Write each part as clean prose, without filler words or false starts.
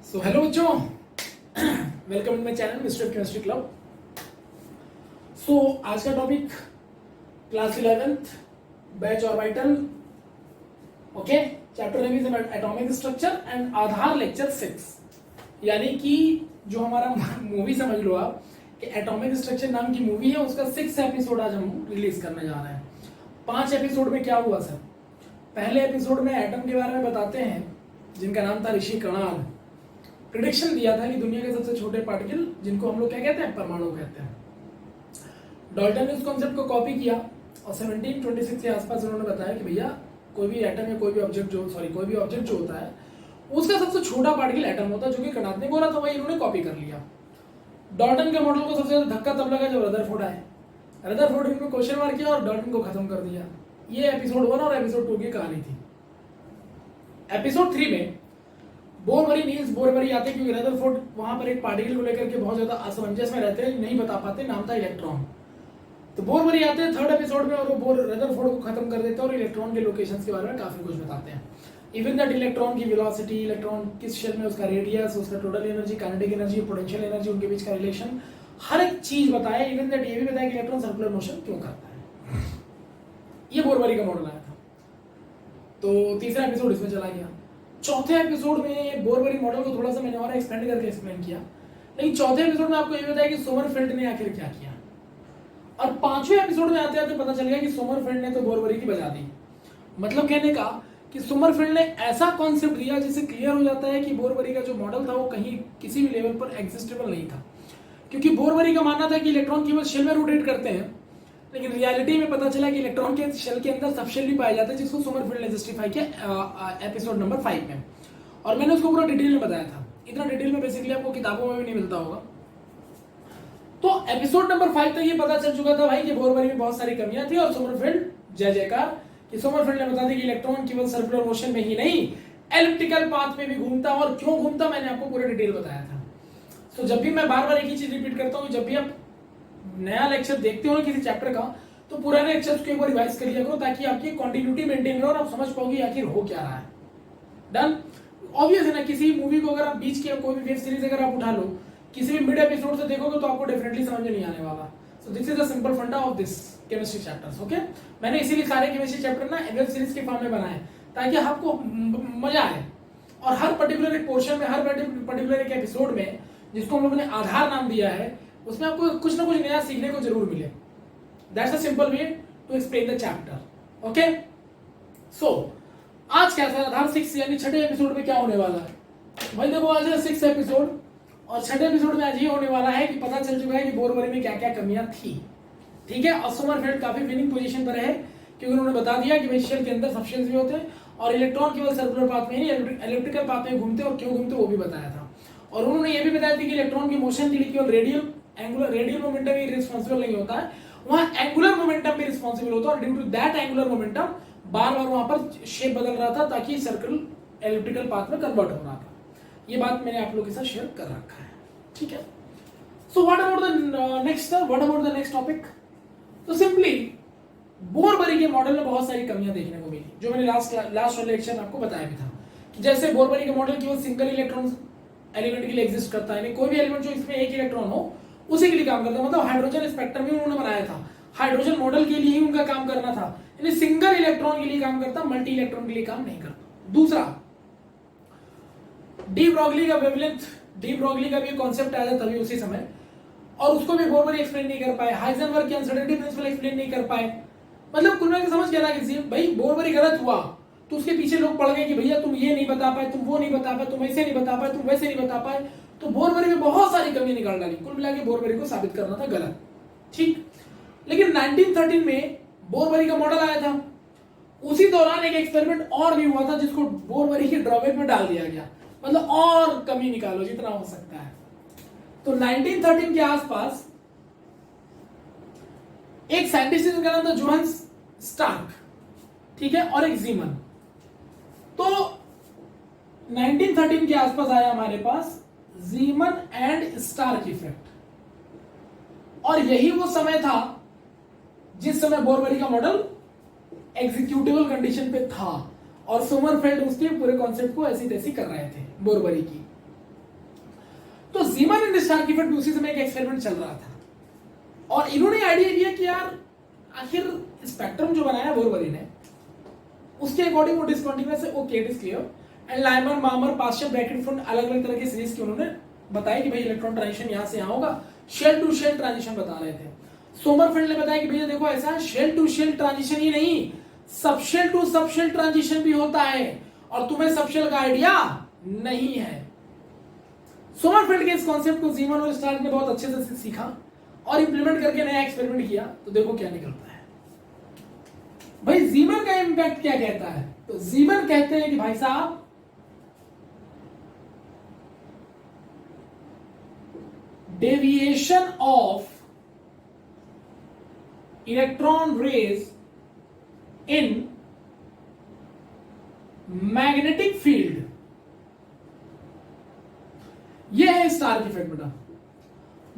सो hello बच्चों, welcome to my channel mister chemistry club. So आज का topic class 11th batch orbital, okay. Chapter name is atomic structure and आधार lecture 6। यानी कि जो हमारा मूवी समझ लो आप कि एटॉमिक स्ट्रक्चर नाम की मूवी है, उसका 6 एपिसोड आज हम रिलीज करने जा रहे हैं। 5 एपिसोड में क्या हुआ सर? पहले एपिसोड में एटम के बारे में बताते हैं, जिनका नाम था ऋषि कणाल। प्रिडिक्शन दिया था कि दुनिया के सबसे छोटे पार्टिकल, जिनको हम लोग क्या कहते हैं, परमाणु कहते हैं। डाल्टन ने उस कॉन्सेप्ट को कॉपी किया और 1726 के आसपास उन्होंने बताया कि भैया कोई भी एटम या कोई भी ऑब्जेक्ट जो होता है उसका सबसे छोटा पार्टिकल एटम होता है, जो कि कणाद ने बोला था, वही इन्होंने कॉपी कर लिया। डाल्टन के मॉडल को सबसे ज्यादा धक्का तब लगा जब रदरफोर्ड आए। रदरफोर्ड ने क्वेश्चन मार्क किया और डाल्टन को खत्म कर दिया। ये एपिसोड 1 और एपिसोड 2 की कहानी थी। एपिसोड 3 में बोरबरी आते, क्योंकि रदरफोर्ड वहां पर एक पार्टिकल को लेकर के बहुत ज्यादा असमंजस में रहते हैं, नहीं बता पाते, नाम था इलेक्ट्रॉन। तो बोरबरी आते हैं 3rd एपिसोड में और वो रदरफोर्ड को खत्म कर देते हैं और इलेक्ट्रॉन के लोकेशंस के बारे में काफी कुछ बताते हैं। इवन दैट इलेक्ट्रॉन की वेलोसिटी, इलेक्ट्रॉन किस शेल में, उसका रेडियस, उसका total energy, kinetic energy, potential energy, उनके बीच का रिलेशन, हर एक चीज बताया। इवन दैट ये भी बताया कि इलेक्ट्रॉन सर्कुलर मोशन क्यों करता है। ये बोरबरी का मॉडल आया था। तो तीसरा एपिसोड इसमें चला गया। चौथे एपिसोड में बोरबरी मॉडल को थोड़ा सा मैंने और एक्सपेंड करके एक्सप्लेन किया, लेकिन चौथे एपिसोड में आपको ये बताया कि सोमरफेल्ड ने आखिर क्या किया। और 5वें एपिसोड में आते आते पता चल गया कि सोमरफेल्ड ने तो बोरबरी की बजा दी। मतलब कहने का कि सोमरफेल्ड ने ऐसा कॉन्सेप्ट दिया जिससे क्लियर हो जाता है कि बोरबरी का जो मॉडल था वो कहीं किसी भी लेवल पर एग्जिस्टेबल नहीं था। क्योंकि बोरबरी का मानना था कि इलेक्ट्रॉन केवल शेल में रोटेट करते हैं, लेकिन रियलिटी में पता चला कि इलेक्ट्रॉन के शेल के अंदर सब शेल भी पाए जाते हैं, जिसको सोमरफेल्ड ने जस्टिफाई किया एपिसोड नंबर 5 में। और मैंने उसको पूरा डिटेल में बताया था। इतना डिटेल में बेसिकली आपको किताबों में भी नहीं मिलता होगा। तो एपिसोड नंबर 5 तक ये पता चल चुका था भाई कि बोरबरी में बहुत सारी कमियां थी और सोमरफेल्ड जय जयकार कि सोमरफेल्ड ने बता दिया कि इलेक्ट्रॉन केवल सर्कुलर मोशन में ही नहीं, एलिप्टिकल पाथ में भी घूमता, और क्यों घूमता मैंने आपको पूरा डिटेल बताया था। तो जब भी मैं बार बार एक ही चीज रिपीट करता हूँ, जब भी आप नया लेक्चर देखते हो किसी चैप्टर का, तो पुराने लेक्चर्स को एक बार रिवाइज कर लिया करो, ताकि आपकी कंटिन्यूटी मेंटेन रहे और आप समझ पाओगे आखिर हो क्या रहा है। डन? ऑब्वियस है ना, किसी मूवी को अगर आप बीच की कोई भी वेब सीरीज अगर आप उठा लो, किसी भी मिड एपिसोड से देखोगे तो आपको डेफिनेटली समझ में नहीं आने वाला। So this is the simple funda of this chemistry chapters, okay. मैंने इसीलिए सारे केमिस्ट्री चैप्टर ना वेब सीरीज के फॉर्म में बनाए, ताकि आपको मजा आए। और हर पर्टिकुलर एक पोर्शन में, हर पर्टिकुलर एक एपिसोड में, जिसको हम लोगों ने आधार नाम दिया है, उसमें आपको कुछ ना कुछ नया सीखने को जरूर मिले। That's a simple way to explain the chapter, okay. So आज क्या था, आधार 6 यानी 6ठे एपिसोड में क्या होने वाला है भाई? देखो आज है 6 एपिसोड और 6ठे एपिसोड में आज ये होने वाला है कि पता चल चुका है कि बोरबरी में क्या क्या कमियां थी, ठीक है। और सोमरफेल्ड काफी विनिंग पोजीशन पर है, क्योंकि उन्होंने बता दिया कि भाई शेल के अंदर सब्सटेंस भी होते हैं और इलेक्ट्रॉन केवल सर्कुलर पाथ में ही इलेक्ट्रिकल पाथ में घूमते और क्यों घूमते वो भी बताया था। और उन्होंने ये भी बताया था कि इलेक्ट्रॉन की मोशन के लिए केवल रेडियल मोमेंटम ही रिस्पॉन्सिबल नहीं होता है, वहां एंगुलर मोमेंटम भी रिस्पॉन्सिबल होता है। और due to that angular momentum बार बार वहां पर शेप बदल रहा था, ताकि सर्कल एलिप्टिकल पाथ में कन्वर्ट हो रहा था। ये बात मैंने आप लोगों के साथ शेयर कर रखा है, ठीक है। So what about the next topic? तो सिंपली बोरबरी के मॉडल में बहुत सारी कमियां देखने को मिली, जो मैंने लास्ट वाले लेक्चर में आपको बताया भी था। कि जैसे बोरबरी का मॉडल केवल सिंगल इलेक्ट्रॉन एलिमेंट के लिए एग्जिस्ट करता है, कोई भी एलिमेंट जो इसमें एक इलेक्ट्रॉन हो उसी के लिए काम करता है। मतलब हाइड्रोजन स्पेक्ट्रम भी उन्होंने बनाया था, हाइड्रोजन मॉडल के लिए ही उनका काम करना था, यानी सिंगल इलेक्ट्रॉन के लिए काम करता, मल्टी इलेक्ट्रॉन के लिए काम नहीं करता। दूसरा, डी ब्रॉगली का वेवलेंथ, डी ब्रॉगली का भी कॉन्सेप्ट आया था तभी उसी समय, और उसको भी बोरबरी एक्सप्लेन नहीं कर पाए। हाइजेनबर्ग की अनसर्टेनिटी प्रिंसिपल एक्सप्लेन नहीं कर पाए। मतलब कुल मिलाकर समझ क्या किसी भाई बोरबरी गलत हुआ तो उसके पीछे लोग पड़ गए कि भैया तुम ये नहीं बता पाए, तुम वो नहीं बता पाए, तुम ऐसे नहीं बता पाए, तुम वैसे नहीं बता पाए। तो बोरबरी में बहुत सारी कमी निकाल डाली। कुल मिला के बोरबरी को साबित करना था गलत, ठीक। लेकिन 1913 में बोरबरी का मॉडल आया था। उसी दौरान एक एक्सपेरिमेंट और भी हुआ था, जिसको बोरबरी के ड्रॉबैक में डाल दिया गया। मतलब और कमी निकालो जितना हो सकता है। तो 1913 के आसपास एक साइंटिस्ट जिनका नाम था जोहान्स स्टार्क, ठीक है, और एक जीमन। तो 1913 के आसपास आया हमारे पास जीमन एंड स्टार्क इफेक्ट, और यही वो समय था जिस समय बोरबरी का मॉडल एग्जीक्यूटिबल कंडीशन पे था और सोमरफेल्ड उसके पूरे कॉन्सेप्ट को ऐसी तैसी कर रहे थे बोरबरी की। तो जीमन एंड स्टार्क उसी समय एक एक्सपेरिमेंट चल रहा था और इन्होंने आइडिया दिया कि यार आखिर स्पेक्ट्रम जो बनाया बोरबरी ने उसके अकॉर्डिंग वो डिसकंटीन्यूअस है। Okay, it is clear. And Lyman, Balmer, Paschen, Brackett from अलग अलग तरह के सीरीज के उन्होंने बताया कि भाई इलेक्ट्रॉन ट्रांजिशन यहां से यहां होगा, शेल टू शेल ट्रांजिशन बता रहे थे। सोमरफेल्ड ने बताया कि भैया देखो ऐसा शेल टू शेल ट्रांजिशन ही नहीं, सबशेल टू सबशेल ट्रांजिशन भी होता है और तुम्हें सबशेल का आइडिया नहीं है। सोमरफेल्ड के इस कॉन्सेप्ट को जीमन और स्टार्क ने बहुत अच्छे से सीखा और इंप्लीमेंट करके नया एक्सपेरिमेंट किया। तो देखो क्या निकलता है। भाई जीमन का इंपैक्ट क्या कहता है? तो जीमन कहते हैं कि भाई साहब deviation of electron rays in magnetic field, यह है स्टार्क इफेक्ट बेटा।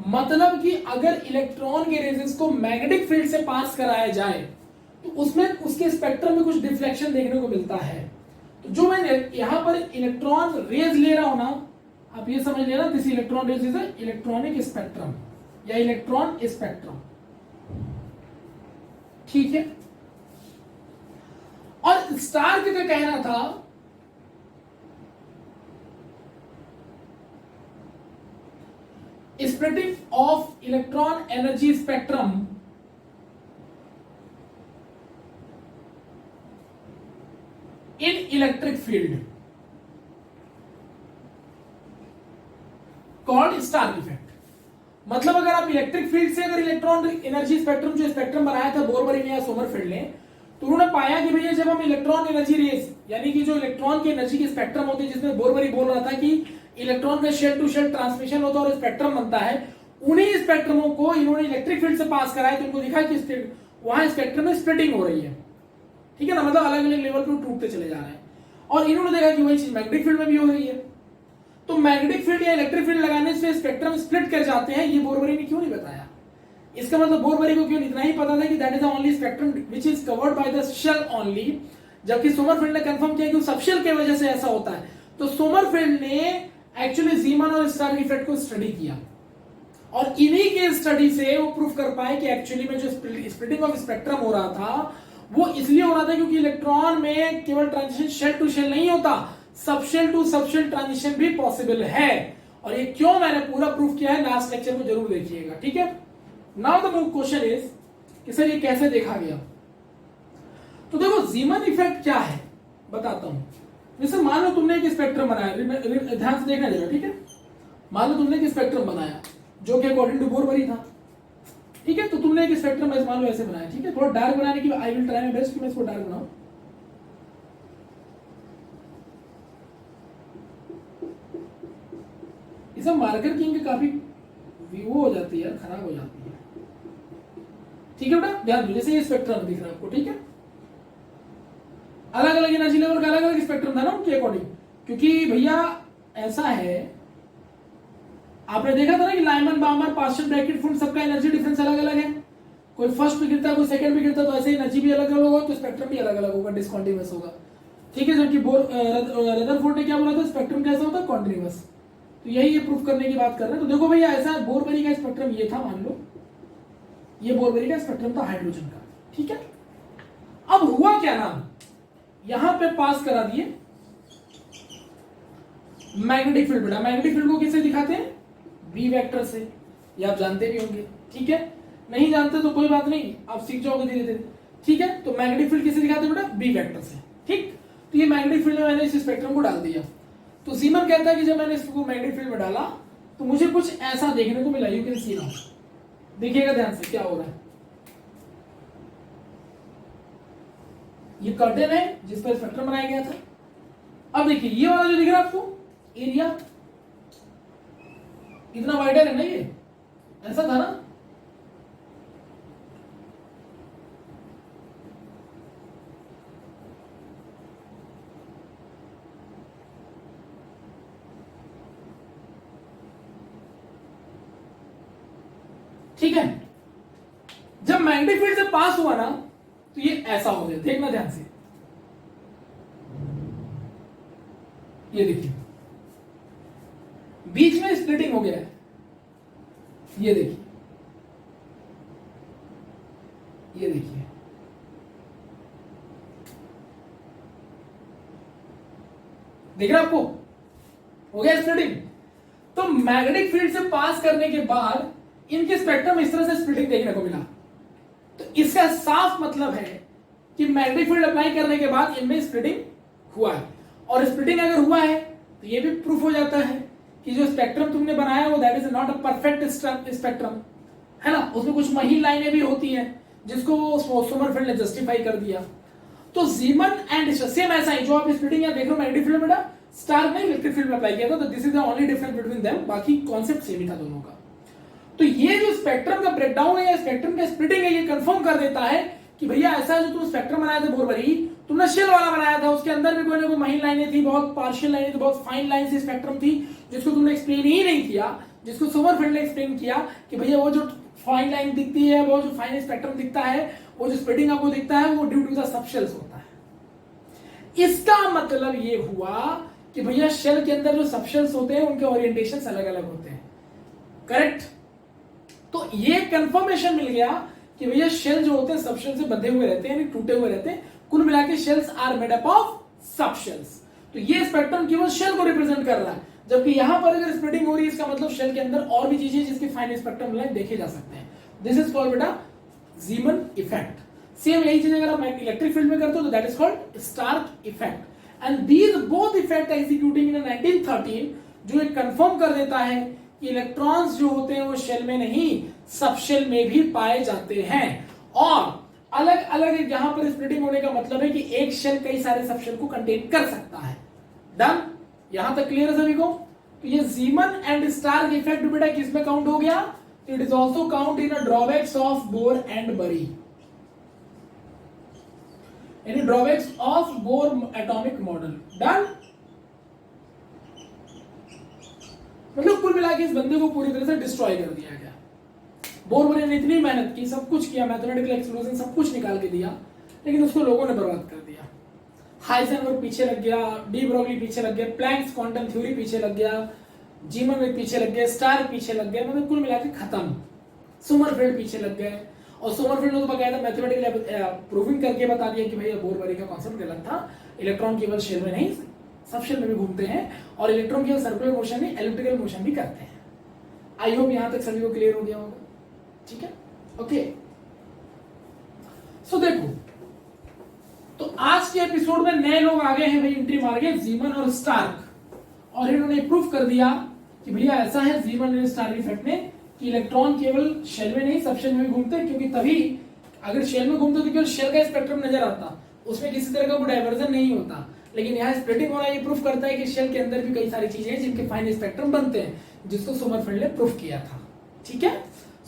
मतलब कि अगर इलेक्ट्रॉन के रेजेस को मैग्नेटिक फील्ड से पास कराया जाए तो उसमें उसके स्पेक्ट्रम में कुछ डिफ्लेक्शन देखने को मिलता है। तो जो मैं यहां पर इलेक्ट्रॉन रेज ले रहा हूं ना, आप ये समझ लेना this electron rays is electronic spectrum या इलेक्ट्रॉन स्पेक्ट्रम, ठीक है। और स्टार्क का कहना था splitting of electron energy spectrum in electric field called Stark effect. मतलब अगर आप इलेक्ट्रिक फील्ड से अगर इलेक्ट्रॉन एनर्जी स्पेक्ट्रम जो स्पेक्ट्रम बनाया था बोरबरी ने या सोमरफेल्ड ने, तो उन्होंने पाया कि भैया जब हम इलेक्ट्रॉन एनर्जी रेज यानी कि जो इलेक्ट्रॉन की एनर्जी की स्पेक्ट्रम होती है, जिसमें बोरबरी बोल रहा था कि इलेक्ट्रॉन का शेल टू शेल ट्रांसमिशन होता है और स्पेक्ट्रम बनता है, उन्हीं स्पेक्ट्रमों को इन्होंने इलेक्ट्रिक फील्ड से पास कराया तो उनको दिखा कि वहां स्पेक्ट्रम में स्प्लिटिंग हो रही है, ठीक है ना। मतलब अलग अलग लेवल पे टूटते चले जा रहे हैं और इन्होंने देखा कि वही चीज मैग्नेटिक फील्ड में भी हो रही है। तो मैग्नेटिक फील्ड या इलेक्ट्रिक फील्ड लगाने से स्पेक्ट्रम स्प्लिट कर जाते हैं, ये बोरबरी ने क्यों नहीं बताया? इसका मतलब बोरबरी को क्यों इतना ही पता था कि that is the only spectrum which is covered by the shell only, जबकि सोमरफेल्ड ने कंफर्म किया कि सबशेल की वजह से ऐसा होता है। तो सोमरफेल्ड ने एक्चुअली जीमन और स्टार्क इफेक्ट को स्टडी किया और इन्हीं के स्टडी से वो प्रूफ कर पाए कि एक्चुअली में जो स्प्लिटिंग ऑफ स्पेक्ट्रम हो रहा था वो इसलिए हो रहा था क्योंकि इलेक्ट्रॉन में केवल ट्रांजिशन शेल टू शेल नहीं होता, सबशेल टू सबशेल ट्रांजिशन भी पॉसिबल है। और ये क्यों मैंने पूरा प्रूफ किया है, लास्ट लेक्चर को जरूर देखिएगा, ठीक है। नाउ द क्वेश्चन इज कि सर ये कैसे देखा गया? तो देखो जीमन इफेक्ट क्या है बताता हूं। जैसे मान लो तुमने एक स्पेक्ट्रम बनाया, ध्यान से देखना जरा, ठीक है। मान लो तुमने एक स्पेक्ट्रम बनाया जो कि अकॉर्डिंग टू बोरबरी था, ठीक है। तो तुमने एक स्पेक्ट्रम मान लो ऐसे बनाया, ठीक है। थोड़ा डार्क बनाने की I will try my best कि मैं इसको डार्क बनाऊं। इस मार्कर की इंक काफी वो हो जाती है, खराब हो जाती है, ठीक है बेटा। ध्यान दो, जैसे ये स्पेक्ट्रम दिख रहा है आपको, ठीक है। अलग अलग एनर्जी लेवल का अलग अलग स्पेक्ट्रम था ना उनके अकॉर्डिंग, क्योंकि भैया ऐसा है, आपने देखा था ना कि Lyman, Balmer, Paschen, Brackett from सबका एनर्जी डिफरेंस अलग अलग है। कोई फर्स्ट पे गिरता है, कोई सेकंड पे गिरता है, तो ऐसे एनर्जी भी अलग अलग होगा, तो स्पेक्ट्रम भी अलग अलग होगा, डिसकंटीन्यूअस होगा, ठीक है। जबकि रदरफोर्ड ने क्या बोला था, स्पेक्ट्रम कैसा होता है, कॉन्टिन्यूअस। तो यही ये प्रूफ करने की बात कर रहे हैं। तो देखो भैया ऐसा बोरबरी का स्पेक्ट्रम ये था, मान लो ये बोरबरी का स्पेक्ट्रम था हाइड्रोजन का, ठीक है। अब हुआ क्या ना, यहां पे पास करा दिए मैग्नेटिक फील्ड। बेटा मैग्नेटिक फील्ड को किससे दिखाते हैं, बी वेक्टर से, ये आप जानते भी होंगे, ठीक है। नहीं जानते तो कोई बात नहीं, आप सीख जाओगे धीरे धीरे, ठीक है। तो मैग्नेटिक फील्ड किससे दिखाते हैं बेटा, बी वेक्टर से, ठीक। तो ये मैग्नेटिक फील्ड में मैंने इस स्पेक्ट्रम को डाल दिया। तो जीमन कहता है कि जब मैंने इसको मैग्नेटिक फील्ड में डाला तो मुझे कुछ ऐसा देखने को मिला, यू कैन सी नाउ, देखिएगा ध्यान से क्या हो रहा है। ये कर्टेन है जिस पर स्पेक्ट्रम बनाया गया था। अब देखिए ये वाला जो दिख रहा है आपको एरिया, इतना वाइडर है ना, ये ऐसा था ना, ठीक है। जब मैग्नेटिक फील्ड से पास हुआ ना तो ये ऐसा हो गया, देखना ध्यान से, ये देखिए बीच में स्प्लिटिंग हो गया है, ये देखिए, ये देखिए, देख रहे आपको हो गया स्प्लिटिंग। तो मैग्नेटिक फील्ड से पास करने के बाद इनके स्पेक्ट्रम इस तरह से स्प्लिटिंग देखने को मिला। तो इसका साफ मतलब है कि मैग्नेटिक फील्ड अप्लाई करने के बाद इनमें स्प्लिटिंग हुआ है, और स्प्लिटिंग अगर हुआ है तो ये भी प्रूफ हो जाता है कि जो स्पेक्ट्रम तुमने बनाया वो that is not a perfect spectrum, है ना, उसमें कुछ महीन लाइनें भी होती हैं जिसको सोमरफेल्ड ने जस्टिफाई कर दिया। तो जीमन एंड सेम ऐसा ही जो आप स्प्लिटिंग या देख रहे हो मैग्नेटिक फील्ड में, स्टार ने इलेक्ट्रिक फील्ड में अप्लाई किया था, तो this is the only difference between them, बाकी कॉन्सेप्ट सेम ही था दोनों का। तो ये जो स्पेक्ट्रम का ब्रेकडाउन है या स्पेक्ट्रम का स्प्लिटिंग है, ये कंफर्म कर देता है कि भैया ऐसा जो तुम स्पेक्ट्रम बनाया था बोरबरी, तुमने शेल वाला बनाया था, उसके अंदर भी कोई ना कोई महीन लाइनें थी, बहुत पार्शियल लाइनें थी, बहुत फाइन लाइन से स्पेक्ट्रम थी, जिसको तुमने एक्सप्लेन ही नहीं किया, जिसको सोमरफेल्ड ने एक्सप्लेन किया कि भैया वो जो फाइन लाइन दिखती है, वो जो फाइन स्पेक्ट्रम दिखता है, वो जो स्प्लिटिंग आपको दिखता है, वो ड्यू टू द सबशेल्स होता है। इसका मतलब ये हुआ कि भैया शेल के अंदर जो सबशेल्स होते हैं उनके ओरिएंटेशंस अलग अलग होते हैं, करेक्ट। तो ये कंफर्मेशन मिल गया कि भैया शेल जो होते हैं सबशेल से बंधे हुए रहते हैं, यानी टूटे हुए रहते हैं, कुल मिला के shells are made up of subshells. तो ये स्पेक्ट्रम केवल शेल को रिप्रेजेंट कर रहा है, जबकि यहां पर अगर स्प्लिटिंग हो रही है इसका मतलब शेल के अंदर और भी चीजें जिसके फाइन स्पेक्ट्रम लाइन देखे जा सकते हैं। दिस इज कॉल्ड बेटा जीमन इफेक्ट। सेम यही चीज अगर आप इलेक्ट्रिक फील्ड में करते हो तो that is called Stark effect. And these both effect executing in 1913 जो एक कंफर्म कर देता है कि इलेक्ट्रॉन्स जो होते हैं वो शेल में नहीं सबशेल में भी पाए जाते हैं, और अलग अलग यहां पर स्प्लिटिंग होने का मतलब है कि एक शेल कई सारे सबशेल को कंटेन कर सकता है। डन, यहां तक क्लियर है सभी को। तो ये जीमन एंड स्टार्क इफेक्ट बेटा किसमें काउंट हो गया? It is also count in drawbacks of bore and बरी, यानी drawbacks of bore atomic model. Done, मतलब कुल मिला के इस बंदे को पूरी तरह से डिस्ट्रॉय कर दिया गया। बोरबरी ने इतनी मेहनत की, सब कुछ किया, मैथमेटिकल एक्सप्लोजन सब कुछ निकाल के दिया, लेकिन उसको लोगों ने बर्बाद कर दिया। हाइजेनबर्ग पीछे लग गया, डी ब्रोगली पीछे लग गया, प्लैंक्स क्वांटम थ्योरी पीछे लग गया, जीमन पीछे लग गए, स्टार पीछे लग गए, मतलब कुल मिला के खत्म। सोमरफेल्ड पीछे लग गए, और सोमरफेल्ड ने तो बकायदा मैथमेटिकल प्रूविंग करके बता दिया कि भैया बोरबरी का कॉन्सेप्ट गलत था, इलेक्ट्रॉन केवल शेल में नहीं सबशेल में भी घूमते हैं, और इलेक्ट्रॉन केवल सर्कुलर मोशन नहीं इलेक्ट्रिकल मोशन भी करते हैं। आई होप यहां तक सभी को क्लियर हो गया होगा, ठीक है, ओके। सो देखो, तो आज के एपिसोड में नए लोग आ गए हैं भाई, एंट्री मार गए जीमन और स्टार्क, और इन्होंने प्रूफ कर दिया कि भैया ऐसा है जीमन और स्टार्क इफेक्ट ने कि इलेक्ट्रॉन केवल शेल में नहीं सबशेल में भी घूमते हैं, क्योंकि तभी अगर शेल में घूमते तो केवल शेल का स्पेक्ट्रम नजर आता, उसमें किसी तरह का कोई डाइवर्जन नहीं होता, लेकिन यहाँ स्प्लिटिंग होना ये प्रूफ करता है कि शेल के अंदर भी कई सारी चीजें हैं जिनके फाइन स्पेक्ट्रम बनते हैं, जिसको सोमरफेल्ड ने प्रूफ किया था, ठीक है।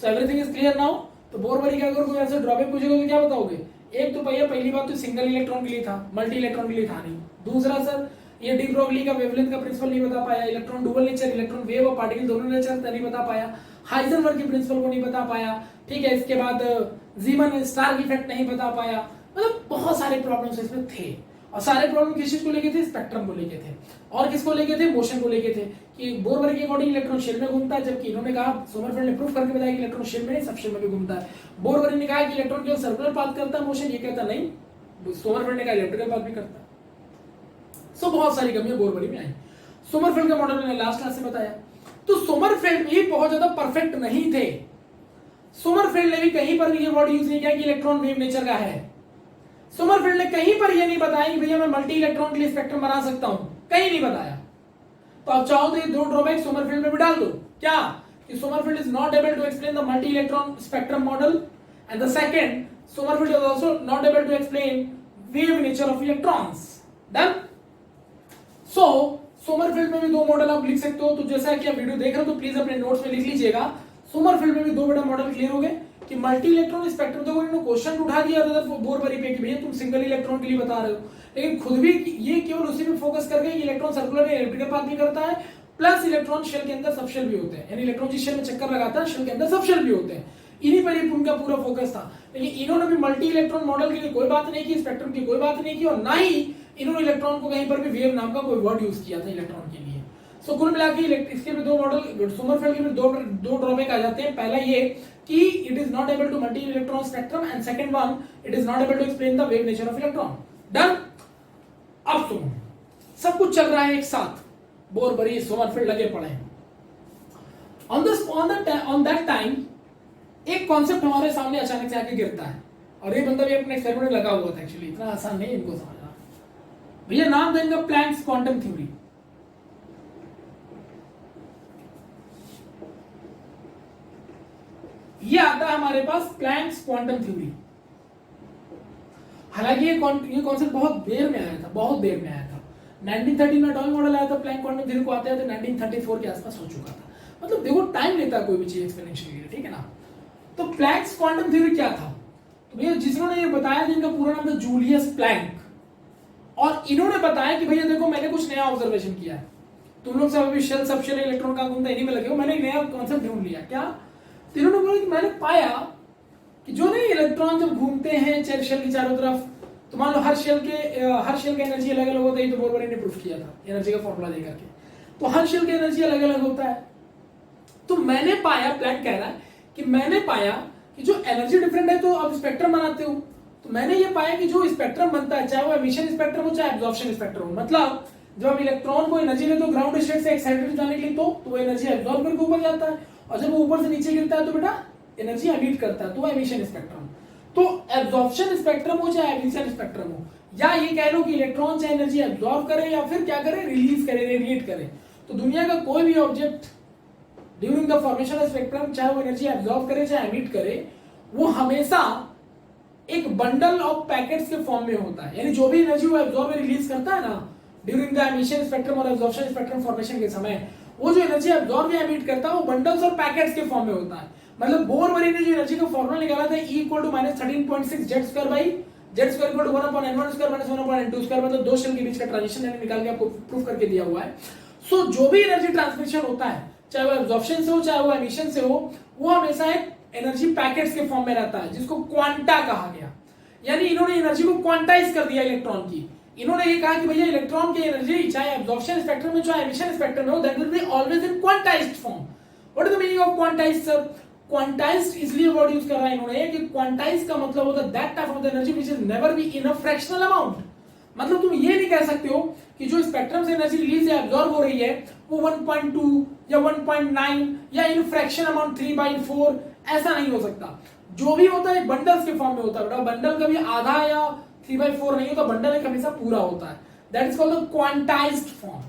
सो एवरीथिंग इज क्लियर नाउ। तो बोरबरी का अगर कोई ऐसा ड्रॉबैक पूछेगा तो क्या बताओगे? एक तो भैया पहली बात तो सिंगल इलेक्ट्रॉन के लिए था, मल्टी इलेक्ट्रॉन के लिए था नहीं। दूसरा सर ये डी ब्रोगली का वेवलेंथ का प्रिंसिपल नहीं बता पाया, electron dual nature, electron wave और पार्टिकल दोनों नेचर नहीं बता पाया, हाइजेनबर्ग के प्रिंसिपल को नहीं बता पाया, ठीक है। इसके बाद जीमन स्टार्क इफेक्ट नहीं बता पाया, मतलब बहुत सारे प्रॉब्लम्स इसमें थे, और सारे प्रॉब्लम किस चीज को लेके थे? स्पेक्ट्रम को लेके थे, और किसको लेके थे? मोशन को लेके थे, कि बोरबरी के अकॉर्डिंग इलेक्ट्रॉन शेल में घूमता है, जबकि इन्होंने कहा, सोमरफेल्ड ने प्रूफ करके बताया कि इलेक्ट्रॉन शेल में नहीं सबशेल में भी घूमता है। बोरबरी ने कहा कि इलेक्ट्रॉन केवल सर्कुलर पाथ करता है मोशन, ये कहता नहीं, सोमरफेल्ड ने कहा इलेक्ट्रिकल पाथ भी करता है। सो बहुत सारी कमियां बोरबरी में आई। सोमरफेल्ड का मॉडल मैंने लास्ट क्लास में बताया। तो सोमरफेल्ड भी बहुत ज्यादा परफेक्ट नहीं थे। सोमरफेल्ड ने भी कहीं पर भी ये वर्ड यूज नहीं किया कि इलेक्ट्रॉन वेव नेचर का है। सोमरफेल्ड ने कहीं पर ये नहीं बताया कि भैया मैं मल्टी इलेक्ट्रॉन के लिए स्पेक्ट्रम बना सकता हूं, कहीं नहीं बताया। तो आप चाहो तो ये दो ड्रॉबैक सोमरफेल्ड में भी डाल दो, क्या कि Sommerfeld is not able to explain the multi electron spectrum model, and the second Sommerfeld is also not able to explain wave nature of electrons. Done. So Sommerfeld में भी दो मॉडल आप लिख सकते हो। तो जैसा कि आप वीडियो देख रहे हो तो प्लीज अपने नोट्स में लिख लीजिएगा। सोमरफेल्ड में भी दो बड़ा मॉडल क्लियर हो गए कि मल्टी इलेक्ट्रॉन स्पेक्ट्रम, तो इन्होंने क्वेश्चन उठा दिया था बोरबरी पे कि भैया तुम सिंगल इलेक्ट्रॉन के लिए बता रहे हो, लेकिन खुद भी ये केवल उसी पे फोकस कर गए कि इलेक्ट्रॉन सर्कुलर इलेक्ट्रिकल पाथ भी करता है, प्लस इलेक्ट्रॉन शेल के अंदर सबशेल भी होते हैं, यानी इलेक्ट्रॉन जिस शेल में चक्कर लगाता है शेल के अंदर सबशेल भी होते हैं। इन्हीं पर ही उनका पूरा फोकस था। लेकिन इन्होंने भी मल्टी इलेक्ट्रॉन मॉडल के लिए कोई बात नहीं की, स्पेक्ट्रम की कोई बात नहीं की, और ना ही इन्होंने इलेक्ट्रॉन को कहीं पर भी वेव नाम का कोई वर्ड यूज किया था इलेक्ट्रॉन के लिए। सो कुल मिला के इसके भी दो मॉडल, सोमरफेल्ड के भी दो ड्रॉबैक आ जाते हैं। पहला ये कि it is not able to multi electron spectrum, and second one it is not able to explain the wave nature of electron. Done. अब सुनो, सब कुछ चल रहा है एक साथ, बोर बरी सोमरफेल्ड लगे पड़े हैं। ऑन दैट टाइम एक कॉन्सेप्ट हमारे सामने अचानक से आके गिरता है, और ये बंदा भी अपने एक्सपेरिमेंट में लगा हुआ था। एक्चुअली इतना आसान नहीं इनको समझना। भैया नाम देंगे प्लैंक्स क्वांटम थ्योरी। ये आता है हमारे पास प्लैंक्स क्वांटम थ्योरी। हालांकि ये कॉन्सेप्ट बहुत देर में आया था, बहुत देर में आया था। 1913 में अटॉमिक मॉडल आया था, प्लैंक क्वांटम थ्योरी को आते आते 1934 के आसपास हो चुका था। मतलब देखो टाइम लेता है कोई भी चीज एक्सप्लेनेशन के लिए, ठीक है ना। तो प्लैंक्स क्वांटम थ्योरी क्या था? तो भैया जिन्होंने ये बताया जिनका पूरा नाम था जूलियस प्लैंक, और इन्होंने बताया कि भैया देखो मैंने कुछ नया ऑब्जर्वेशन किया है। तुम लोग सब अभी शेल सब शेल इलेक्ट्रॉन का घूमता इन्हीं में लगे हो, मैंने एक नया कॉन्सेप्ट ढूंढ लिया। क्या? तो इन्होंने बोला कि मैंने पाया कि जो नहीं इलेक्ट्रॉन जब घूमते हैं शेल की चारों तरफ, तो मान लो हर शेल का एनर्जी अलग अलग होता है। तो बोरबरी ने प्रूफ किया था एनर्जी का फॉर्मूला देकर के। तो हर शेल का एनर्जी अलग अलग होता है। तो मैंने पाया, प्लैंक कह रहा है कि मैंने पाया कि जो एनर्जी डिफरेंट है तो आप स्पेक्ट्रम बनाते हो। तो मैंने ये पाया कि जो स्पेक्ट्रम बनता है, चाहे वो एमिशन स्पेक्ट्रम हो चाहे एब्जॉर्प्शन स्पेक्ट्रम हो, मतलब जब हम इलेक्ट्रॉन को एनर्जी लेते हो ग्राउंड स्टेट से एक्साइटेड जाने के लिए, तो वो एनर्जी एब्जॉर्ब करके ऊपर जाता है, और जब वो ऊपर से नीचे गिरता है तो बेटा एनर्जी एमिट करता है, तो एमिशन स्पेक्ट्रम। तो एब्जॉर्प्शन स्पेक्ट्रम हो चाहे एमिशन स्पेक्ट्रम हो, या ये कह लो कि इलेक्ट्रॉन चाहे एनर्जी एब्जॉर्ब करे या फिर क्या करे, रिलीज करे, रेडिएट करे। तो दुनिया का कोई भी object during the formation of spectrum, चाहे वो एनर्जी एब्जॉर्ब करे चाहे एमिट करे, वो हमेशा एक बंडल ऑफ पैकेट्स के फॉर्म में होता है। यानी जो भी एनर्जी वो एब्जॉर्ब रिलीज करता है ना ड्यूरिंग द एमिशन स्पेक्ट्रम और एब्जॉर्प्शन स्पेक्ट्रम फॉर्मेशन के समय, वो जो एनर्जी एब्जॉर्ब या एमिट करता है वो बंडल्स और पैकेट्स के फॉर्म में होता है। मतलब बोरबरी ने जो एनर्जी का फॉर्मूला निकाला था E = -13.6 z² by z² = 1/n1² - 1/n2², मतलब दो शेल के बीच का ट्रांजिशन मैंने निकाल के आपको प्रूफ करके दिया हुआ है। सो जो भी एनर्जी ट्रांसमिशन होता है, चाहे वो एब्जॉर्प्शन से हो चाहे वो एमिशन से हो, वो हमेशा एक एनर्जी पैकेट्स के फॉर्म में रहता है, जिसको क्वांटा कहा गया। यानी इन्होंने एनर्जी को क्वांटाइज कर दिया इलेक्ट्रॉन की। इन्होंने ये कहा कि भैया इलेक्ट्रॉन की एनर्जी चाहे एब्जॉर्प्शन स्पेक्ट्रम में चाहे एमिशन स्पेक्ट्रम में हो, that will be always in quantized form. What is the meaning of quantized sir? Quantized इसलिए वर्ड यूज कर रहा है इन्होंने कि क्वांटाइज का मतलब होता है that type of the energy which is never be in a fractional amount. मतलब तुम ये नहीं कह सकते हो कि जो स्पेक्ट्रम से एनर्जी रिलीज या एब्जॉर्ब हो रही है वो 1.2 या 1.9 या इन फ्रैक्शन अमाउंट 3/4, ऐसा नहीं हो सकता। जो भी होता है बंडल्स के फॉर्म में होता है। बंडल कभी आधा या 3/4 नहीं होता, बंडल एक हमेशा पूरा होता है। That is called the quantized form.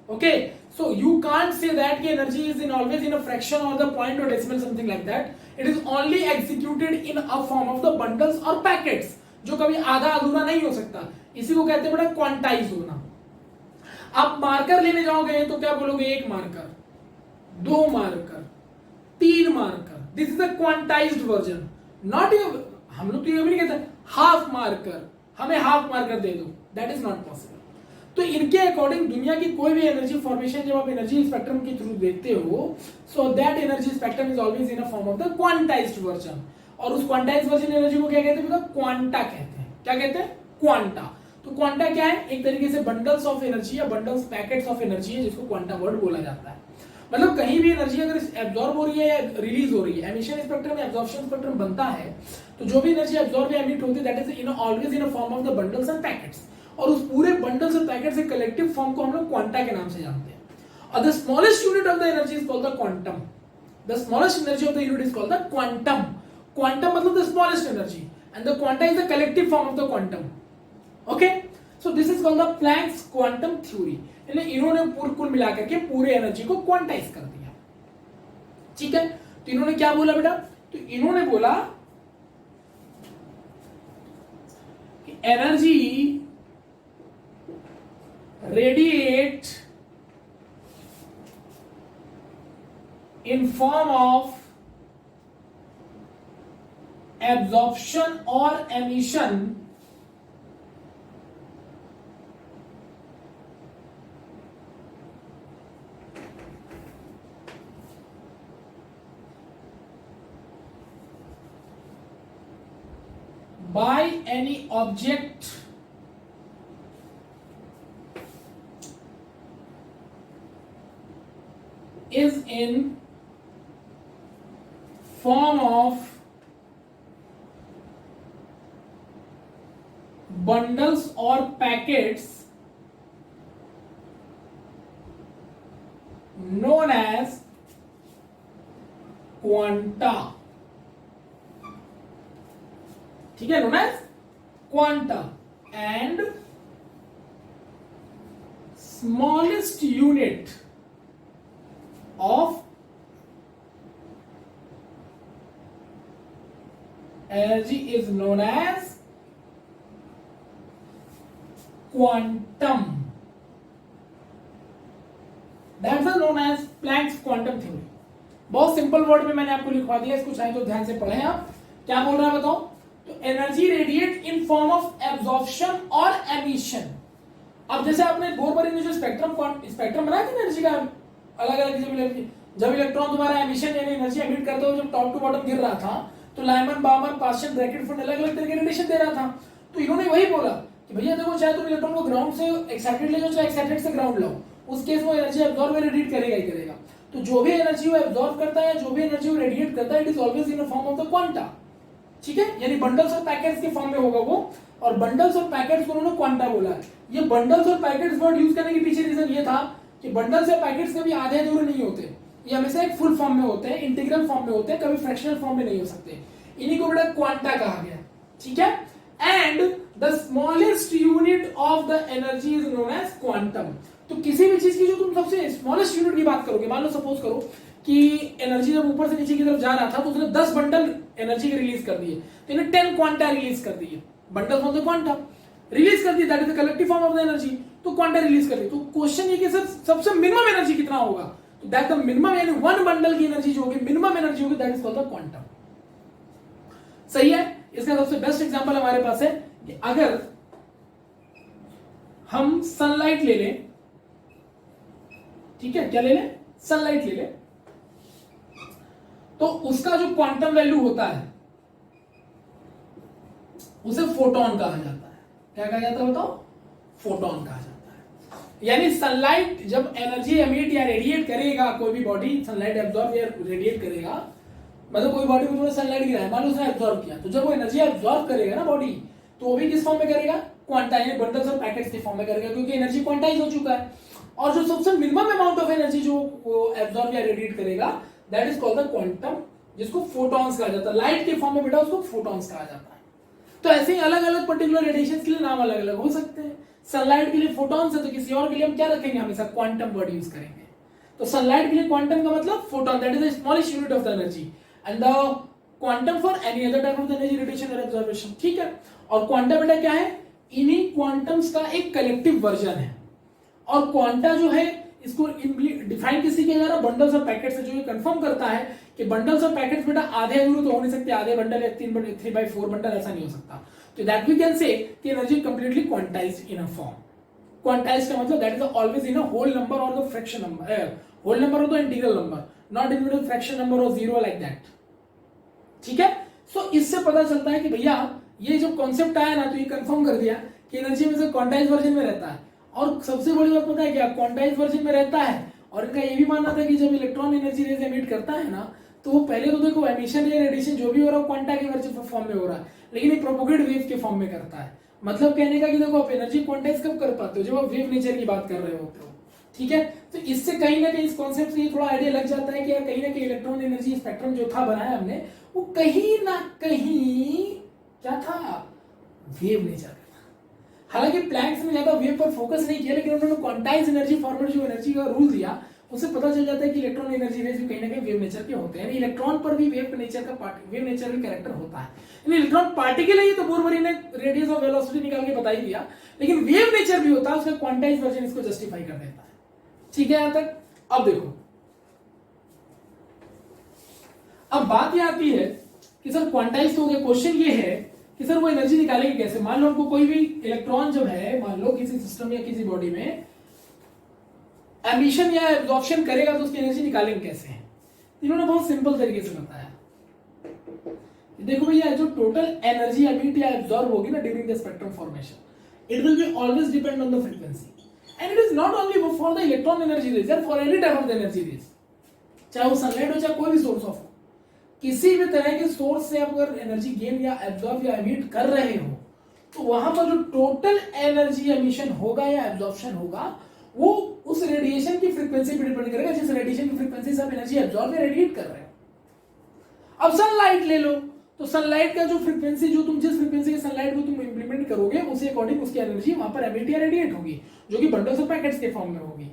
Okay, so you can't say that की energy is in always in a fraction और द पॉइंट और decimal something like that. It is only executed in a form of the bundles और packets, जो कभी आधा अधूरा नहीं हो सकता। इसी को कहते हैं बेटा क्वांटाइज होना। आप मार्कर लेने जाओगे तो क्या बोलोगे? 1 marker, 2 marker, 3 marker. This is a quantized version. Not हम लोग तो ये भी नहीं कहते हाफ मार्कर, हमें हाफ मार्कर दे दो, दैट इज नॉट पॉसिबल। तो इनके अकॉर्डिंग दुनिया की कोई भी एनर्जी फॉर्मेशन जब आप एनर्जी स्पेक्ट्रम के थ्रू देखते हो, so that energy spectrum is always in a form of the quantized version. और उस क्वांटाइज्ड वर्जन एनर्जी को क्या कहते हैं? क्वांटा कहते हैं। क्या कहते हैं? क्वांटा। तो क्वांटा क्या है? एक तरीके से बंडल्स ऑफ एनर्जी या बंडल्स पैकेट्स ऑफ एनर्जी है, जिसको क्वांटा वर्ड बोला जाता है। मतलब कहीं भी एनर्जी अगर एब्जॉर्ब हो रही है या रिलीज हो रही है, एमिशन स्पेक्ट्रम या एब्जॉर्प्शन स्पेक्ट्रम बनता है, तो जो भी एनर्जी एब्जॉर्ब या एमिट होती है that is in always in a form of the bundles and packets. और उस पूरे बंडल्स और पैकेट्स के कलेक्टिव फॉर्म को हम लोग क्वांटा के नाम से जानते हैं। और the smallest unit of the energy is called the quantum. The smallest energy of the unit is called the quantum. Quantum मतलब the smallest energy and the quanta is the collective form of the quantum. Okay, so this is called the Planck's quantum theory. यानी इन्होंने कुल मिलाकर के पूरे energy को quantize कर दिया। ठीक है, तो इन्होंने क्या बोला बेटा? तो इन्होंने बोला कि energy radiate in form of absorption और emission by any object is in form of bundles or packets known as quanta. ठीक है, known as quanta, and smallest unit of energy is known as quantum. That's known as Planck's quantum theory. बहुत simple word में मैंने आपको लिखवा दिया, इसको चाहे तो ध्यान से पढ़ें आप. क्या बोल रहा है बताओ. तो energy radiate in form of absorption और एमिशन. अब जैसे आपने बोरबरी ने जो स्पेक्ट्रम बनाया था एनर्जी का, अलग अलग जब इलेक्ट्रॉन तुम्हारा एमिशन यानी एनर्जी एमिट करते हुए जब टॉप टू बॉटम गिर रहा था, तो लाइमन बामर पास्चन ब्रैकेट फुट अलग अलग तरह के रेडिएशन दे रहा था. तो इन्होंने वही बोला कि भैया देखो, चाहे तुम इलेक्ट्रॉन को ग्राउंड से एक्साइटेड ले जाओ, चाहे एक्साइटेड से ग्राउंड लाओ, उस केस में एनर्जी एब्जॉर्ब या रेडिएट करेगा ही करेगा. तो जो भी एनर्जी वो एब्जॉर्ब करता है, जो भी एनर्जी वो रेडिएट करता है, it is always in the form of the quanta. ठीक है, यानी बंडल्स और पैकेट्स के फॉर्म में होगा वो. और बंडल्स और पैकेट्स को उन्होंने क्वांटा बोला है. ये बंडल्स और पैकेट्स वर्ड यूज करने के पीछे रीजन ये था कि बंडल्स या पैकेट्स कभी आधे अधूरे नहीं होते, ये हमेशा एक फुल फॉर्म में होते हैं, इंटीग्रल फॉर्म में होते हैं, कभी फ्रैक्शनल फॉर्म में नहीं हो सकते. इन्हीं को बेटा क्वांटा कहा गया. ठीक है, and the smallest unit of the energy is known as quantum. तो किसी भी चीज की जो तुम सबसे स्मॉलेस्ट यूनिट की बात करोगे, मान लो सपोज करो कि एनर्जी जब ऊपर से नीचे की तरफ जा रहा था तो उसने 10 बंडल एनर्जी के रिलीज कर दिए, तो इन्हें 10 क्वांटा रिलीज कर दिए. Bundle from the quanta release कर दिए, that is the collective form of the energy. तो क्वांटा रिलीज कर दी. तो क्वेश्चन ये कि सर सबसे मिनिमम एनर्जी कितना होगा, तो दैट द मिनिमम यानी वन बंडल की एनर्जी जो होगी, मिनिमम एनर्जी होगी, that is called the quantum. सही है. इसका सबसे बेस्ट एग्जांपल हमारे पास है कि अगर हम सनलाइट ले लें, ठीक है, क्या ले लें, सनलाइट ले लें, तो उसका जो क्वांटम वैल्यू होता है उसे फोटॉन कहा जाता है. क्या कहा जाता है बताओ, फोटॉन कहा जाता है. यानी सनलाइट जब एनर्जी एमिट या रेडिएट करेगा, कोई भी बॉडी सनलाइट एब्जॉर्ब या रेडिएट करेगा, मतलब कोई बॉडी में तुमने सनलाइट गिरा है, मान लो उसने एब्जॉर्ब किया, तो जब वो एनर्जी एब्जॉर्ब करेगा ना बॉडी, तो वो भी किस फॉर्म में करेगा, क्वांटा यानी बंडल्स और पैकेट्स के फॉर्म में करेगा, क्योंकि एनर्जी क्वांटाइज हो चुका है. और जो सबसे मिनिमम अमाउंट ऑफ एनर्जी जो वो एब्जॉर्ब या रेडिएट करेगा, that is called the quantum, जिसको फोटॉन्स कहा जाता है. लाइट के फॉर्म में बेटा उसको फोटॉन्स कहा जाता है. तो ऐसे ही अलग अलग पर्टिकुलर रेडिएशन के लिए नाम अलग अलग हो सकते हैं. सनलाइट के लिए फोटॉन्स है, तो किसी और के लिए हम क्या रखेंगे, हमेशा क्वांटम वर्ड यूज करेंगे. तो सनलाइट के लिए क्वांटम का मतलब photon, that is the smallest unit of the energy, and the quantum for any other type of energy radiation और ऑब्जर्वेशन. ठीक है. और क्वांटा बेटा क्या है, इन्हीं क्वांटम्स का एक कलेक्टिव वर्जन है. और क्वांटा जो है इसको डिफाइन किसी किया जा रहा है, बंडल्स और पैकेट्स से, जो ये कंफर्म करता है कि बंडल्स और पैकेट्स बेटा आधे अधूरे तो हो नहीं सकते, आधे बंडल या 3/4 बंडल ऐसा नहीं हो सकता. तो दैट वी कैन से कि energy completely quantized in a form. Quantized का मतलब that is always in a whole number और the fraction number, whole number और the integral number, not in fraction number और जीरो लाइक दैट. ठीक है. सो इससे पता चलता है कि भैया ये जो कॉन्सेप्ट आया ना, तो ये कंफर्म कर दिया कि एनर्जी में से क्वांटाइज वर्जन में रहता है. और सबसे बड़ी बात पता है क्या, क्वांटाइज वर्जन में रहता है. और इनका ये भी मानना था कि जब इलेक्ट्रॉन एनर्जी रेज एमिट करता है ना, तो वो पहले तो देखो एमिशन या रेडिएशन जो भी हो रहा है क्वांटा के वर्जन फॉर्म में हो रहा है, लेकिन ये प्रोपोगेट वेव के फॉर्म में करता है. मतलब कहने का कि देखो आप एनर्जी क्वांटाइज कब कर पाते हो, जब आप वेव नेचर की बात कर रहे होते हो. ठीक है. तो इससे कहीं ना कहीं इस कॉन्सेप्ट से ये थोड़ा आइडिया लग जाता है कि यार कहीं ना कहीं इलेक्ट्रॉन एनर्जी स्पेक्ट्रम जो था बनाया हमने, वो कहीं ना कहीं क्या था, वेव नेचर का था. हालांकि प्लैंक्स ने ज्यादा वेव पर फोकस नहीं किया, लेकिन उन्होंने क्वांटाइज एनर्जी फॉर्मूला जो एनर्जी का रूल दिया, उससे पता चल जाता है कि इलेक्ट्रॉन एनर्जी रेज भी कहीं ना कहीं वेव नेचर के होते हैं. इलेक्ट्रॉन पर भी वेव नेचर का कैरेक्टर होता है. इलेक्ट्रॉन पार्टिकल है, ये तो बोरबरी ने रेडियस ऑफ वेलोसिटी निकाल के बता ही दिया, लेकिन वेव नेचर भी होता है, उसका क्वांटाइज वर्जन इसको जस्टिफाई कर देता है. ठीक है यहां तक. अब देखो, अब बात यह आती है कि सर क्वांटाइज हो गया, क्वेश्चन ये है कि सर वो एनर्जी निकालेंगे कैसे. मान लो हमको कोई भी इलेक्ट्रॉन जब है, मान लो किसी सिस्टम या किसी बॉडी में एमिशन या एब्जॉर्प्शन करेगा, तो उसकी एनर्जी निकालेंगे कैसे. इन्होंने बहुत सिंपल तरीके से बताया. देखो भैया, जो टोटल एनर्जी एमिट या एब्जॉर्ब होगी ना during the spectrum formation, it will be always depend on the frequency, and it is not only for the electron energy rays, for any type of the energy rays. चाहे वो sunlight हो चाहे कोई भी source of, किसी भी तरह के सोर्स से आप अगर एनर्जी गेन या एब्जॉर्ब या एमिट कर रहे हो तो वहां पर जो टोटल एनर्जी एमिशन होगा या एब्जॉर्प्शन होगा वो उस रेडिएशन की फ्रीक्वेंसी पर डिपेंड करेगा जिस रेडिएशन की फ्रीक्वेंसी से आप एनर्जी एब्जॉर्ब या रेडिएट कर रहे हो। अब सनलाइट ले लो, तो सनलाइट का जो फ्रीक्वेंसी, जो तुम जिस फ्रीक्वेंसी के सनलाइट को तुम इंप्लीमेंट करोगे उसी अकॉर्डिंग उसकी एनर्जी वहां पर एमिट या रेडिएट होगी, जो कि बंडल्स ऑफ पैकेट्स के फॉर्म में होगी।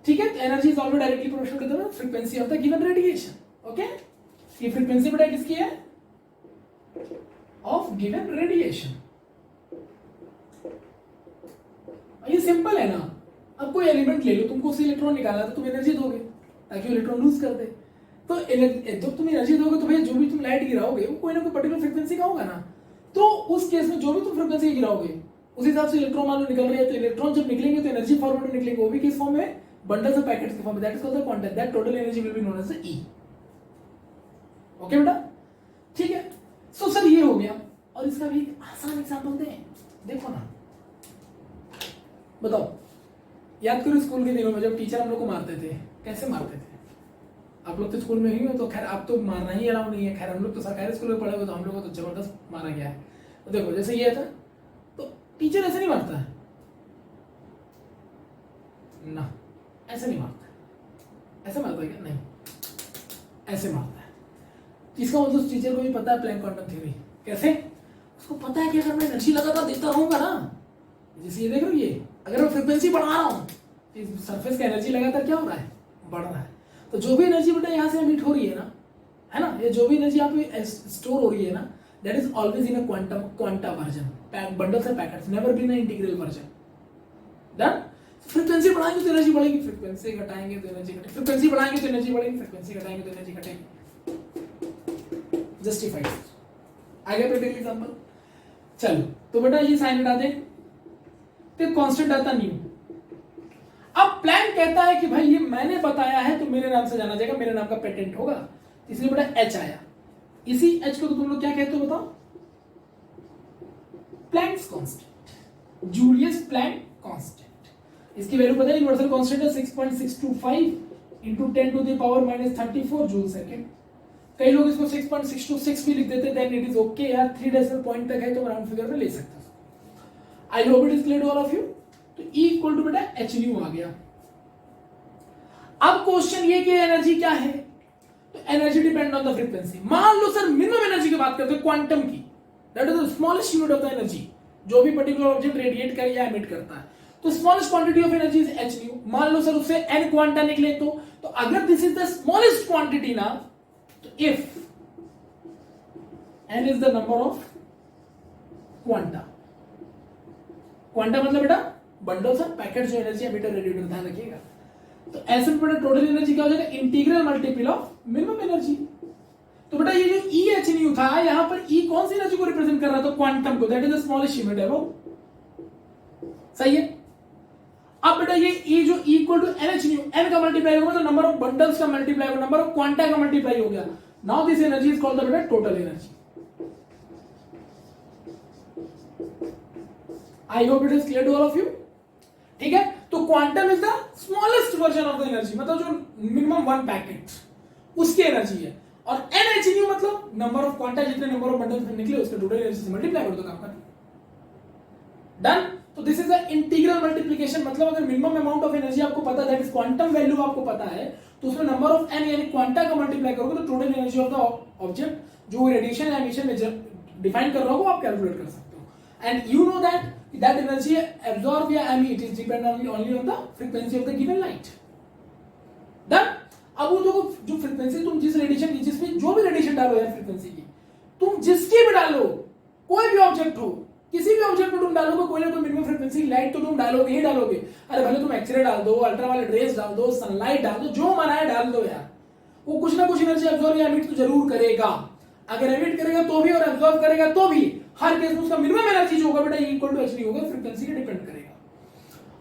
ठीक है, energy is always directly proportional to the frequency of the given radiation. Okay, ये फ्रीक्वेंसी बेटा किसकी है? Of given radiation. ये सिंपल है ना। अब कोई एलिमेंट ले लो, तुमको उससे इलेक्ट्रॉन निकालना तो तुम एनर्जी दोगे ताकि वो इलेक्ट्रॉन लूज कर दे। तो जब तुम एनर्जी दोगे तो भैया जो भी तुम लाइट गिराओगे वो कोई ना कोई पर्टिकुलर फ्रीक्वेंसी का होगा ना। तो उस केस में जो भी तुम फ्रीक्वेंसी गिराओगे उस हिसाब से इलेक्ट्रॉन मान लो निकल रही है, तो इलेक्ट्रॉन जब निकलेंगे तो एनर्जी फॉरवर्ड निकलेंगे, वो भी किस फॉर्म में? बंडल्स ऑफ पैकेट्स के फॉर्म में। That is called the quantum, that total energy will be known as E। Okay बेटा, ठीक है। सो सर ये हो गया, और इसका भी एक आसान एग्जांपल दें, देखो ना, बताओ। याद करो स्कूल के दिनों में जब टीचर हम लोग को मारते थे, कैसे मारते थे? आप लोग तो स्कूल में ही हो तो खैर आप तो मारना ही अलाउ नहीं है, खैर हम लोग तो सरकारी स्कूल में पढ़े हुए तो हम लोग को तो जबरदस्त मारा गया है। तो देखो जैसे ये था, तो टीचर ऐसे नहीं मारता है ना, ऐसे नहीं मारता। ऐसे मारता है क्या? नहीं, ऐसे मारता है। इसका मतलब टीचर को भी पता है प्लैंक क्वांटम थ्योरी। कैसे? उसको पता है कि अगर मैं एनर्जी लगातार देता रहूंगा ना, जैसे ये देख रहे हो, ये अगर मैं फ्रीक्वेंसी बढ़ा रहा हूं, सरफेस का एनर्जी लगातार क्या हो रहा है? बढ़ रहा है। तो जो भी एनर्जी बेटा यहाँ से एमिट हो रही है ना, ये जो भी एनर्जी यहाँ पे स्टोर हो रही है ना, that is always in a quanta version, bundles and packets, never been a integral version. Done? Frequency बढ़ाएंगे तो एनर्जी बढ़ेगी, फ्रीक्वेंसी घटाएंगे तो एनर्जी घटेगी, फ्रीक्वेंसी बढ़ाएंगे तो एनर्जी बढ़ेगी, फ्रीक्वेंसी घटाएंगे तो एनर्जी घटेगी। जस्टिफाइड। आगे प्रैक्टिकल एग्जांपल। चलो तो बेटा ये साइन हटा दें, तो कांस्टेंट आता न्यू। अब प्लैंक कहता है कि भाई ये मैंने बताया है तो मेरे नाम से जाना जाएगा, मेरे नाम का पेटेंट होगा, इसलिए बेटा एच आया। इसी एच को तो तुम लोग क्या कहते हो बताओ? Planck's constant, Julius Planck constant. इसकी वैल्यू पता है, यूनिवर्सल कांस्टेंट है 6.625 into 10 to the power minus 34 joule second. कई लोग इसको 6.626 भी लिख देते, देन इट इज ओके यार, 3 डेसिमल पॉइंट तक है तो राउंड फिगर में ले सकते हो। I hope it is clear to all of you. तो E इक्वल टू बेटा एच न्यू आ गया। अब क्वेश्चन ये कि एनर्जी क्या है? तो energy depend on the frequency. मान लो सर मिनिमम एनर्जी की बात करते हैं क्वांटम की, that is the smallest unit of the energy, जो भी पर्टिकुलर ऑब्जेक्ट रेडिएट करे या एमिट करता है। तो smallest quantity of energy is H new. मान लो सर उससे n क्वांटा निकले तो अगर this is the smallest quantity ना, तो if n is the number of quanta, quanta मतलब बेटा बंडल्स ऑफ पैकेट जो एनर्जी एमिटर रेडिएटर, ध्यान रखिएगा। तो ऐसे बेटा टोटल एनर्जी क्या हो जाएगा? Integral multiple of minimum energy. तो बेटा ये जो ई एच न्यू था, यहां पर ई कौन सी एनर्जी को रिप्रेजेंट कर रहा था? क्वांटम को, that is the smallest unit है वो। सही है। अब बेटा ये ई जो equal to N H nu, N का मल्टीप्लाई होगा तो नंबर ऑफ बंडल्स का मल्टीप्लाई होगा, नंबर ऑफ क्वांटा का मल्टीप्लाई हो गया। Now this energy is called the बेटा total energy. I hope it is clear to all of you. ठीक है, तो quantum is the smallest version of the energy, मतलब जो मिनिमम 1 पैकेट उसकी एनर्जी है, और NH मतलब नंबर ऑफ क्वांटा, जितने नंबर ऑफ बंडल्स निकले उसके टोटल एनर्जी से मल्टीप्लाई कर दो, काम कर। डन। तो this is the integral multiplication, मतलब अगर मिनिमम अमाउंट ऑफ एनर्जी आपको पता है, दैट इज क्वांटम वैल्यू आपको पता है, तो उसमें नंबर ऑफ n यानी क्वांटा का मल्टीप्लाई करोगे तो total energy of the object जो रेडिएशन या एमिशन में डिफाइन कर रहा हो वो आप कैलकुलेट कर सकते हो। And you know that that energy absorbed या emit is depend only on the frequency of the given light. Done? अब वो जो फ्रीक्वेंसी तुम जिस रेडिएशन की, जिसमें जो भी रेडिएशन डालो यार फ्रीक्वेंसी की, तुम जिसकी भी डालो, कोई भी ऑब्जेक्ट हो, किसी भी ऑब्जेक्ट में तुम डालोगे कोई ना कोई मिनिमम फ्रीक्वेंसी लाइट तो तुम डालोगे ही डालोगे। अरे भले तुम एक्सरे डाल दो, अल्ट्रावायलेट रेज डाल दो, सनलाइट डाल दो, जो मना है डाल दो यार, वो कुछ ना कुछ एनर्जी एब्जॉर्ब या एमिट तो जरूर करेगा। अगर एमिट करेगा तो भी और एब्जॉर्ब करेगा तो भी, हर केस में उसका मिनिमम एनर्जी जो होगा बेटा इक्वल टू एच डी होगा, फ्रीक्वेंसी पे डिपेंड करेगा।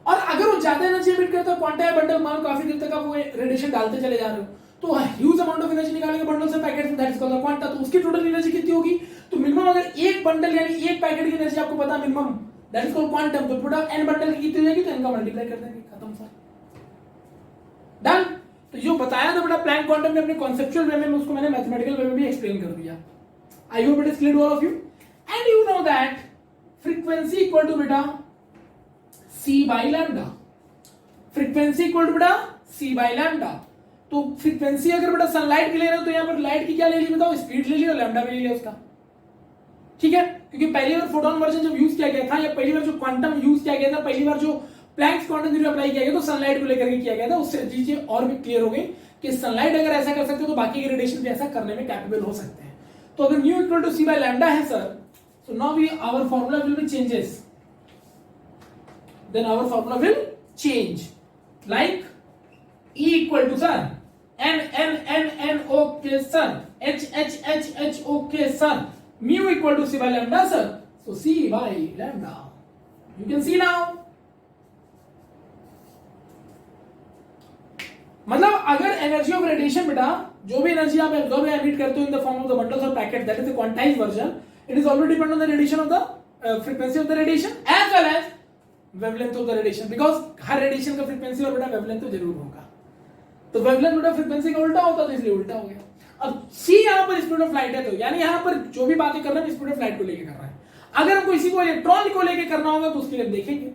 और अगर वो ज्यादा एनर्जी एमिट करता है, क्वांटा या बंडल, मान काफी देर तक आप वो रेडिएशन डालते चले जा रहे हो, तो ह्यूज अमाउंट ऑफ एनर्जी निकालेंगे बंडल से पैकेट में, दैट इज कॉल्ड क्वांटा। तो उसकी टोटल एनर्जी कितनी होगी? तो मिनिमम अगर एक बंडल यानी एक पैकेट की एनर्जी आपको पता है minimum, that is called quantum, तो पूरा n बंडल की कितनी हो जाएगी, तो n का मल्टीप्लाई कर देंगे, खत्म सर। डन। तो जो बताया था बेटा प्लैंक क्वांटम ने अपने कॉन्सेप्चुअल वे में, उसको मैंने मैथमेटिकल वे में भी एक्सप्लेन कर दिया. I hope it is clear to all of you. And you know that frequency equal to बेटा c by lambda. Frequency equal to बेटा c बाई लैम्डा. तो फ्रीक्वेंसी अगर बेटा सनलाइट की ले रहे हो तो यहां पर लाइट की क्या ले ली बताओ, स्पीड ले ली और लैम्डा भी ले लिया उसका. ठीक है, क्योंकि पहली बार फोटोन वर्जन जब यूज किया गया था, या पहली बार जो क्वांटम यूज किया गया था, पहली बार जो प्लैंक्स क्वांटम थ्योरी अप्लाई किया गया तो सनलाइट को लेकर के किया गया था. उससे चीजें और भी क्लियर हो गई कि सनलाइट अगर ऐसा कर सकते हो तो बाकी के रेडिएशन भी ऐसा करने में कैपेबल हो सकते हैं. तो अगर nu equal to c by lambda है sir, so now our formula will be changes. Then our formula will change. Like E equal to sir n okay sir, h okay sir, mu equal to c by lambda sir. So c by lambda. You can see now. मतलब अगर energy of radiation बेटा, जो भी energy आप absorb या emit करते हो in the form of the bundles और packet, that is the quantized version, it is already depend on the radiation of the frequency of the radiation as well as wavelength of the radiation. Because हर radiation का frequency और बेटा wavelength तो जरूर होगा. तो wavelength बेटा frequency का उल्टा होता है, तो इसलिए उल्टा हो गया. अब c यहां पर स्पीड ऑफ लाइट है, तो यानी यहां पर जो भी बातें कर रहे हैं स्पीड ऑफ लाइट को लेके कर रहा है. अगर हमको इसी को इलेक्ट्रॉन को लेके करना होगा तो उसके लिए देखेंगे.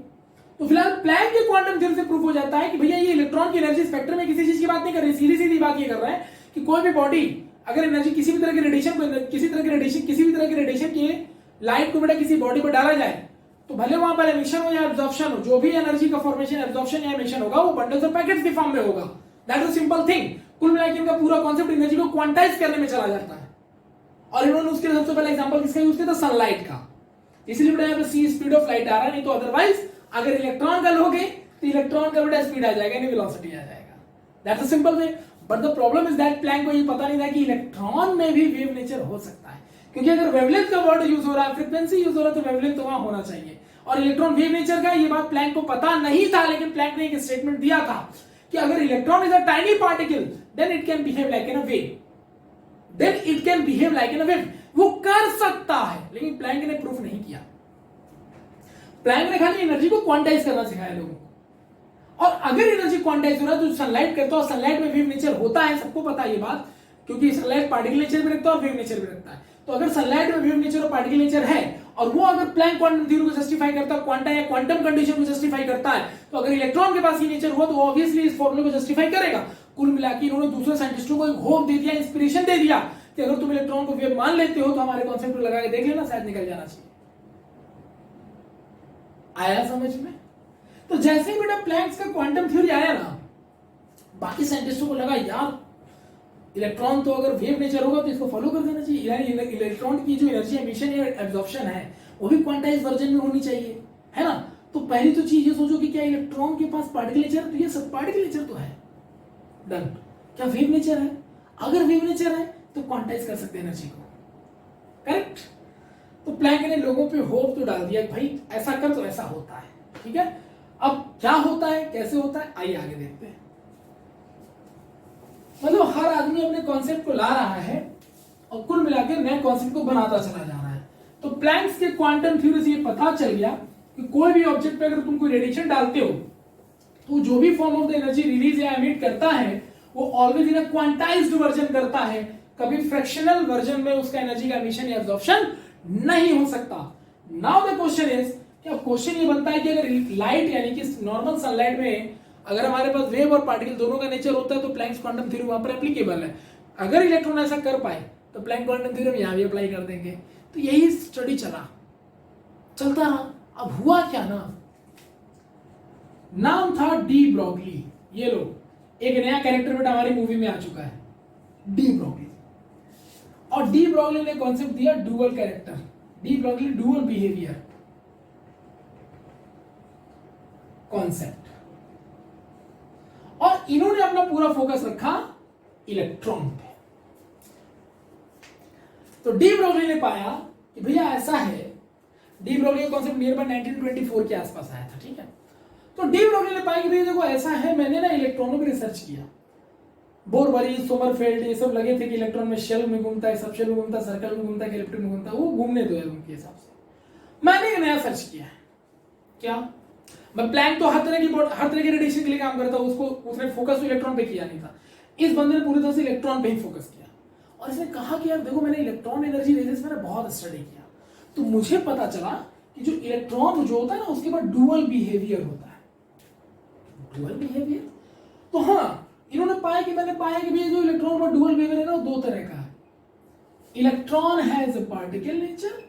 तो फिलहाल प्लैंक के क्वांटम थ्योरी से प्रूफ हो जाता है कि भैया ये इलेक्ट्रॉन की एनर्जी स्पेक्ट्रम में किसी चीज की बात नहीं कर रही, सीधी सीधी बात ये कर रहा है कि कोई भी बॉडी अगर एनर्जी किसी भी तरह के रेडिएशन किसी भी तरह के रेडिएशन की लाइट को बेटा किसी बॉडी पर डाला जाए, तो भले वहां पर एमिशन हो या एब्जॉर्प्शन हो, जो भी एनर्जी का फॉर्मेशन एब्जॉर्प्शन या एमिशन होगा वो बंडल्स और पैकेट्स के फॉर्म में होगा. That is simple thing. कुल मिलाकर इनका पूरा कॉन्सेप्ट एनर्जी को क्वांटाइज करने में चला जाता है. और इन्होंने उसके लिए सबसे पहला एग्जांपल किसका यूज किया था, सनलाइट का. इसलिए बेटा यहाँ पे सी स्पीड ऑफ लाइट आ रहा है, नहीं तो अदरवाइज अगर इलेक्ट्रॉन का लोगे तो इलेक्ट्रॉन का बेटा स्पीड आ जाएगा, नहीं वेलोसिटी आ जाएगा. That's a simple way. But the problem is that Planck को ये पता नहीं था कि इलेक्ट्रॉन में भी वेव नेचर हो सकता है. क्योंकि अगर वेवलेंथ का वर्ड यूज हो रहा है, फ्रीक्वेंसी यूज हो रहा है, तो वेवलेंथ तो वहां होना चाहिए. और इलेक्ट्रॉन वेव नेचर का ये बात प्लैंक को पता नहीं था, लेकिन प्लैंक ने एक स्टेटमेंट दिया था कि अगर electron is a tiny particle then it can behave like an wave. Then it can behave like an wave. वो कर सकता है, लेकिन प्लैंक ने प्रूफ नहीं किया. प्लैंक ने खाली एनर्जी को क्वांटाइज करना सिखाया लोगों को. और अगर एनर्जी क्वांटाइज हो रहा है तो सनलाइट करता है, और सनलाइट में वेव नेचर होता है, सबको पता है ये बात, क्योंकि सनलाइट पार्टिकल नेचर भी रखता है और वेव नेचर भी रखता है. तो अगर सनलाइट में वेव नेचर और पार्टिकल नेचर है और वो अगर प्लैंक क्वांटम थ्योरी को जस्टिफाई करता है, क्वांटा या क्वांटम कंडीशन को जस्टिफाई करता है, तो अगर इलेक्ट्रॉन के पास ये नेचर हुआ तो ऑब्वियसली इस फॉर्मूले को जस्टिफाई करेगा. कुल मिलाकर इन्होंने दूसरे साइंटिस्टों को एक होप दे दिया, इंस्पिरेशन दे दिया कि अगर तुम इलेक्ट्रॉन को वेव मान लेते हो तो हमारे कॉन्सेप्ट को लगा के देख लेना, शायद निकल जाना चाहिए. आया समझ में? तो जैसे ही बेटा प्लैंक्स का क्वांटम थ्योरी आया ना, बाकी साइंटिस्टों को लगा यार इलेक्ट्रॉन तो अगर वेव नेचर होगा तो इसको फॉलो कर देना चाहिए. यानी इलेक्ट्रॉन की जो एनर्जी एमिशन या एब्जॉर्प्शन है वो भी क्वांटाइज्ड वर्जन में होनी चाहिए, है ना. तो पहली तो चीज ये सोचो कि क्या इलेक्ट्रॉन के पास पार्टिकल नेचर, तो ये सब पार्टिकल नेचर तो है. डन. क्या वेव नेचर है? अगर वेव नेचर है तो क्वांटाइज कर सकते हैं एनर्जी को. करेक्ट. तो प्लैंक ने लोगों पे होप तो डाल दिया भाई ऐसा कर तो ऐसा होता है. ठीक है. अब क्या होता है, कैसे होता है, आइए आगे देखते हैं. मतलब हर आदमी अपने कॉन्सेप्ट को ला रहा है और कुल मिलाकर नए कॉन्सेप्ट को बनाता चला जा रहा है. तो प्लैंक्स के क्वांटम थ्योरी से ये पता चल गया कि कोई भी ऑब्जेक्ट पे अगर तुम कोई रेडिएशन डालते हो तो जो भी form of the energy release या एमिट करता है वो always in a quantized version करता है. कभी फ्रैक्शनल वर्जन में उसका एनर्जी का एमिशन या एब्जॉर्प्शन नहीं हो सकता. नाउ द क्वेश्चन इज, क्या क्वेश्चन ये बनता है कि अगर लाइट यानी कि नॉर्मल सनलाइट में अगर हमारे पास वेव और पार्टिकल दोनों का नेचर होता है तो प्लैंक्स क्वांटम थ्योरी वहां पर एप्लीकेबल है. अगर इलेक्ट्रॉन ऐसा कर पाए तो प्लैंक क्वांटम थ्योरी हम यहां भी अप्लाई कर देंगे. तो यही स्टडी चलता रहा. अब हुआ क्या ना, नाम था डी ब्रॉगली. ये लो एक नया कैरेक्टर बेटा हमारी मूवी में आ चुका है, डी ब्रॉगली. और डी ब्रॉगली ने कॉन्सेप्ट दिया dual character, de Broglie dual behaviour concept. और इन्होंने अपना पूरा फोकस रखा इलेक्ट्रॉन पे. तो डी ब्रॉगली ने पाया कि भैया ऐसा है. डी ब्रॉगली का कॉन्सेप्ट नियर बाय 1924 के आसपास आया था. ठीक है. तो डी ब्रॉगली ने पाया कि भैया देखो ऐसा है, मैंने ना इलेक्ट्रॉनों पर रिसर्च किया. बोरबरी, सोमरफेल्ड ये सब लगे थे कि इलेक्ट्रॉन में शेल में घूमता है, सब शेल में घूमता है, सर्कल में घूमता है, इलेक्ट्रिक में घूमता है. वो घूमने दो है उनके हिसाब से. मैंने एक नया सर्च किया है. क्या? मैं प्लैंक तो हर तरह के रेडिएशन के लिए काम करता हूं, उसको उसने फोकस तो इलेक्ट्रॉन पे किया नहीं था. इस बंदे ने पूरी तरह से इलेक्ट्रॉन पे ही फोकस किया और इसने कहा कि यार देखो मैंने इलेक्ट्रॉन एनर्जी रेजेस मैंने बहुत स्टडी किया, तो मुझे पता चला कि जो इलेक्ट्रॉन जो होता है ना उसके बाद डुअल बिहेवियर होता है। डुअल बिहेवियर, तो हाँ इन्होंने पाया कि भैया जो इलेक्ट्रॉन का डुअल बिहेवियर है ना वो दो तरह का है। Electron has a particle nature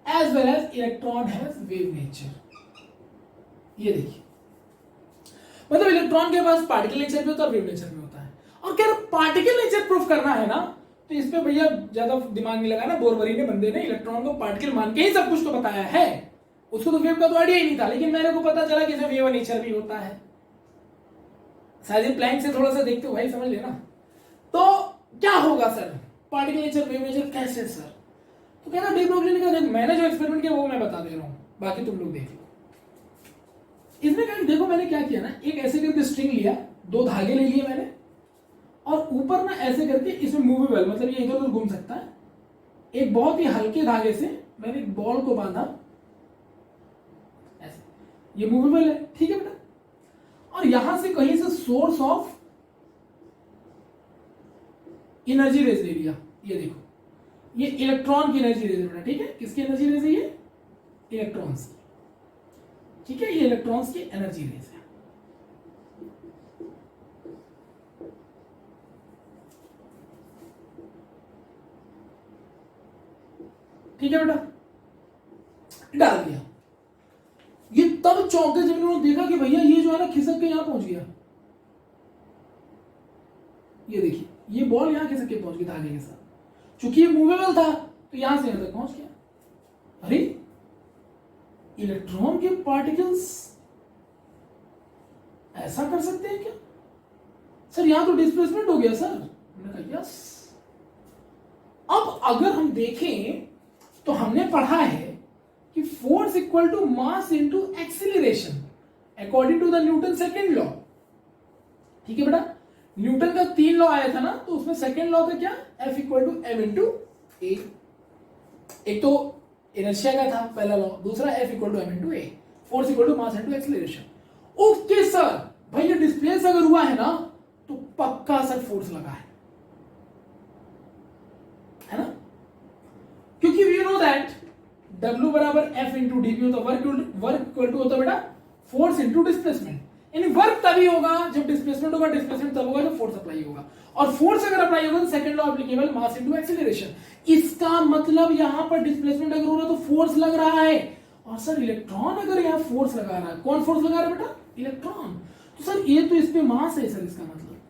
as well as electron has wave nature। ये देखिए, मतलब इलेक्ट्रॉन के पास पार्टिकल नेचर भी होता है और वेव नेचर भी होता है। और कह रहे पार्टिकल नेचर प्रूफ करना है ना, तो इस पे भैया ज्यादा दिमाग नहीं लगाना। बोरवरी ने बंदे ने इलेक्ट्रॉन को पार्टिकल मान के ही सब कुछ तो बताया है, उसको तो वेव का तो आइडिया ही नहीं था, लेकिन मेरे को पता चला कि इसमें वेव नेचर भी होता है। शायद प्लैंक से थोड़ा सा देखते हो भाई, समझ लेना। तो क्या होगा sir, particle nature wave nature कैसे सर? तो कहना डी ब्रोगली ने कहा देख मैंने जो एक्सपेरिमेंट किया वो मैं बता दे रहा हूं, बाकी तुम लोग देख लो। इसने कहा देखो मैंने क्या किया ना, एक ऐसे करके स्ट्रिंग लिया, दो धागे ले लिए मैंने, और ऊपर ना ऐसे करके इसमें मूवेबल, मतलब ये इधर उधर घूम सकता है, एक बहुत ही हल्के धागे से मैंने एक बॉल को बांधा ऐसे, ये मूवेबल है, ठीक है बेटा। और यहां से कहीं से सोर्स ऑफ एनर्जी रेज ले लिया, ये देखो ये इलेक्ट्रॉन की एनर्जी रेज है बेटा, ठीक है। किसकी एनर्जी रेज है ये? इलेक्ट्रॉन्स की, ठीक है, ये इलेक्ट्रॉन्स की एनर्जी रेज है। ठीक है बेटा, डाल दिया। ये तब चौंके जब उन्होंने देखा कि भैया ये जो है ना खिसक के यहां पहुंच गया। ये देखिए ये बॉल यहां खिसक के पहुंच गया धागे के साथ, चूंकि ये मूवेबल था तो यहां से यहां तक पहुंच गया। अरे इलेक्ट्रॉन के पार्टिकल्स ऐसा कर सकते हैं क्या सर? यहां तो डिस्प्लेसमेंट हो गया सर। मैंने कहा यस। अब अगर हम देखें तो हमने पढ़ा है कि force equal to mass into acceleration according to the Newton second law. ठीक है बेटा, न्यूटन का 3 लॉ आया था ना, तो उसमें सेकेंड लॉ था क्या? F equal to M into A. एक तो इनर्शिया का था पहला लॉ, दूसरा F equal to M into A, force equal to mass into acceleration. Okay sir, भाई ये डिस्प्लेस अगर हुआ है ना तो पक्का सर फोर्स लगा है ना, क्योंकि वी नो दैट W बराबर F इंटू डी होता है, वर्क इक्वल टू होता है बेटा फोर्स इंटू डिस्प्लेसमेंट। यानी वर्क तभी होगा जब डिस्प्लेसमेंट होगा, डिस्प्लेसमेंट तब होगा जब फोर्स अप्लाई होगा, और फोर्स अगर अप्लाई होगा तो सेकंड लॉ एप्लीकेबल, मास इनटू एक्सीलरेशन। इसका मतलब यहां पर डिस्प्लेसमेंट अगर हो रहा है तो फोर्स लग रहा है। और सर इलेक्ट्रॉन अगर यहां फोर्स लगा रहा है, कौन फोर्स लगा रहा है बेटा? इलेक्ट्रॉन। तो सर ये तो इस पे मास है सर, इसका मतलब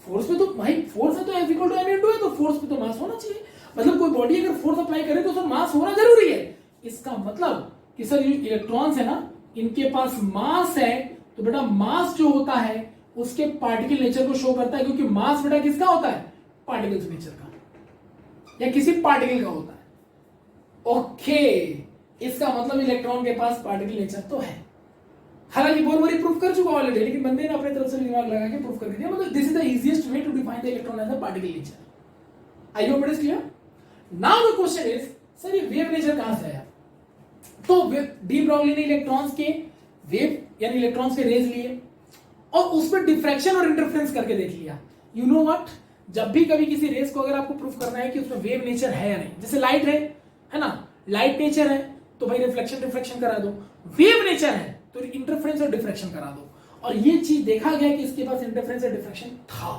फोर्स पे तो भाई फोर्स है तो F equal to M into है, तो फोर्स पे तो मास होना चाहिए। मतलब कोई बॉडी अगर फोर्स अप्लाई करे तो उसमें मास होना जरूरी है। इसका मतलब कि सर ये इलेक्ट्रॉन्स है ना, इनके पास मास है, तो बेटा मास जो होता है उसके पार्टिकल नेचर को शो करता है, क्योंकि मास बेटा किसका होता है? पार्टिकल्स नेचर का या किसी पार्टिकल का होता है। ओके, इसका मतलब इलेक्ट्रॉन के पास पार्टिकल नेचर तो है। हालांकि बोरवरी प्रूफ कर चुका ऑलरेडी, लेकिन बंदे ने अपने तरफ से दिमाग लगा के प्रूफ कर दिया। मतलब this is the easiest way to define the electron as a particle nature. I hope it is clear. Now the question is sir ये वेव नेचर कहां से आया? तो डी ब्राउली ने इलेक्ट्रॉन्स के वेव यानी इलेक्ट्रॉन्स के रेज लिए और उस पर डिफ्रैक्शन और इंटरफेरेंस करके देख लिया। यू नो व्हाट, जब भी कभी किसी रेस को अगर आपको प्रूफ करना है कि उसमें वेव नेचर है या नहीं, जैसे लाइट है ना, लाइट नेचर है तो भाई रिफ्लेक्शन डिफ्रैक्शन करा दो, वेव नेचर है तो इंटरफेरेंस और डिफ्रैक्शन करा दो। और ये चीज देखा गया कि इसके पास इंटरफेरेंस और डिफ्रैक्शन था।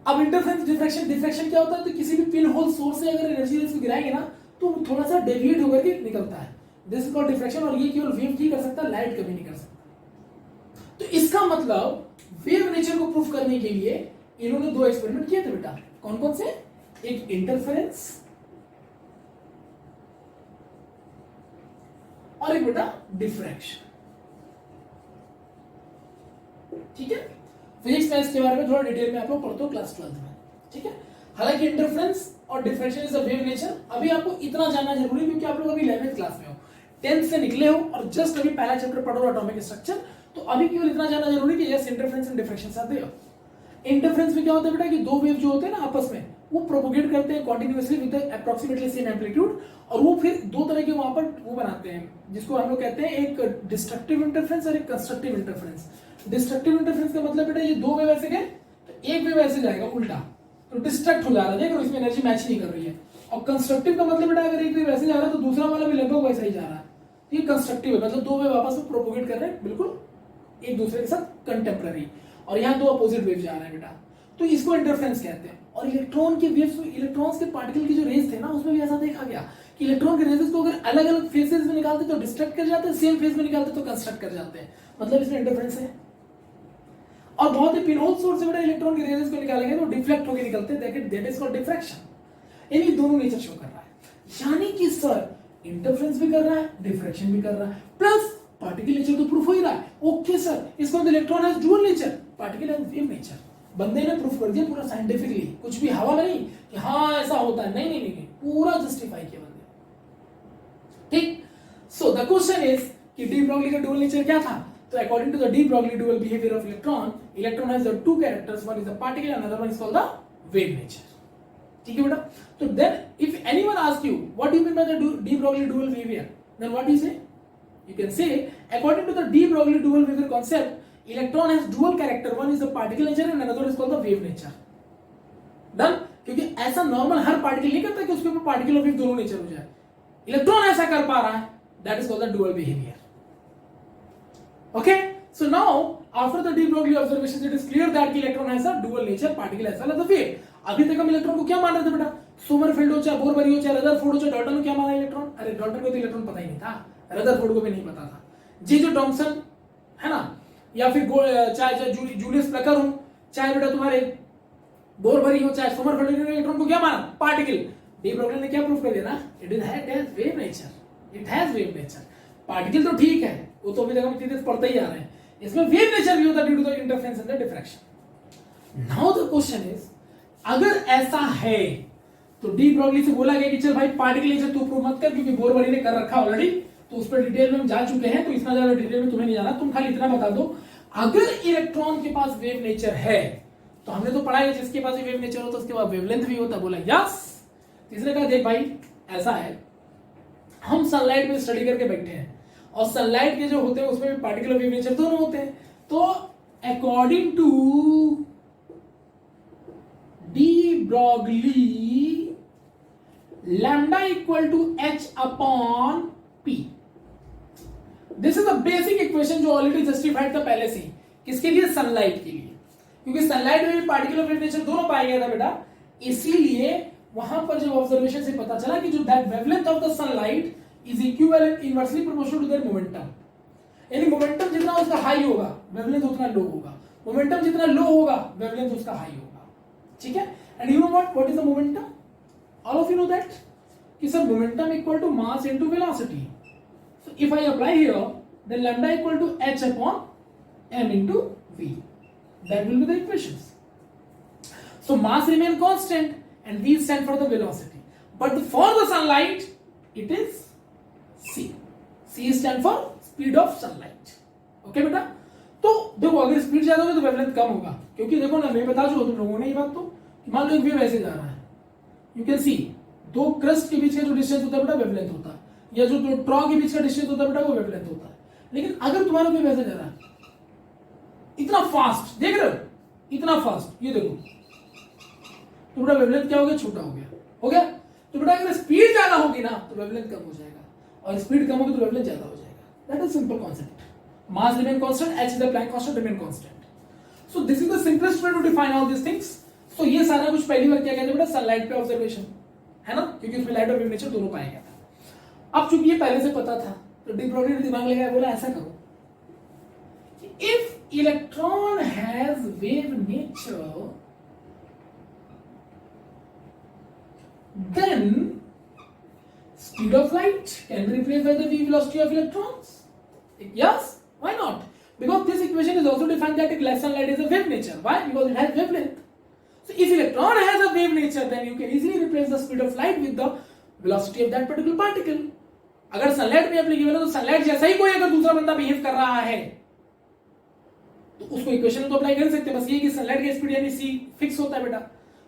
अब इंटरफेरेंस डिफ्रैक्शन क्या होता है? तो किसी भी पिन होल सोर्स से अगर एनर्जी रेस को गिराएंगे ना तो थोड़ा सा डेविएट होकर के निकलता है, दिस इज कॉल्ड डिफ्रैक्शन। और ये केवल वेव ही कर सकता है, लाइट कभी नहीं कर सकता। तो इसका मतलब वेव नेचर को प्रूफ करने के लिए इन्होंने 2 एक्सपेरिमेंट किए थे बेटा। कौन कौन से? एक इंटरफेरेंस और एक बेटा डिफ्रैक्शन। ठीक है, फिजिक्स में इसके बारे में थोड़ा डिटेल में आप लोग पढ़ते हो क्लास 12 में। ठीक है, हालांकि इंटरफेरेंस और diffraction is a wave nature. अभी आपको इतना जानना जरूरी है क्योंकि आप लोग अभी 11th क्लास में हो, 10th से निकले हो और जस्ट अभी पहला चैप्टर पढ़ो एटॉमिक स्ट्रक्चर। तो अभी केवल इतना जानना जरूरी है कि यस इंटरफेरेंस एंड डिफ्रैक्शन आते हो। इंटरफेरेंस में क्या होता है बेटा कि 2 वेव जो होते हैं ना आपस में वो प्रोपोगेट करते हैं continuously with approximately same amplitude, और वो फिर दो तरह के वहां पर वो बनाते हैं जिसको हम लोग कहते हैं एक डिस्ट्रक्टिव इंटरफेरेंस और एक कंस्ट्रक्टिव इंटरफेरेंस। डिस्ट्रक्टिव इंटरफेरेंस का मतलब बेटा ये दो वेव ऐसे गए तो एक वेव ऐसे जाएगा उल्टा, तो डिस्ट्रक्ट हो जा रहा है, देखो इसमें एनर्जी मैच नहीं कर रही है। और कंस्ट्रक्टिव का मतलब बेटा अगर एक वेव ऐसे जा रहा है तो दूसरा वाला भी लगभग वैसा ही जा रहा है, ये कंस्ट्रक्टिव है, मतलब दो वेव आपस में प्रोपोगेट कर रहे हैं बिल्कुल एक दूसरे के साथ कंटेम्पररी, और यहाँ दो अपोजिट वेव जा रहे हैं बेटा, तो इसको इंटरफेरेंस कहते हैं। और इलेक्ट्रॉन के वेव्स, इलेक्ट्रॉन्स के पार्टिकल की जो रेज थे ना उसमें भी ऐसा देखा गया कि इलेक्ट्रॉन के रेजेस को अगर अलग अलग फेजेस में निकालते तो डिस्ट्रक्ट कर जाते हैं, सेम फेज में निकालते तो कंस्ट्रक्ट कर जाते हैं, मतलब इसमें इंटरफेरेंस है। और बहुत ही पिनहोल सोर्स से बेटा इलेक्ट्रॉन के रेजेस को निकालेंगे तो डिफ्लेक्ट होकर निकलते हैं, दैट इज कॉल्ड डिफ्रैक्शन। यानी दोनों नेचर शो कर रहा है, यानी कि सर इंटरफेरेंस भी कर रहा है, डिफ्रैक्शन भी कर रहा है, प्लस पार्टिकल नेचर तो प्रूफ हो ही रहा है। ओके सर, इसका मतलब electron has dual nature, particle has wave nature. बंदे ने प्रूफ कर दिया पूरा साइंटिफिकली, कुछ भी हवा में नहीं कि हाँ ऐसा होता है, नहीं नहीं नहीं, पूरा जस्टिफाई किया बंदे। ठीक, सो द क्वेश्चन इज कि डी ब्रोगली का डुअल नेचर क्या था? तो according to the de Broglie dual behaviour of electron has the two characters, one is the particle, another one is called the wave nature. ठीक है बेटा, तो then if anyone ask you what do you mean by the de Broglie dual behaviour, then what you say? You can say, according to the de Broglie dual behavior concept, electron has dual character. One is the particle nature and another is called the wave nature. Done? क्योंकि ऐसा normal हर particle नहीं करता कि उसके ऊपर particle और wave दोनों nature हो जाए। इलेक्ट्रॉन ऐसा कर पा रहा है, that is called the dual behavior. Okay? So now, after the de Broglie observations, it is clear that electron has a dual nature, particle as well as the wave. अभी तक हम इलेक्ट्रॉन को क्या मान रहे थे बेटा? सोमरफेल्ड हो चाहे बोरबरी हो चाहे रदरफोर्ड हो चाहे डॉल्टन को क्या माना इलेक्ट्रॉन? अरे डॉल्टन को तो इलेक्ट्रॉन पता ही नहीं था, रदरफोर्ड को भी नहीं पता था, जे जो थॉमसन है ना, या फिर चाहे जूलियस प्लकर हो, चाहे बेटा तुम्हारे बोरबरी हो चाहे सोमरफेल्ड, इलेक्ट्रॉन को क्या माना? पार्टिकल। डी ब्रोगली ने क्या प्रूफ कर दिया ना, it has wave nature, it has wave nature. Particle तो ठीक है, वो तो अभी तक हम इतनी देर पढ़ते ही आ रहे हैं, इसमें वेव नेचर भी होता है due to the interference and the diffraction. Now the question is, अगर ऐसा है तो डी ब्रोगली से बोला गया कि चल भाई पार्टिकल नेचर तू प्रूव मत कर, क्योंकि बोरबरी ने कर रखा ऑलरेडी, तो उस पर डिटेल में हम जा चुके हैं, तो इतना ज्यादा डिटेल में तुम्हें नहीं जाना, तुम खाली इतना बता दो अगर इलेक्ट्रॉन के पास वेव नेचर है, तो हमने तो पढ़ा है जिसके पास वेव नेचर होता है उसके पास वेवलेंथ भी होता है। बोला यस। तीसरे कहा देख भाई ऐसा है, हम सनलाइट में स्टडी करके बैठे हैं और सनलाइट के जो होते हैं उसमें भी पार्टिकल वेव नेचर दोनों होते हैं, तो according to de Broglie lambda equal to h upon p, this is the basic equation जो ऑलरेडी जस्टिफाइड था पहले से। किसके लिए? सनलाइट के लिए, क्योंकि सनलाइट में भी पार्टिकल और वेव नेचर दोनों पाया गया था बेटा, इसीलिए वहां पर जब ऑब्जर्वेशन से पता चला कि जो that wavelength of the sunlight is equivalent inversely proportional to their momentum, यानी मोमेंटम जितना उसका हाई होगा वेवलेंथ उतना लो होगा, मोमेंटम जितना लो होगा वेवलेंथ उसका हाई होगा। ठीक है, and you know what is the momentum? All of you know that कि sir momentum equal to mass into velocity. So if I apply here, then lambda equal to h upon m into v. That will be the equations. So mass remain constant and v stand for the velocity. But for the sunlight, it is c. C stand for speed of sunlight. Okay बेटा? तो देखो अगर speed ज्यादा होगी तो wavelength कम होगा, क्योंकि देखो ना मैं बता चुका तुम लोगों ने ये बात, तो मान लो एक वेव ऐसे जा रहा है, यू कैन सी दो क्रस्ट के बीच का जो डिस्टेंस होता है बेटा वेवलेंथ होता है, या जो ट्रॉ के बीच का डिस्टेंस होता है बेटा वो वेवलेंथ होता है। लेकिन अगर तुम्हारा वेव ऐसे जा रहा है इतना फास्ट, देख रहे हो इतना फास्ट, ये देखो तो बेटा वेवलेंथ क्या हो गया? छोटा हो गया। तो बेटा अगर स्पीड ज्यादा होगी ना तो वेवलेंथ कम हो जाएगा, और स्पीड कम होगी तो वेवलेंथ ज्यादा हो जाएगा। That is simple concept. Mass remain constant, h is the Planck constant remain constant. So this is the simplest way to define all this things. सो ये सारा कुछ पहली बार क्या कहते हैं बेटा? सनलाइट पे ऑब्जर्वेशन है ना, क्योंकि उसमें लाइट और वेव नेचर दोनों पाया गया था। अब चूंकि ये पहले से पता था तो डी ब्रोगली ने दिमाग लगाया, बोला ऐसा करो if electron has wave nature then speed of light can be replaced by the v velocity of electrons. Yes, why not? Because this equation is also defined that less than light is a wave nature. Why? Because it has wavelength. So if electron has a wave nature, then you can easily replace the speed of light with the velocity of that particular particle. अगर sunlight में applicable है तो sunlight जैसा ही कोई अगर दूसरा बंदा behave कर रहा है तो उसको इक्वेशन तो अप्लाई कर सकते हैं। बस ये कि सनलाइट का स्पीड यानी c फिक्स होता है बेटा,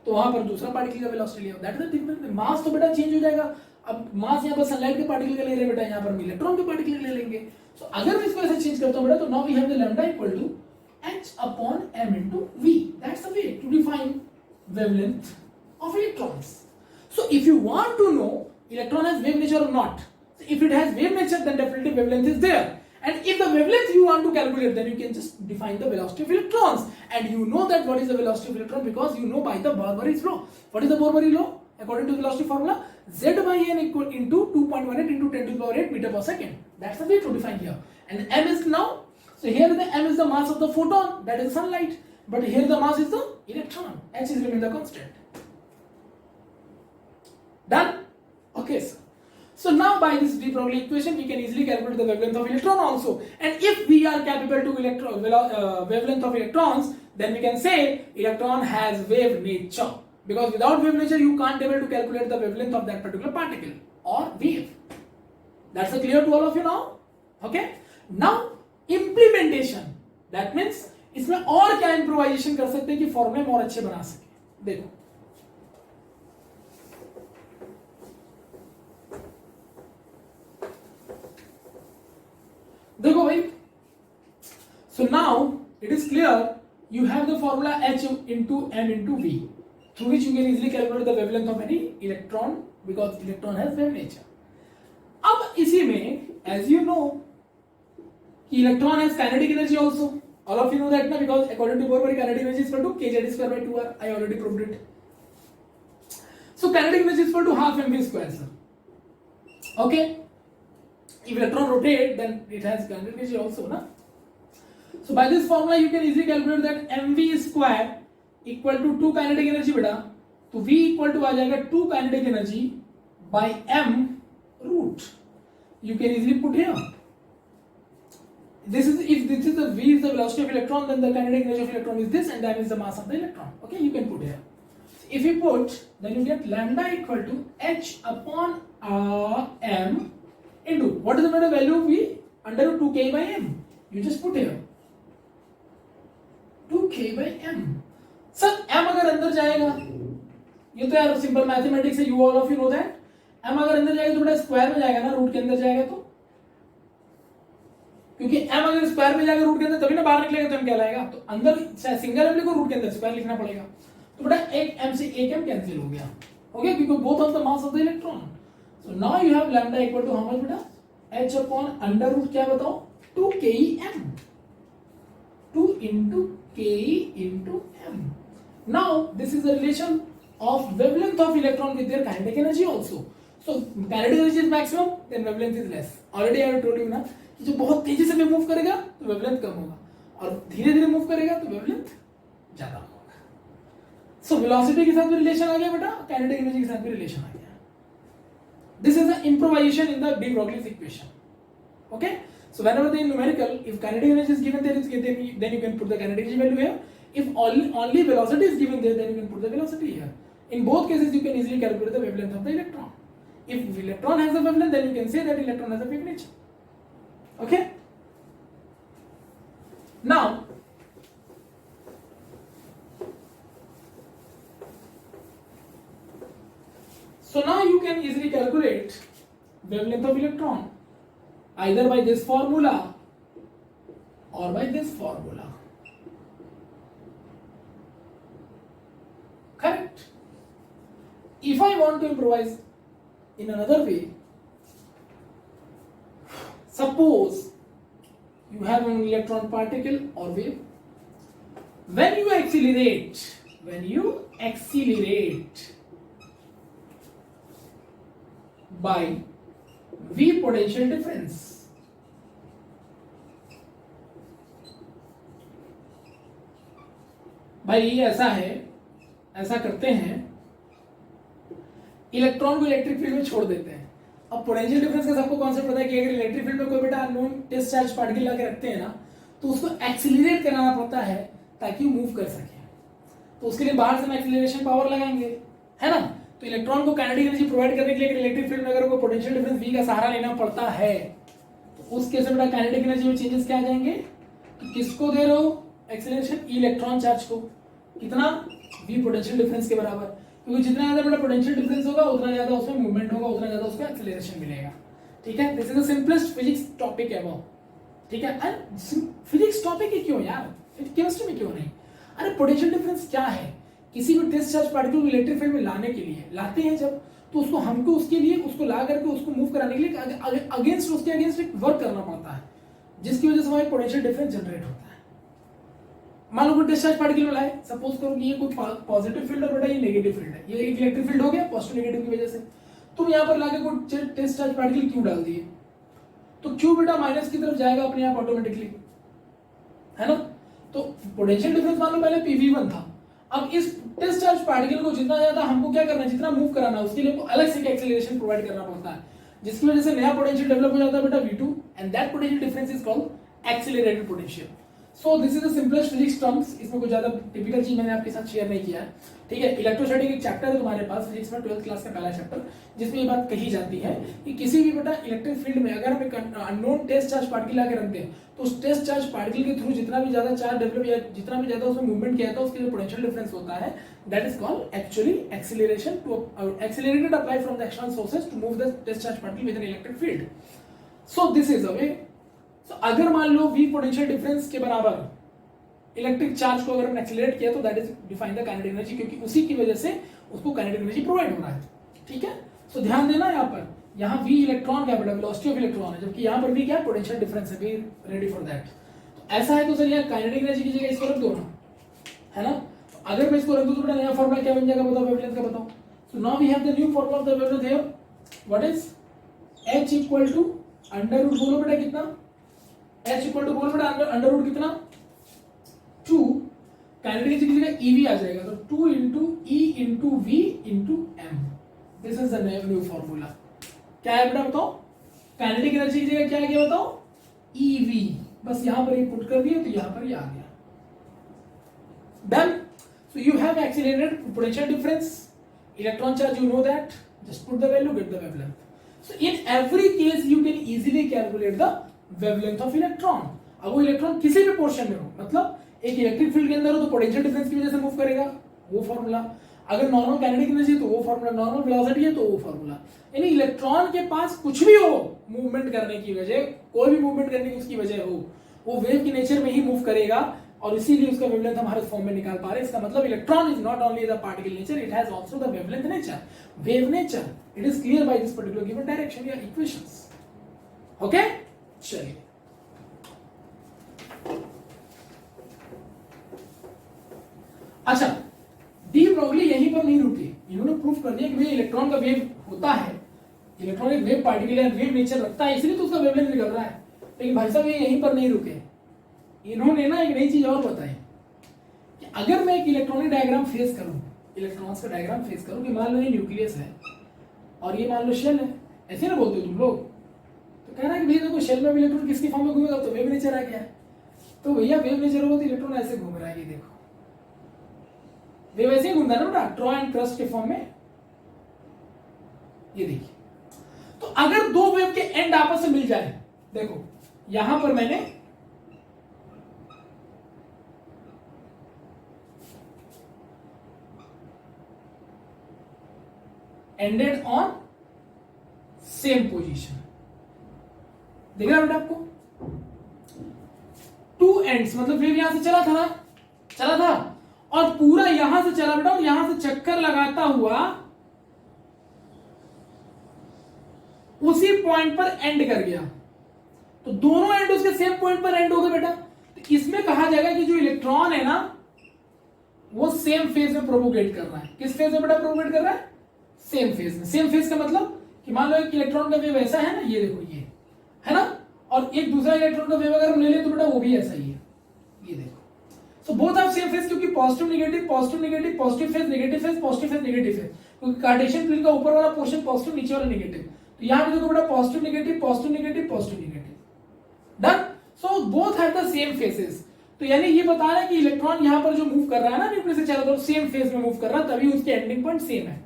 तो वहां पर दूसरा पार्टिकल का वेलोसिटी लिया, दैट इज द डिफरेंस। मास तो बेटा चेंज हो जाएगा, अब मास यहाँ पर सनलाइट के पार्टिकल का ले रहे बेटा, यहाँ पर हम इलेक्ट्रॉन के पार्टिकल ले लेंगे। सो अगर मैं इसको ऐसे चेंज करता हूँ बेटा, तो now we have the lambda equal to h upon m into v, that's the way to define wavelength of electrons. So if you want to know electron has wave nature or not, so if it has wave nature, then definitely wavelength is there. And if the wavelength you want to calculate, then you can just define the velocity of electrons. And you know that what is the velocity of electron, because you know by the Borbori's law. What is the Borbori law? According to the velocity formula, z by n equal into 2.18 into 10 to the power 8 meter per second. That's the way to define here. And m is now, so here the m is the mass of the photon, that is sunlight. But here the mass is the electron. H is remain the constant. Done? Okay, sir. So now by this de Broglie equation, we can easily calculate the wavelength of electron also. And if we are capable to wavelength of electrons, then we can say electron has wave nature. Because without wave nature, you can't be able to calculate the wavelength of that particular particle or wave. That's clear to all of you now? Okay? Now implementation. That means इसमें और क्या improvisation कर सकते हैं कि फॉर्मूले और अच्छे बना सके। देखो देखो भाई, so now it is clear you have the formula h into m into v, through which you can easily calculate the wavelength of any electron, because electron has wave nature. अब इसी में as you know electron has kinetic energy also, all of you know that now, because according to Borbori kinetic energy is equal to kz square by 2r. I already proved it. So kinetic energy is equal to half mv square, sir. Okay, if electron rotate, then it has kinetic energy also, na? So by this formula you can easily calculate that mv square equal to 2 kinetic energy बेटा, तो v equal to आ जाएगा 2 kinetic energy by m root. You can easily put here. This is, if this is the v is the velocity of electron, then the kinetic energy of electron is this, and that is the mass of the electron. Okay, you can put here. If you put, then you get lambda equal to h upon m into, what is the matter value of v? Under root 2k by m. You just put here 2k by m. Sir, m अगर अंदर जाएगा, ये तो यार simple mathematics है, you all of you know that. m अगर अंदर जाएगा तो बेटा स्क्वायर में जाएगा ना, रूट के अंदर जाएगा तो, क्योंकि m अगर स्क्वायर में जाएगा रूट के अंदर तभी ना बाहर निकलेगा, तो m क्या लाएगा, तो अंदर सिंगल m लिखो, रूट के अंदर स्क्वायर लिखना पड़ेगा। तो बेटा एक m से एक m कैंसिल हो गया, okay, because both of the mass of the electron. So now you have lambda equal to how much बेटा, h अपॉन अंडर रूट क्या बताओ, 2 m, 2 into k into m. Now this is the relation of wavelength of electron with their kinetic energy also. So kinetic energy is maximum, then wavelength is less. Already I have told you ना, कि जो बहुत तेजी से move करेगा तो wavelength कम होगा, और धीरे धीरे मूव करेगा तो वेवलेंथ ज्यादा होगा। सो वेलोसिटी के साथ भी रिलेशन आ गया बेटा, काइनेटिक एनर्जी के साथ भी रिलेशन आ गया। This is the improvisation in the de Broglie's equation. Okay, so whenever the numerical, if kinetic energy is given there, then you can put the kinetic energy value here. If only velocity is given there, then you can put the velocity here. In both cases you can easily calculate the wavelength of the electron. If electron has a wavelength, then you can say that electron has a wave nature. Okay, now so now you can easily calculate wavelength of electron either by this formula or by this formula. Correct? If I want to improvise in another way, suppose you have an electron particle or wave. When you accelerate by v potential difference, भाई ये ऐसा है, ऐसा करते हैं, electron को electric field में छोड़ देते हैं। अब पोटेंशियल डिफरेंस का सबको कॉन्सेप्ट पता है कि अगर इलेक्ट्रिक फील्ड में कोई बेटा अननोन टेस्ट चार्ज पार्टिकल लाके रखते हैं ना, तो उसको एक्सीलरेट कराना पड़ता है ताकि वो मूव कर सके। तो उसके लिए बाहर से हम एक्सीलरेशन पावर लगाएंगे, है ना। तो इलेक्ट्रॉन को काइनेटिक एनर्जी प्रोवाइड करने के लिए इलेक्ट्रिक फील्ड में अगर कोई पोटेंशियल डिफरेंस v का सहारा लेना पड़ता है, तो उस केस में बेटा काइनेटिक एनर्जी में चेंजेस क्या आ जाएंगे, तो किसको दे रहे हो एक्सीलरेशन, इलेक्ट्रॉन चार्ज को। कितना, v पोटेंशियल डिफरेंस के बराबर, क्योंकि जितना ज्यादा बड़ा पोटेंशियल डिफरेंस होगा उतना ज्यादा उसमें मूवमेंट होगा, उतना ज्यादा उसका एक्सेलरेशन मिलेगा। ठीक है, this is the simplest physics topic है वो। ठीक है, एंड फिजिक्स टॉपिक ही क्यों यार, केमिस्ट्री में क्यों नहीं? अरे पोटेंशियल डिफरेंस क्या है? किसी भी टेस्ट चार्ज पार्टिकल को इलेक्ट्रिक फील्ड में लाने के लिए लाते हैं जब, तो उसको हमको उसके लिए उसको ला करके उसको मूव कराने के लिए अगेंस्ट उसके अगेंस्ट एक वर्क करना पड़ता है, जिसकी वजह से वहां पोटेंशियल डिफरेंस जनरेट होता है। मान लो कोई टेस्ट चार्ज पार्टिकल में लाए, सपोज करो कि ये कोई पॉजिटिव फील्ड और बेटा ये नेगेटिव फील्ड है, ये एक इलेक्ट्रिक फील्ड हो गया पॉजिटिव नेगेटिव की वजह से। तुम यहाँ पर लाके कोई टेस्ट चार्ज पार्टिकल क्यू डाल दिए, तो क्यू बेटा माइनस की तरफ जाएगा अपने आप ऑटोमेटिकली, है ना? तो पोटेंशियल डिफरेंस मान लो पहले PV1 था, अब इस टेस्ट चार्ज पार्टिकल को जितना ज्यादा हमको क्या करना है, जितना मूव कराना है, उसके लिए हमको अलग से एक्सेलरेशन प्रोवाइड करना पड़ता है, जिसकी वजह से नया पोटेंशियल डेवलप हो जाता है बेटा V2, and that potential difference is called accelerated potential. So this is the simplest physics terms, इसमें कोई ज्यादा टिपिकल चीज मैंने आपके साथ शेयर नहीं किया है। ठीक है, इलेक्ट्रोस्टैटिक एक चैप्टर है तुम्हारे पास फिजिक्स में 12th क्लास का पहला चैप्टर, जिसमें ये बात कही जाती है कि किसी भी बेटा इलेक्ट्रिक फील्ड में अगर हम एक अननोन टेस्ट चार्ज पार्टिकल लाके रखते हैं, तो उस टेस्ट चार्ज पार्टिकल के थ्रू जितना भी ज्यादा चार्ज डेवलप या जितना भी ज्यादा उसमें मूवमेंट किया था, उसके जो पोटेंशियल डिफरेंस होता है, that is called actually acceleration to accelerated apply from the external sources to move the test charge particle with an electric field. So this is a way. So अगर मान लो v potential difference के बराबर electric charge को अगर हमने accelerate किया, तो that is define the kinetic energy, क्योंकि उसी की वजह से उसको काइनेटिक एनर्जी प्रोवाइड हो रहा है। ठीक है, सो ध्यान देना यहाँ पर, यहाँ v इलेक्ट्रॉन क्या बेटा, वेलोसिटी ऑफ इलेक्ट्रॉन है, जबकि यहाँ पर v क्या है, पोटेंशियल डिफरेंस है। Be ready for that. तो ऐसा है तो सर यहाँ काइनेटिक एनर्जी की जगह इसको रख दो ना, है ना? तो अगर मैं इसको रख दूं तो बेटा नया फॉर्मूला क्या बन जाएगा बताओ, वेवलेंथ का बताओ। So now we have the new formula of the wavelength here, what is h equal to under root, बोलो बेटा कितना, h इक्वल टू बोलो बेटा अंडर रूट कितना 2, काइनेटिक एनर्जी की जगह EV आ जाएगा, तो 2 into E into V into M, this is the new formula. क्या है बेटा बताओ, काइनेटिक एनर्जी की जगह क्या आ गया बताओ, EV, बस यहां पर ये पुट कर दिया तो यहां पर ये आ गया, done. So you have accelerated potential difference, electron charge, you know that, just put the value, get the wavelength. So in every case you can easily calculate the wavelength of electron. अब वो electron किसी भी portion में हो, मतलब एक electric field के अंदर हो तो पोटेंशियल डिफरेंस की वजह से मूव करेगा, वो फॉर्मूला, अगर नॉर्मल काइनेटिक एनर्जी तो वो फॉर्मूला, नॉर्मल वेलोसिटी है तो वो फॉर्मूला। यानी इलेक्ट्रॉन के पास कुछ भी हो मूवमेंट करने की वजह, कोई भी मूवमेंट करने की उसकी वजह हो, वो वेव के नेचर में ही मूव करेगा, और इसीलिए उसका वेवलेंथ हम हर फॉर्म में निकाल पा रहे हैं। इसका मतलब electron is not only the particle nature, it has also the wavelength nature, wave nature. It is clear by this particular given direction या इक्वेशंस। ओके, चलिए अच्छा, डी ब्रोगली यहीं पर नहीं रुके, इन्होंने प्रूफ कर दिया कि भाई इलेक्ट्रॉन का वेव होता है, इलेक्ट्रॉन एक वेव पार्टिकल है, वेव नेचर रखता है, इसलिए तो उसका वेवलेंथ निकल रहा है। लेकिन भाई साहब ये यहीं पर नहीं रुके, इन्होंने ना एक नई चीज और बताई कि अगर मैं एक इलेक्ट्रॉनिक डायग्राम फेस करूं, इलेक्ट्रॉन्स का डायग्राम फेस करूं कि मान लो ये न्यूक्लियस है और ये मान लो शेल है, ऐसे ना बोलते हो तुम लोग, तो कह रहा है कि भैया देखो शेल में भी इलेक्ट्रॉन किसकी फॉर्म में घूमेगा, तो वेव नेचर आ गया। तो भैया वेव नेचर होगा तो इलेक्ट्रॉन ऐसे घूम रहा है, ये देखो वेव ऐसे ही घूमता है ना बेटा, ट्रॉ एंड क्रस्ट के फॉर्म में, ये देखिए। तो अगर दो वेव के एंड आपस में मिल जाए, देखो यहां पर मैंने एंडेड ऑन सेम पोजीशन, देख रहा है बेटा आपको, टू एंड्स, मतलब वेव यहां से चला था ना, चला था, और पूरा यहां से चला बेटा, और यहां से चक्कर लगाता हुआ उसी पॉइंट पर एंड कर गया, तो दोनों एंड उसके सेम पॉइंट पर एंड हो गए बेटा। तो इसमें कहा जाएगा कि जो इलेक्ट्रॉन है ना वो सेम फेज में प्रोपोगेट कर रहा है। किस फेज में बेटा प्रोपोगेट कर रहा है? सेम फेज में। सेम फेज का मतलब कि मान लो एक इलेक्ट्रॉन का वेव ऐसा है ना, ये देखो ये है ना, और एक दूसरा इलेक्ट्रॉन का वेव अगर हम ले ले तो बेटा वो भी ऐसा ही है, ये देखो। So both are same phase, क्योंकि positive negative positive negative positive phase negative phase positive phase negative phase, क्योंकि कार्टेशियन प्लेन का ऊपर वाला पोर्शन पॉजिटिव, नीचे वाला नेगेटिव। तो यहां पे देखो बेटा positive negative positive negative positive negative, done. So both have the same faces. तो यानी ये बता रहा है कि इलेक्ट्रॉन यहां पर जो मूव कर रहा है ना न्यूक्लियस से चारों तरफ, सेम फेज में मूव कर रहा है, तभी उसके एंडिंग पॉइंट सेम है।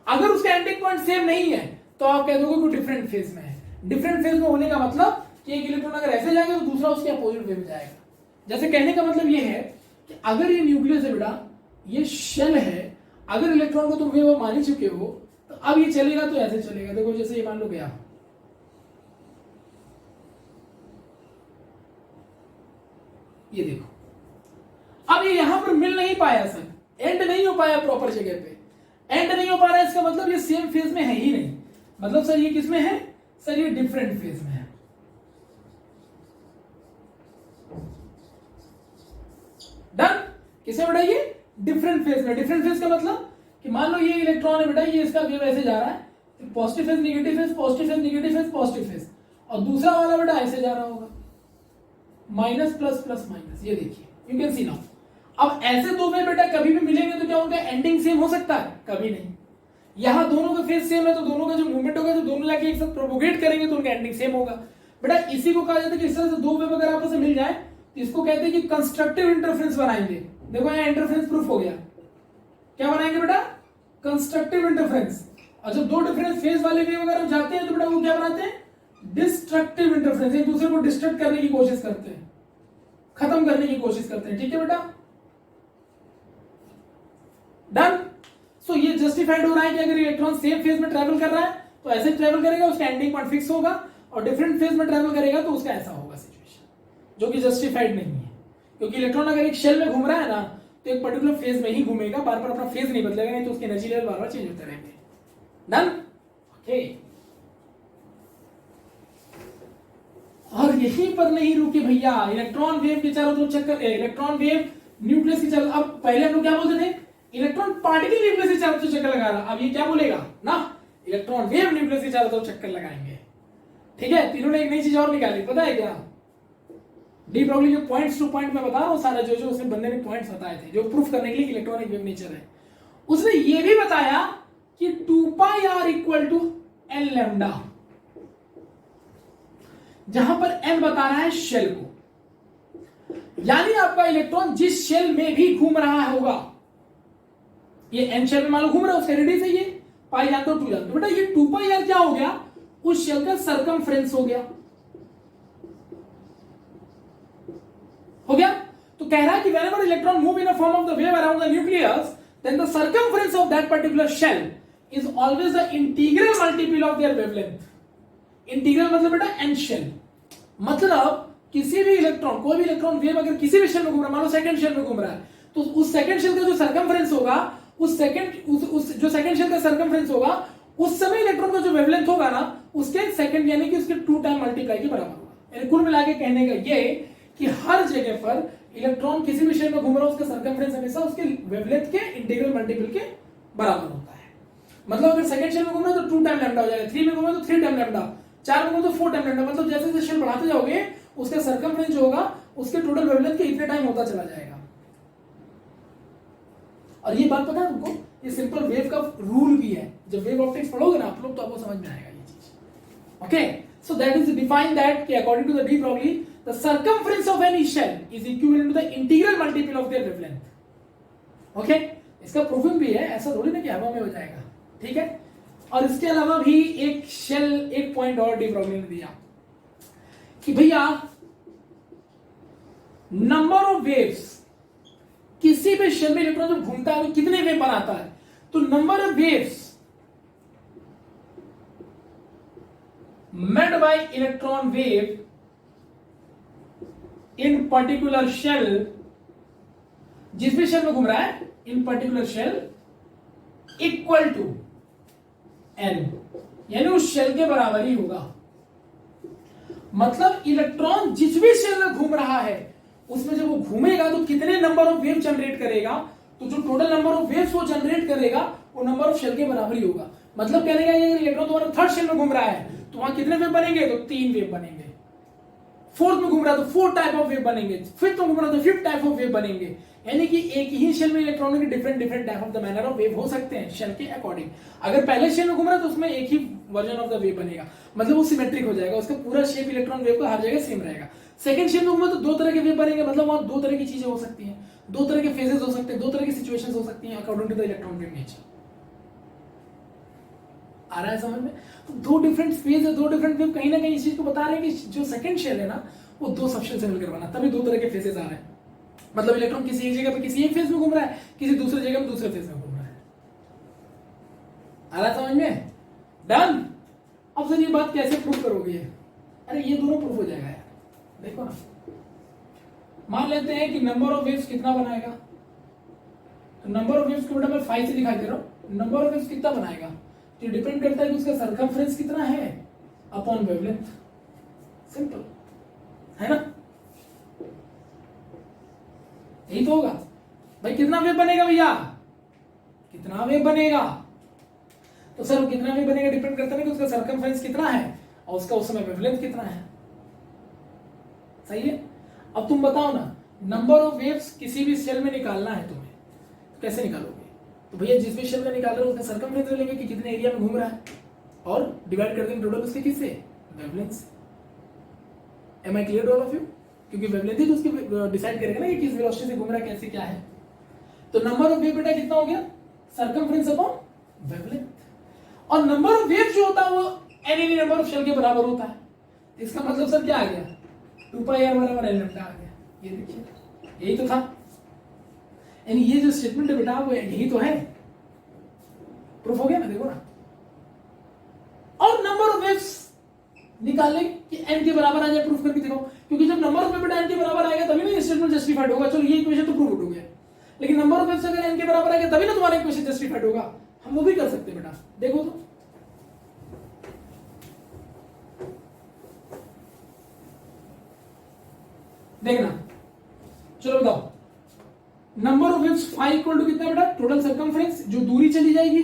अगर उसका एंडिंग पॉइंट सेम नहीं है तो आप कह दोगे कि डिफरेंट फेज में है। डिफरेंट फेज में होने का मतलब कि एक इलेक्ट्रॉन अगर ऐसे जाएगा तो दूसरा उसके अपोजिट वे में जाएगा। जैसे कहने का मतलब ये है कि अगर ये न्यूक्लियस है बेटा, ये शेल है, अगर इलेक्ट्रॉन को तुम वेव मान ही चुके हो तो अब ये चलेगा तो ऐसे चलेगा। देखो जैसे ये मान लो गया, ये देखो अब ये यहां पर मिल नहीं पाया सर, एंड नहीं हो पाया प्रॉपर जगह पे, एंड नहीं हो पा रहा है, इसका मतलब ये सेम फेज में है ही नहीं। मतलब सर ये किस में है, सर ये डिफरेंट फेज में है। डन, किसे बेटा ये डिफरेंट फेज में। डिफरेंट फेज का मतलब कि मान लो ये इलेक्ट्रॉन है बेटा, ये इसका वेव ऐसे जा रहा है, positive phase negative phase, positive phase negative phase, positive phase, और दूसरा वाला बेटा ऐसे जा रहा होगा, माइनस प्लस प्लस माइनस। ये देखिए यू कैन सी नाउ। अब ऐसे दो में बेटा कभी भी मिलेंगे तो क्या उनका एंडिंग सेम हो सकता है, कभी नहीं। यहां दोनों का फेज सेम है तो दोनों का जो मूवमेंट होगा, जो दोनों जाके एक साथ प्रोपोगेट करेंगे तो उनका एंडिंग सेम होगा। बेटा इसी को कहा जाता है कि इस तरह से दो वेव अगर आपस में मिल जाए तो इसको कहते हैं कि कंस्ट्रक्टिव इंटरफेरेंस बनाएंगे। देखो यहां इंटरफेरेंस प्रूफ हो गया। क्या बनाएंगे बेटा, कंस्ट्रक्टिव इंटरफेरेंस। और जब दो डिफरेंट फेज वाले वेव अगर जाते हैं तो बेटा वो क्या बनाते हैं, डिस्ट्रक्टिव इंटरफेरेंस। एक दूसरे को डिस्ट्रक्ट करने की कोशिश करते हैं, खत्म करने की कोशिश करते हैं। ठीक है बेटा, डन। सो ये जस्टिफाइड हो रहा है कि अगर इलेक्ट्रॉन सेम फेज में ट्रैवल कर रहा है तो ऐसे ट्रैवल करेगा, उसका एंडिंग पॉइंट फिक्स होगा, और डिफरेंट फेज में ट्रैवल करेगा तो उसका ऐसा होगा सिचुएशन, जो कि जस्टिफाइड नहीं है। क्योंकि इलेक्ट्रॉन अगर एक शेल में घूम रहा है ना तो एक पर्टिकुलर फेज में ही घूमेगा, बार बार अपना फेज नहीं बदलेगा, नहीं तो उसकी एनर्जी लेवल बार बार चेंज होते रहेंगे। Done, okay. और यहीं पर नहीं रुके भैया, इलेक्ट्रॉन वेव के चारों तरफ चक्कर, इलेक्ट्रॉन वेव न्यूक्लियस के चारों, अब पहले हम लोग क्या बोलते थे, इलेक्ट्रॉन पार्टिकल न्यूक्लियस के चारों तरफ चक्कर लगा रहा। अब ये क्या बोलेगा ना, इलेक्ट्रॉन वेव न्यूक्लियस के चारों तरफ चक्कर लगाएंगे। ठीक है, तीनों ने एक नई चीज और निकाली, पता है क्या, डी ब्रॉगली जो पॉइंट्स टू पॉइंट में बता रहा हूं सारा, जो जो उसने बंदे ने पॉइंट्स बताए थे जो प्रूफ करने के लिए इलेक्ट्रॉनिक वेव नेचर है, उसने ये भी बताया कि 2 pi R equal to N lambda, जहां पर एन बता रहा है शेल को, यानी आपका इलेक्ट्रॉन जिस शेल में भी घूम रहा होगा, ये एन शेल में मान लो घूम रहा है, उसका रेडियस है ये पाई जानते हो 2 जानते हो, बेटा ये 2 पाई आर क्या हो गया, उस शेल का सरकमफ्रेंस हो गया। हो गया, तो कह रहा है कि whenever electron move in a form of the wave around the nucleus, then the circumference of that particular shell is always the integral multiple of their wavelength. Integral मतलब बेटा एन शेल, मतलब किसी भी इलेक्ट्रॉन, कोई भी electron wave अगर किसी भी शेल में घूम रहा है, मान लो सेकंड शेल में घूम रहा है, तो उस सेकंड शेल का जो सरकमफ्रेंस होगा, उस जो सेकंड शेल का सरकमफ्रेंस होगा, उस समय इलेक्ट्रॉन का जो वेवलेंथ होगा ना, उसके सेकंड यानी कि उसके 2 टाइम मल्टीप्लाई के बराबर होगा। यानी कुल मिला के कहने का ये कि हर जगह पर इलेक्ट्रॉन किसी भी शेल में घूम रहा है, उसका सरकमफ्रेंस हमेशा उसके वेवलेंथ के इंटीग्रल मल्टीपल के बराबर होता है। मतलब अगर सेकंड शेल में घूम रहा है तो 2 टाइम लैम्डा हो जाएगा, 3 में घूम रहा है तो 3 टाइम लैम्डा, 4 में घूम तो 4 टाइम लैम्डा। मतलब जैसे जैसे शेल बढ़ाते जाओगे उसका सरकमफ्रेंस जो होगा उसके टोटल वेवलेंथ के इतने टाइम होता चला जाएगा। और ये बात पता है तुमको, ये सिंपल वेव का रूल भी है, जब वेव ऑप्टिक्स पढ़ोगे ना आप लोग तो आपको समझ में आएगा ये चीज। Okay, so that is defined that कि according to the de Broglie the circumference of any shell is equivalent to the integral multiple of their wavelength. Okay, इसका प्रूफिंग भी है, ऐसा थोड़ी ना कि हवा में हो जाएगा। ठीक है, और इसके अलावा भी एक शेल, एक पॉइंट और डी ब्रॉगली ने दिया कि भैया नंबर ऑफ वेव्स, किसी भी शेल में इलेक्ट्रॉन जब घूमता है तो कितने वेव बनाता है, तो number of waves made by electron wave in particular shell, जिस भी शेल में घूम रहा है, in particular shell equal to n, यानी उस शेल के बराबर ही होगा। मतलब इलेक्ट्रॉन जिस भी शेल में घूम रहा है उसमें जब वो घूमेगा तो कितने नंबर ऑफ वेव जनरेट करेगा, तो जो टोटल नंबर ऑफ वेव्स वो जनरेट करेगा वो नंबर ऑफ शेल के बराबर ही होगा। मतलब कहने का ये इलेक्ट्रॉन तुम्हारा थर्ड शेल में घूम रहा है तो वहां कितने वेव बनेंगे, तो 3 वेव बनेंगे। फोर्थ में घूम रहा है तो 4 टाइप ऑफ वेव बनेंगे, फिफ्थ में घूम रहा है तो 5 टाइप ऑफ वेव बनेंगे। यानी कि एक ही शेल में इलेक्ट्रॉनों के different type of the manner of wave हो सकते हैं शेल के अकॉर्डिंग। अगर पहले शेल में घूम रहा है तो उसमें एक ही वर्जन ऑफ द वेव बनेगा, मतलब वो सिमेट्रिक हो जाएगा, उसका पूरा शेप इलेक्ट्रॉन वेव का हर जगह सेम रहेगा। सेकंड शेल में घूमा तो 2 तरह के वेव बनेंगे, मतलब वहां 2 तरह की चीजें हो सकती हैं, 2 तरह के फेजेस हो सकते हैं, 2 तरह की सिचुएशंस हो सकती हैं according to the electron wave nature. आ रहा है समझ में? तो 2 डिफरेंट फेज है, 2 डिफरेंट वेव कहीं ना कहीं इस चीज को बता रहे हैं कि जो सेकंड शेल है ना वो 2 सबशेल से मिलकर बना, तभी 2 तरह के फेजेस आ रहे हैं। मतलब इलेक्ट्रॉन किसी एक जगह पे किसी एक फेज में घूम रहा है, किसी दूसरे जगह में दूसरे फेज में घूम रहा है। आ रहा समझ में? डन। अब सर ये बात कैसे प्रूव करोगे? अरे ये दोनों प्रूफ हो जाएगा यार, देखो ना। मान लेते हैं कि नंबर ऑफ वेव्स कितना बनाएगा, तो नंबर ऑफ वेव्स को बेटा मैं 5 से दिखाई दे रहा हूं। नंबर ऑफ वेव्स कितना बनाएगा तो डिपेंड करता है कि उसका सर्कमफ्रेंस कितना है अपॉन वेवलेंथ। सिंपल है ना, यही तो होगा भाई। कितना वेव बनेगा भैया, कितना वेव बनेगा, तो सर कितना वेव बनेगा डिपेंड करता है कि उसका सर्कमफ्रेंस कितना है और उसका उस समय वेवलेंथ कितना है। सही है। अब तुम बताओ ना, नंबर ऑफ वेव्स किसी भी सेल में निकालना है तुम्हें, तो कैसे निकालोगे? तो भैया जिस भी सेल में निकाल रहे हो उसका सर्कमफ्रेंस लेंगे कि कितने एरिया में घूम रहा है और डिवाइड कर देंगे टोटल उसके किससे, wavelength. Am I clear all of you? क्योंकि वेवलेंथ ही तो उसकी डिसाइड करेगा ना कि किस वेलोसिटी से घूम रहा है, कैसे क्या है। तो नंबर ऑफ वेव बेटा कितना हो गया, सर्कमफ्रेंस अपॉन वेवलेंथ। और नंबर ऑफ वेव जो होता है वो एनी नंबर ऑफ शेल के बराबर होता है। इसका मतलब सर क्या आ गया, 2 पाई आर बराबर एल लैम्डा आ गया। ये देखिए यही तो था, यानी ये जो स्टेटमेंट है बेटा वो यही तो है। प्रूफ हो गया ना, देखो ना। और नंबर ऑफ वेव्स निकालने कि एन के बराबर आ जाए, प्रूफ करके दिखाओ। क्योंकि जब नंबर ऑफ वेव बेटा एन के बराबर आएगा तभी ना ये स्टेटमेंट जस्टिफाइड होगा। चलो ये इक्वेशन तो प्रूफ हो गया, लेकिन नंबर ऑफ वेव्स अगर एन के बराबर आएगा तभी ना तुम्हारा इक्वेशन जस्टिफाइड होगा। हम वो भी कर सकते हैं बेटा, देखो तो। देखना, चलो बताओ। Number of waves phi equal to कितना बेटा, टोटल सर्कमफ्रेंस जो दूरी चली जाएगी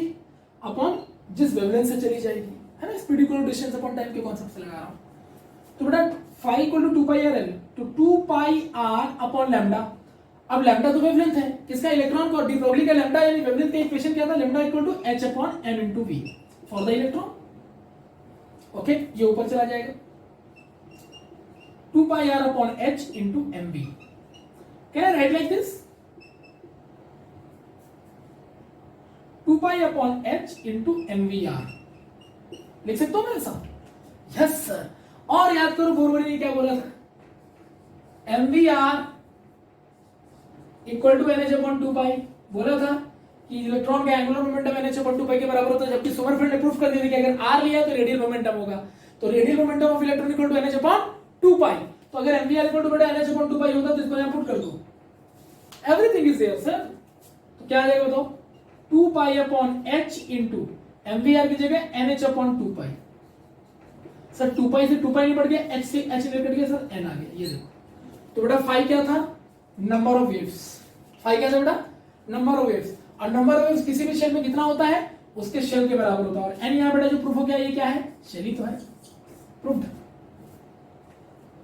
अपॉन जिस वेवलेंथ से चली जाएगी, है ना। Speed equal to distance upon time के कॉन्सेप्ट से लगा रहा हूं। तो बेटा phi equal to 2 pi r l, तो 2 पाई आर अपॉन लैम्डा। अब लैम्डा तो वेवलेंथ है किसका, इलेक्ट्रॉन को। डी ब्रोगली का लैम्डा यानी वेवलेंथ का इक्वेशन क्या था, lambda equal to h upon m into v for the electron. Okay, ये ऊपर चला जाएगा 2 pi r upon h into mv। Can I write like this, 2 pi upon h into mvr लिख सकता हूं मैं ऐसा? Yes sir. और याद करो बोरबरी ने क्या बोला था, mvr equal to n h upon 2 pi. बोला था कि इलेक्ट्रॉन का angular momentum n h upon 2 pi के बराबर होता है, जबकि सोमरफेल्ड ने प्रूफ कर दिया कि अगर आर लिया तो रेडियल मोमेंटम होगा। तो radial momentum of electron equal to n h upon 2 pi. तो अगर एमवीआर इक्वल टू बेटा एनएच अपॉन 2 पाई होता तो इसको यहां पुट कर दो, एवरीथिंग इज देयर सर। तो क्या आ जाएगा बताओ, 2 pi upon h into mvr की जगह एनएच अपॉन 2 पाई। सर 2 पाई से 2 पाई निकल गया, h से h निकल गया सर, n आ गया। ये देखो तो बेटा फाई क्या था, नंबर ऑफ वेव्स। फाई क्या था बेटा, नंबर ऑफ वेव्स। और नंबर ऑफ वेव्स किसी भी शेल में कितना होता है, उसके शेल के बराबर होता है। और एन यहां बेटा जो प्रूफ हो गया, ये क्या है, शेल ही तो है। प्रूफ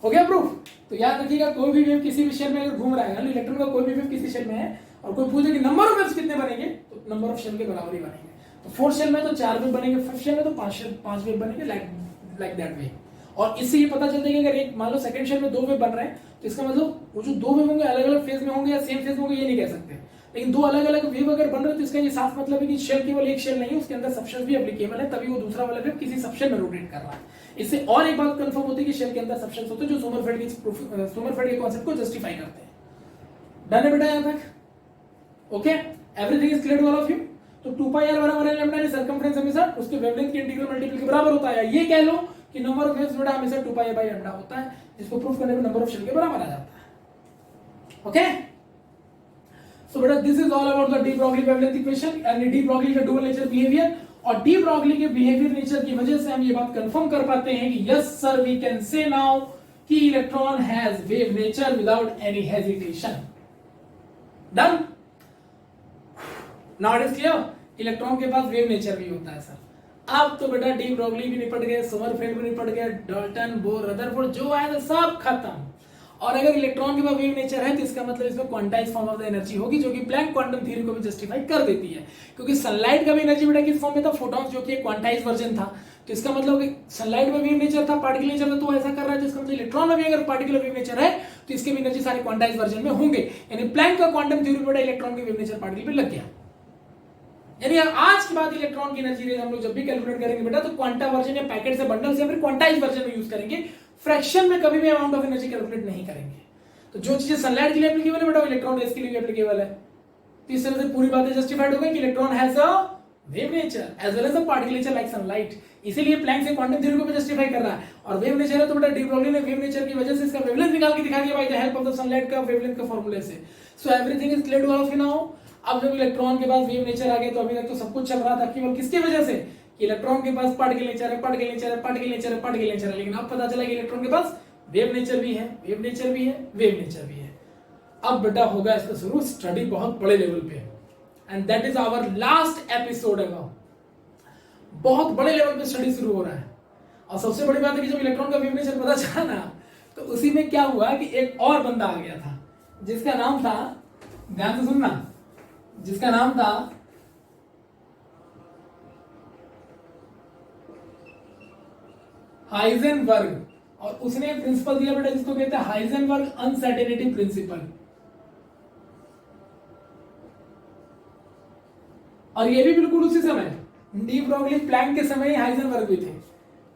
हो गया प्रूफ। तो याद रखिएगा कोई भी वेव किसी भी शेल में अगर घूम रहा है, इलेक्ट्रॉन का कोई भी वेव किसी शेल में है और कोई पूछे कि नंबर ऑफ वेव्स कितने बनेंगे, तो नंबर ऑफ शेल के बराबर ही बनेंगे। तो 4 शेल में तो 4 वेव बनेंगे, 5 शेल में तो 5 वेव बनेंगे, लाइक दैट वे। और इससे ये पता चलता है कि अगर एक मान लो सेकंड शेल में 2 वेव बन रहे हैं तो इसका मतलब वो जो 2 वेव होंगे अलग अलग फेज में होंगे या सेम फेज में होंगे, ये नहीं कह सकते। लेकिन 2 अलग अलग वेव अगर बन रहे हैं तो इसका ये साफ मतलब है कि शेल केवल एक शेल नहीं है, उसके अंदर सबशेल भी एप्लीकेबल है, तभी वो दूसरा वाला वेव किसी सबशेल में रोटेट कर रहा है। इससे और एक बात कंफर्म होती है कि शेल के अंदर सबशेल्स होते हैं जो सोमरफेल्ड के कॉन्सेप्ट को जस्टिफाई करते हैं। डन है बेटा यहां तक? Okay, everything is clear to all of you. तो 2 पाई r बराबर है लैम्डा, सर्कमफ्रेंस हमेशा उसके वेवलेंथ के इंटीग्रल मल्टीपल के बराबर होता है। ये कह लो कि नंबर ऑफ वेव्स बेटा हमेशा 2 पाई बाय लैम्डा होता है, जिसको प्रूफ करने पे नंबर ऑफ शेल के बराबर आ जाता है। ओके, सो बेटा this is all about the de Broglie wavelength equation and D Broglie का डुअल नेचर बिहेवियर। और डी ब्रोगली के बिहेवियर नेचर की वजह से हम ये बात कंफर्म कर पाते हैं कि yes sir we can say now कि electron has wave nature without any hesitation. Done, now it is clear, electron के पास वेव नेचर भी होता है सर। अब तो बेटा डी ब्रोगली भी निपट गए, सोमरफेल्ड भी निपट गए, डाल्टन, बोर, रदरफोर्ड जो आया था सब खत्म। और अगर इलेक्ट्रॉन के पास वेव नेचर है तो इसका मतलब इसमें quantize form of the energy होगी, जो कि प्लैंक क्वांटम थ्योरी को भी जस्टिफाई कर देती है। क्योंकि सनलाइट का भी एनर्जी बेटा किस फॉर्म में था, फोटॉन्स, जो कि एक क्वांटाइज वर्जन था। तो इसका मतलब कि सनलाइट में वेव नेचर था, पार्टिकल नेचर था, तो ऐसा कर रहा है, जिसका मतलब इलेक्ट्रॉन में भी अगर पार्टिकुलर वेव नेचर है तो इसके भी एनर्जी सारे क्वांटाइज वर्जन में होंगे। यानी प्लैंक का क्वांटम थ्योरी बेटा इलेक्ट्रॉन के वेव नेचर पार्टिकल पे लग गया। यानी आज के बाद इलेक्ट्रॉन की एनर्जी रेंज हम लोग जब भी कैलकुलेट करेंगे बेटा तो क्वांटा वर्जन या पैकेट से बंडल से या फिर क्वांटाइज वर्जन में यूज करेंगे। फ्रैक्शन में कभी भी अमाउंट ऑफ एनर्जी कैलकुलेट नहीं करेंगे। तो जो चीजें सनलाइट के लिए एप्लीकेबल है बेटा इलेक्ट्रॉन रेस के लिए एप्लीकेबल है। तो इस तरह से पूरी बातें जस्टिफाइड हो गई कि electron has a wave nature as well as a particle nature like sunlight. इसीलिए प्लैंक से क्वांटम थ्योरी को भी जस्टिफाई कर रहा है। और वेव नेचर है तो बेटा डी ब्रोगली ने वेव नेचर की वजह से इसका वेवलेंथ निकाल के दिखा दिया by the help of the sunlight का वेवलेंथ का फार्मूले से। So everything is clear to all of you now. अब जब इलेक्ट्रॉन के पास वेव नेचर आ गया तो अभी तक तो सब कुछ चल रहा था केवल किसकी वजह से कि इलेक्ट्रॉन के पास पार्टिकल नेचर है, पार्टिकल नेचर है, पार्टिकल नेचर है, पार्टिकल नेचर है। लेकिन अब पता चला कि इलेक्ट्रॉन के पास वेव नेचर भी है, वेव नेचर भी है, वेव नेचर भी है। अब बेटा होगा इसका शुरू स्टडी बहुत बड़े लेवल पे and that is our last episode है। बहुत बड़े लेवल पे स्टडी शुरू हो रहा है। और सबसे बड़ी बात है कि जब इलेक्ट्रॉन का वेव नेचर पता चला ना तो उसी में क्या हुआ कि एक और बंदा आ गया था जिसका नाम था, ध्यान से सुनना, जिसका नाम था हाइजेनबर्ग। और उसने एक प्रिंसिपल दिया बेटा जिसको कहते हैं हाइजेनबर्ग अनसर्टेनिटी प्रिंसिपल। और ये भी बिल्कुल उसी समय डी ब्रोगली प्लैंक के समय ही हाइजेनबर्ग भी थे।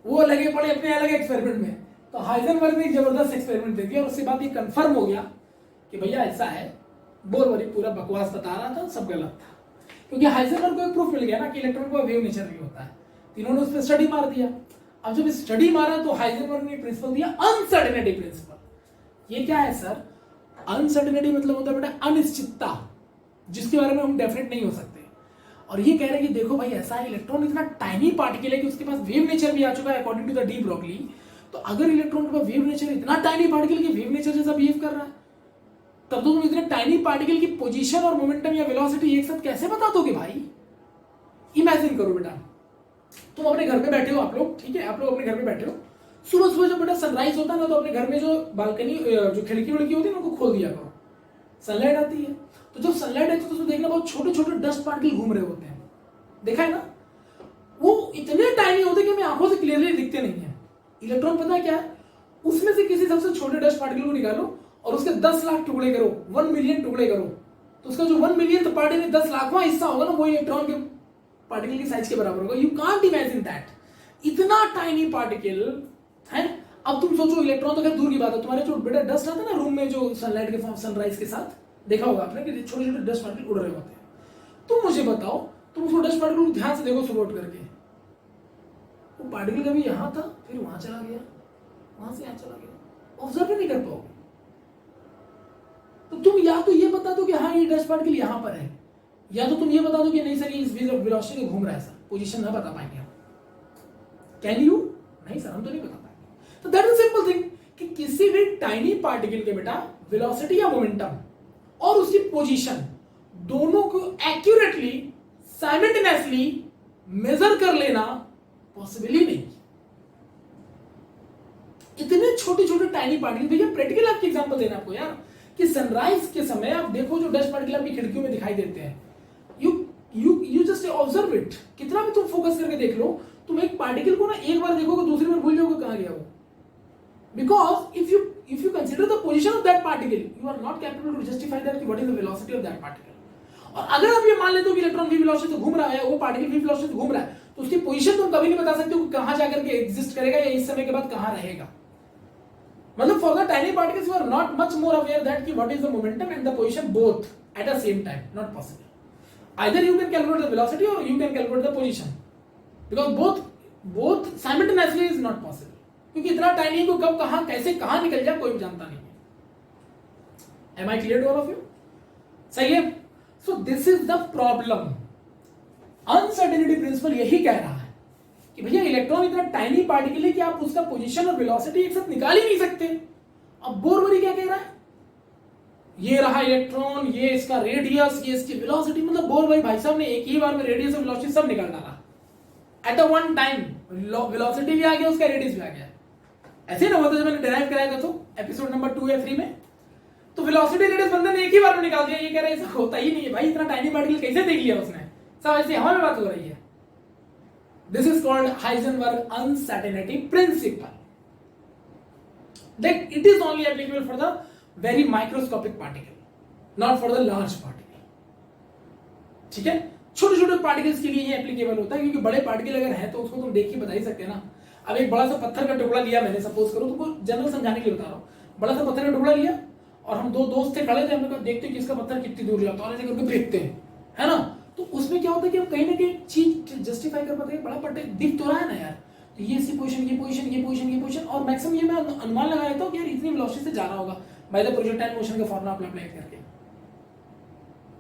वो लगे पड़े अपने अलग एक्सपेरिमेंट में। तो हाइजेनबर्ग ने एक जबरदस्त एक्सपेरिमेंट दे दिया और उसके बाद ये कंफर्म हो गया कि भैया ऐसा है। बोरवरी पूरा बकवास बता रहा था, सब गलत था। क्योंकि हाइजेनबर्ग को एक प्रूफ मिल गया ना कि इलेक्ट्रॉन का वेव नेचर भी होता है। इन्होंने उस पर स्टडी मार दिया। अब जब स्टडी मारा तो हाइजेनबर्ग ने प्रिंसिपल दिया अनसर्टेनिटी प्रिंसिपल। ये क्या है सर? अनसर्टेनिटी मतलब होता है बेटा अनिश्चितता, जिसके बारे में हम डेफिनेट नहीं हो सकते। और ये कह रहे हैं कि देखो भाई ऐसा है, इलेक्ट्रॉन इतना टाइनी पार्टिकल है कि उसके पास वेव नेचर भी आ चुका है according to the de Broglie. तो अगर इलेक्ट्रॉन के पास वेव नेचर इतना टाइनी पार्टिकल की वेव नेचर जैसा बिहेव कर रहा है तब तो तुम इतने टाइनी पार्टिकल की पोजीशन और मोमेंटम या वेलोसिटी एक साथ कैसे बता दोगे भाई? इमेजिन करो बेटा, तुम अपने घर पे बैठे हो, आप लोग, ठीक है, आप लोग अपने घर पे बैठे हो। सुबह सुबह जब बेटा सनराइज होता है ना तो अपने घर में जो बालकनी जो खिड़की विड़की होती है ना उनको खोल दिया करो। सनलाइट आती है तो जब सनलाइट आती है तो उसमें देखना बहुत छोटे छोटे डस्ट पार्टिकल घूम रहे होते हैं। देखा है ना? वो इतने टाइनी होते हैं कि हमें आंखों से क्लियरली दिखते नहीं है। इलेक्ट्रॉन पता है क्या है? उसमें से किसी सबसे छोटे डस्ट पार्टिकल को निकालो और उसके 10 लाख टुकड़े करो, 1 मिलियन टुकड़े करो, तो उसका जो 1 मिलियन पार्टिकल 10 लाखवां हिस्सा होगा ना वो इलेक्ट्रॉन के पार्टिकल की साइज के बराबर होगा। You can't imagine that. इतना टाइनी पार्टिकल है। अब तुम सोचो, इलेक्ट्रॉन तो खैर दूर की बात है, तुम्हारे जो बेटा डस्ट आता है ना रूम में जो सनलाइट के सनराइज के साथ, देखा होगा आपने कि छोटे छोटे डस्ट पार्टिकल उड़ रहे होते हैं। तुम मुझे बताओ, तुम उसको डस्ट पार्टिकल को ध्यान से देखो सुबह उठ करके, वो पार्टिकल कभी यहां था फिर वहां चला गया, वहां से यहां चला गया, ऑब्जर्व नहीं कर पाओगे। तो तुम या तो ये बता दो कि हाँ ये डस्ट पार्टिकल यहां पर है, या तो तुम ये बता दो कि नहीं सर ये इस वेलोसिटी में घूम रहा है। सर पोजीशन ना बता पाएंगे हम। Can you? नहीं सर हम तो नहीं बता पाएंगे। तो दैट इज सिंपल थिंग कि किसी भी टाइनी पार्टिकल के बेटा वेलोसिटी या मोमेंटम और उसकी पोजीशन दोनों को एक्यूरेटली साइमल्टेनियसली मेजर कर लेना पॉसिबल ही नहीं। इतने छोटे छोटे टाइनी पार्टिकल। भैया प्रैक्टिकल आपकी एग्जांपल देना आपको यार कि सनराइज के समय आप देखो जो डस्ट पार्टिकल आपकी खिड़कियों में दिखाई देते हैं, यू जस्ट ऑब्जर्व इट। कितना भी तुम फोकस करके देख लो, तुम एक पार्टिकल को ना एक बार देखोगे दूसरी बार भूल जाओगे कहां गया वो। Because if you consider the position of that particle you are not capable to justify that what is the velocity of that particle. और अगर आप ये मान लेते हो कि इलेक्ट्रॉन वी वेलोसिटी से घूम रहा है, वो पार्टिकल वी वेलोसिटी से घूम रहा है, तो उसकी पोजीशन तुम कभी नहीं बता सकते हो कहां जाकर के एग्जिस्ट करेगा या इस समय के बाद कहां रहेगा। मतलब for the tiny particles you are not much more aware that कि what is the momentum and the position both at the same time, not possible. Either you can calculate the velocity or you can calculate the position, because both simultaneously is not possible. क्योंकि इतना tiny को कब कहां कैसे कहां निकल जाए कोई भी जानता नहीं है। Am I clear to all of you? सही है? So this is the problem. Uncertainty principle यही कह रहा है कि भैया इलेक्ट्रॉन इतना टाइनी पार्टिकल है कि आप उसका पोजीशन और वेलोसिटी एक साथ निकाल ही नहीं सकते। अब बोरवरी क्या कह रहा है? ये रहा इलेक्ट्रॉन, ये इसका रेडियस, ये इसकी वेलोसिटी, मतलब बोरवरी भाई साहब ने एक ही बार में रेडियस और वेलोसिटी सब निकाल डाला at a one time. Velocity भी आ गया, उसका रेडियस भी आ गया। ऐसे ना होता जब मैंने डिराइव कराया था तो एपिसोड नंबर 2 या 3 में, तो वेलोसिटी रेडियस बंदे ने एक ही बार में निकाल दिया। ये कह रहा है ऐसा होता ही नहीं है भाई, इतना टाइनी पार्टिकल कैसे देख लिया उसने? सब ऐसे हवा में बात हो रही है। This is called Heisenberg uncertainty principle. That it is only applicable for the very microscopic particle, not for the large particle. ठीक है? छोटे छोटे पार्टिकल्स के लिए ये एप्लीकेबल होता है, क्योंकि बड़े पार्टिकल अगर है तो उसको तुम देख के बता ही सकते हैं ना। अब एक बड़ा सा पत्थर का टुकड़ा लिया मैंने, सपोज करो, तुमको जनरल समझाने के लिए बता रहा हूँ। बड़ा सा पत्थर का टुकड़ा लिया और हम दो दोस्त थे, खड़े थे, हमने कहा देखते हैं कि इसका पत्थर कितनी दूर जाता है, ऐसे करके फेंकते हैं, है ना। तो उसमें क्या होता है कि हम कहीं ना कहीं चीज जस्टिफाई कर पाते हैं, बड़ा पट्टे दिख तो रहा है ना यार, तो ये सी पोजीशन, ये पोजीशन, ये पोजीशन, ये पोजीशन, और मैक्सिमम ये मैं अनुमान लगा लेता हूँ कि यार इतनी वेलोसिटी से जाना होगा बाय द प्रोजेक्टाइल मोशन का फॉर्मूला अप्लाई करके,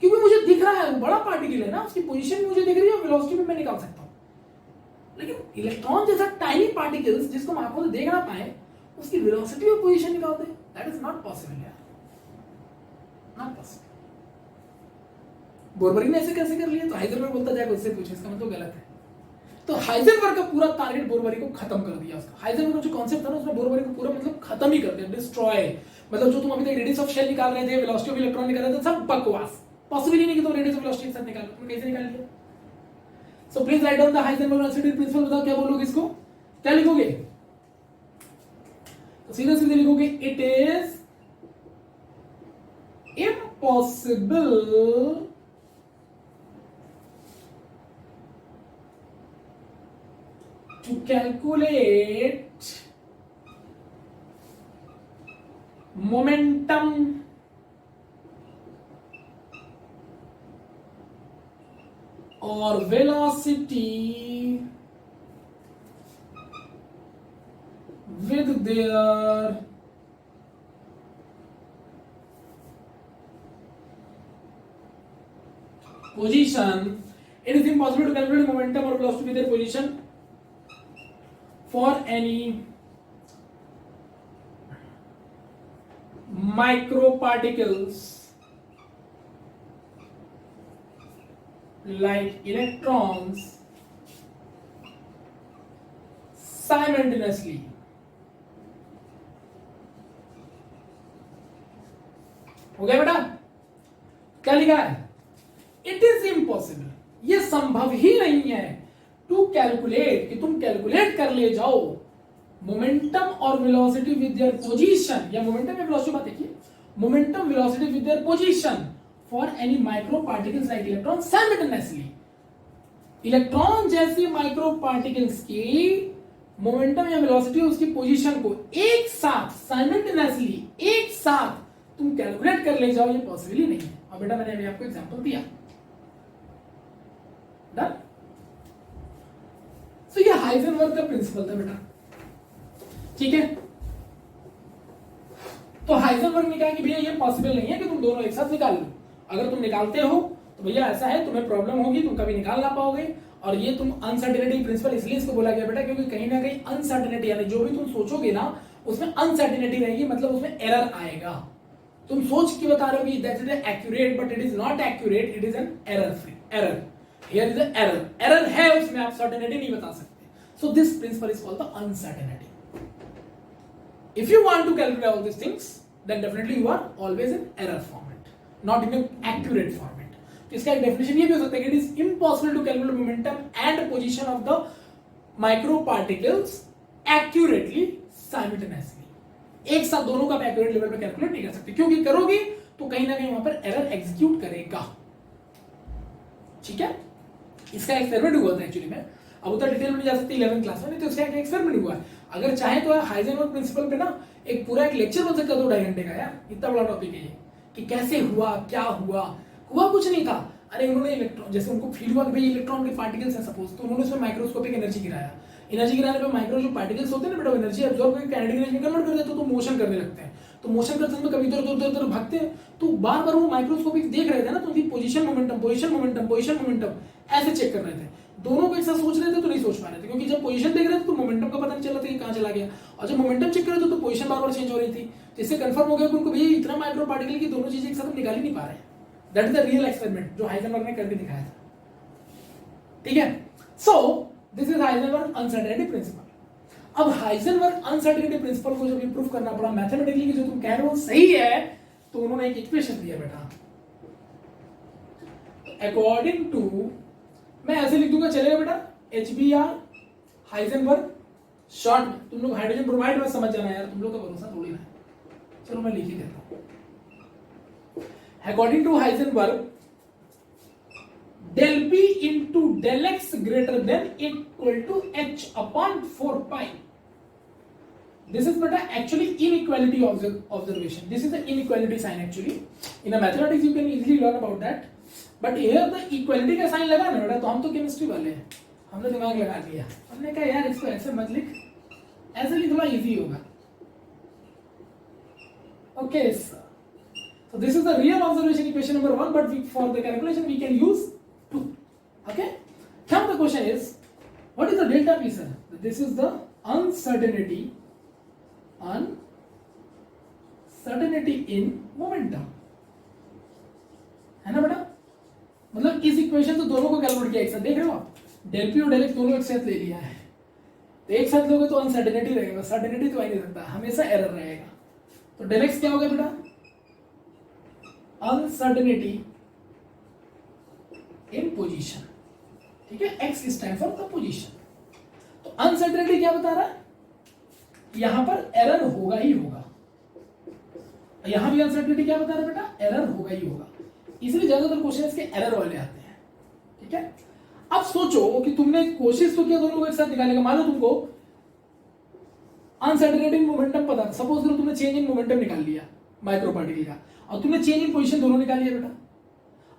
क्योंकि मुझे दिख रहा है वो बड़ा पार्टिकल है ना, उसकी पोजीशन मुझे दिख रही है, वेलोसिटी भी मैं निकाल सकता हूँ। लेकिन इलेक्ट्रॉन जैसा टाइनी पार्टिकल्स जिसको हम आंखों से देख ना पाए, उसकी वेलोसिटी और पोजीशन निकाल दे, दैट इज नॉट पॉसिबल यार, नॉट पॉसिबल। बोरबरी ने ऐसे कैसे कर लिया? तो हाइजेनबर्ग बोलता जाएगा उससे पूछे, इसका मतलब गलत है। तो हाइजेनबर्ग का पूरा टारगेट बोरबरी को खत्म कर दिया उसका। हाइजेनबर्ग का जो कॉन्सेप्ट था ना, उसमें बोरबरी को पूरा मतलब खत्म ही कर दिया, डिस्ट्रॉय। मतलब जो तुम अभी तक रेडियस ऑफ शेल निकाल रहे थे, वेलोसिटी ऑफ इलेक्ट्रॉन निकाल रहे थे, सब बकवास, पॉसिबल ही नहीं कि तुम रेडियस ऑफ वेलोसिटी के साथ निकालो, तुमने कैसे निकाल लिया? So please write down the Heisenberg velocity principle. बताओ क्या बोलोगे इसको, क्या लिखोगे? तो सीधे सीधे लिखोगे it is impossible to calculate momentum or velocity with their position. It is impossible to calculate momentum or velocity with their position for any microparticles like electrons simultaneously. हो गया बेटा? क्या लिखा है? इट इज इम्पॉसिबल, ये संभव ही नहीं है टू कैलकुलेट, कि तुम कैलकुलेट कर ले जाओ मोमेंटम और वेलोसिटी विद देयर पोजीशन, या मोमेंटम या वेलोसिटी बात देखिए, momentum velocity with their position for any micro particles like electron simultaneously. Electron जैसी माइक्रो पार्टिकल्स की मोमेंटम या वेलोसिटी, उसकी पोजीशन को एक साथ साइमल्टेनियसली, एक साथ तुम कैलकुलेट कर ले जाओ, ये पॉसिबल ही नहीं है। और बेटा मैंने अभी आपको एग्जांपल दिया, डन। तो ये हाइजेनबर्ग का प्रिंसिपल था बेटा, ठीक है। तो हाइजेनबर्ग ने कहा कि भैया ये पॉसिबल नहीं है कि तुम दोनों एक साथ निकाल लो, अगर तुम निकालते हो तो भैया ऐसा है, तुम्हें प्रॉब्लम होगी, तुम कभी निकाल ना पाओगे। और ये तुम अनसर्टेनिटी प्रिंसिपल इसलिए इसको बोला गया बेटा, क्योंकि कहीं ना कहीं अनसर्टेनिटी, यानी जो भी तुम सोचोगे ना उसमें अनसर्टेनिटी रहेगी, मतलब उसमें एरर आएगा। तुम सोच के बता रहे हो कि that is accurate, but it is not accurate, it is an error free error, here is an error, error है उसमें, आप सर्टेनिटी नहीं बता सकते। So this principle is called the uncertainty. If you want to calculate all these things, then definitely you are always in error format, not in an accurate format. तो इसका एक definition ये भी हो सकता है कि it is impossible to calculate momentum and position of the micro particles accurately simultaneously. एक साथ दोनों का एक्यूरेट लेवल पे कैलकुलेट नहीं कर सकते, क्योंकि करोगे तो कहीं ना कहीं वहां पर एरर एग्जीक्यूट करेगा, ठीक है। इसका एक्सपेरिमेंट हुआ था एक्चुअली में, अब उतना डिटेल में नहीं जा सकते 11th क्लास में, नहीं तो इसका एक एक्सपेरिमेंट हुआ है। अगर चाहे तो हाइजेनबर्ग प्रिंसिपल पे ना एक पूरा एक लेक्चर बन सकता है 2-2.5 घंटे का यार, इतना बड़ा टॉपिक है ये, कि कैसे हुआ, क्या हुआ। हुआ कुछ नहीं था, अरे उन्होंने इलेक्ट्रॉन, जैसे उनको फील हुआ कि भाई इलेक्ट्रॉन के पार्टिकल्स हैं सपोज, तो उन्होंने उसमें माइक्रोस्कोपिक एनर्जी गिराया। एनर्जी गिराने पे माइक्रो जो पार्टिकल्स होते हैं ना बेटा, एनर्जी एब्जॉर्ब करके काइनेटिक एनर्जी में कन्वर्ट कर देते हैं, तो मोशन करने लगते हैं। तो मोशन करते समय कभी इधर भागते हैं, तो बार बार वो माइक्रोस्कोपिक देख रहे थे ना, तो उनकी position momentum, position momentum, position momentum ऐसे चेक कर रहे थे। दोनों को एक साथ सोच रहे थे तो नहीं सोच पा रहे थे, क्योंकि जब पोजीशन देख रहे थे तो मोमेंटम का पता नहीं चल रहा था कि कहां चला गया, और जब मोमेंटम चेक कर रहे थे तो पोजीशन बार बार चेंज हो रही थी। जिससे कंफर्म हो गया कि उनको भैया इतना माइक्रो पार्टिकल की दोनों चीजें एक साथ निकाल ही नहीं पा रहे हैं। That is the real experiment जो हाइजेनबर्ग ने करके दिखाया था, ठीक है। सो this is Heisenberg uncertainty principle. अब हाइजेनबर्ग अनसर्टेनिटी प्रिंसिपल को जब प्रूफ करना पड़ा मैथमेटिकली कि जो तुम कह रहे हो सही है, तो उन्होंने एक इक्वेशन दिया बेटा, अकॉर्डिंग टू, मैं ऐसे लिख दूंगा चलेगा बेटा, HBr हाइजेनबर्ग शॉर्ट में। तुम लोग हाइड्रोजन ब्रोमाइड में समझ जाना यार, तुम लोग का भरोसा थोड़ी ना, चलो मैं लिख ही देता हूं। According to Heisenberg, del P into del X greater than equal to H upon 4 pi, This is but actually inequality observation. This is the inequality sign actually. In a mathematics you can easily learn about that. But here the equality का sign लगा ना बेटा, तो हम तो chemistry वाले हैं, हमने दिमाग लगा लिया, हमने कहा यार इसको ऐसे मत लिख, ऐसे लिख थोड़ा इजी होगा. Okay, so this is the real observation equation number 1, but for the calculation we can use 2. Okay. Now the question is, what is the delta P, sir? This is the uncertainty in momentum, है ना बेटा? मतलब इस equation तो दोनों को calculate किया एक साथ, देख रहे हो आप, डेल पी और डेल एक्स दोनों एक साथ ले लिया है, तो एक साथ लोगे तो अनसर्टेनिटी रहेगा, सर्टेनिटी तो आ नहीं सकता, हमेशा एरर रहेगा. तो डेल एक्स क्या हो गया बेटा? अनसर्टेनिटी इन पोजीशन. ठीक है, x stand for the position. तो अनसर्टेनिटी क्या बता रहा है? यहां पर एरर होगा ही होगा, यहां भी अनसर्टेनिटी क्या बता रहा है बेटा? एरर होगा ही होगा. इसलिए ज्यादातर क्वेश्चन इसके एरर वाले आते हैं. ठीक है. अब सोचो कि तुमने कोशिश तो किया दोनों को एक साथ निकालने का, मान लो तुमको अनसर्टेनिटी इन मोमेंटम पता था, सपोज करो तुमने चेंज इन मोमेंटम निकाल लिया माइक्रो पार्टिकल का, और तुमने चेंज इन पोजीशन दोनों निकाल लिया बेटा,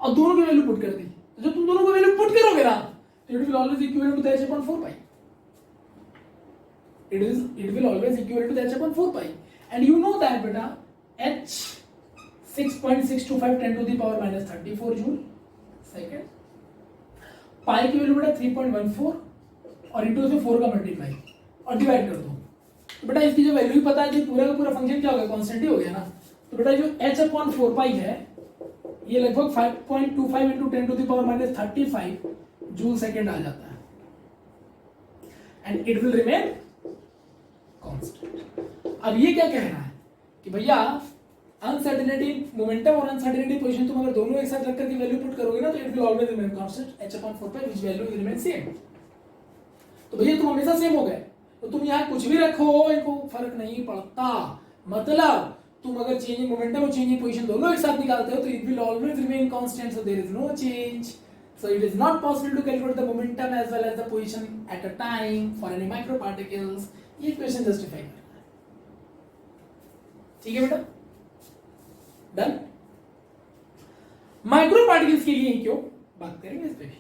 और दोनों की वैल्यू पुट कर दी. तो जब तुम दोनों को वैल्यू पुट करोगे ना, तो it will always equivalent to h upon 4 pi. It will always equivalent to h upon 4 pi, and you know that beta h 6.625 10 to the power minus 34 joule second, pi की value बेटा 3.14 और into से 4 का multiply और divide कर दो. तो बेटा इसकी जो वैल्यू पता है, जो पूरा का पूरा फंक्शन क्या हो गया? कांस्टेंट ही हो गया ना. तो बेटा जो h upon 4 pi है ये लगभग 5.25 into 10 to the power minus 35 joule second आ जाता है, and it will remain constant. अब ये क्या कह रहा है कि भैया अनसर्टेनिटी मोमेंटम और अनसर्टेनिटी पोजीशन तुम अगर दोनों एक साथ रख करके वैल्यू पुट करोगे ना, तो it will always remain constant h upon 4 pi which value will remain same. तो भैया तुम हमेशा सेम हो गए, तो तुम यहाँ कुछ भी रखो इनको फर्क नहीं पड़ता. मतलब तुम अगर चेंज इन मोमेंटम और चेंज इन पोजीशन दोनों एक साथ निकालते हो तो it will always remain constant, so there is no change. So it is not possible to calculate the momentum as well as the position at a time for any microparticles. ये question justify करना है. ठीक है बेटा, done. Micro particles के लिए क्यों बात करेंगे इस पे भी.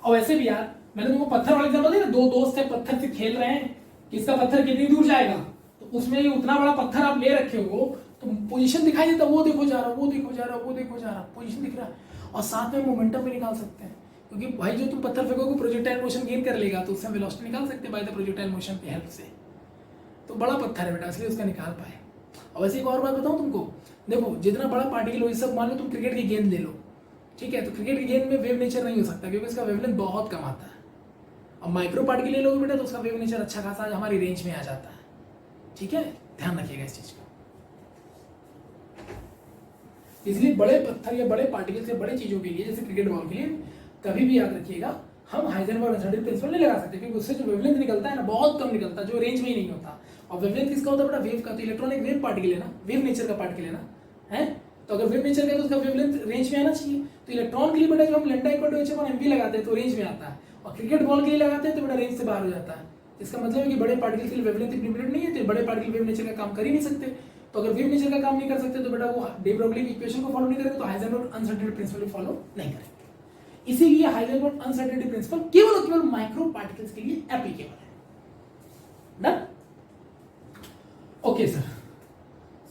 और वैसे भी यार मैंने तुमको पत्थर वाला एग्जांपल दिया ना, दो दोस्त है पत्थर से खेल रहे हैं, किसका पत्थर कितनी दूर जाएगा, तो उसमें ये उतना बड़ा पत्थर आप ले रखे हो तो पोजीशन दिखाई देता, वो देखो जा रहा, वो देखो जा रहा, वो देखो जा रहा, पोजीशन दिख रहा है, और साथ में मोमेंटम भी निकाल सकते हैं, क्योंकि भाई जो तुम पत्थर फेंकोगे प्रोजेक्टाइल मोशन गेन कर लेगा, तो उससे वेलोसिटी निकाल सकते हैं बाय द प्रोजेक्टाइल मोशन की हेल्प से. तो बड़ा पत्थर है बेटा, इसलिए उसका निकाल पाए. और वैसे एक और बात बताऊं तुमको, देखो जितना बड़ा पार्टिकल हो, सब मान लो तुम क्रिकेट की गेंद ले लो, ठीक है, तो क्रिकेट की गेंद में वेव नेचर नहीं हो सकता क्योंकि इसका वेवलेंथ बहुत कम आता है. अब माइक्रो पार्टिकल ले लोगे बेटा तो उसका वेव नेचर अच्छा खासा हमारी रेंज में आ जाता है. ठीक है, ध्यान रखिएगा इस चीज का. इसलिए बड़े पत्थर या बड़े पार्टिकल से बड़े चीजों के लिए, जैसे क्रिकेट बॉल के लिए, कभी भी याद रखिएगा हम हाइजेनबर्ग अनसर्टेनिटी प्रिंसिपल नहीं लगा सकते, क्योंकि उससे जो वेवलेंथ निकलता है ना बहुत कम निकलता है, जो रेंज में ही नहीं होता. और वेवलेंथ किसका होता है बेटा? वेव का. तो इलेक्ट्रॉन एक वेव पार्टिकल है ना, वेव नेचर का पार्टिकल है ना, है. तो अगर वेव नेचर का है तो उसका वेवलेंथ रेंज में आना चाहिए. तो इलेक्ट्रॉन के लिए बेटा जो हम lambda equal to h upon mv लगाते हैं तो रेंज में आता है, और क्रिकेट बॉल के लिए लगाते हैं तो बेटा रेंज से बाहर हो जाता है. इसका मतलब है कि बड़े पार्टिकल के लिए वेवलेंथ इंडिपेंडेंट नहीं है, तो बड़े पार्टिकल वेव नेचर का काम कर ही नहीं सकते. तो अगर वेव नेचर का काम नहीं कर सकते तो बेटा वो डे ब्रोगली की इक्वेशन को फॉलो नहीं करेंगे, तो हाइजेनबर्ग अनसर्टेनिटी प्रिंसिपल को फॉलो नहीं करेंगे. इसीलिए हाइजेनबर्ग अनसर्टेनिटी प्रिंसिपल केवल और केवल माइक्रो पार्टिकल्स के लिए एप्लीकेबल है. Done. Okay sir,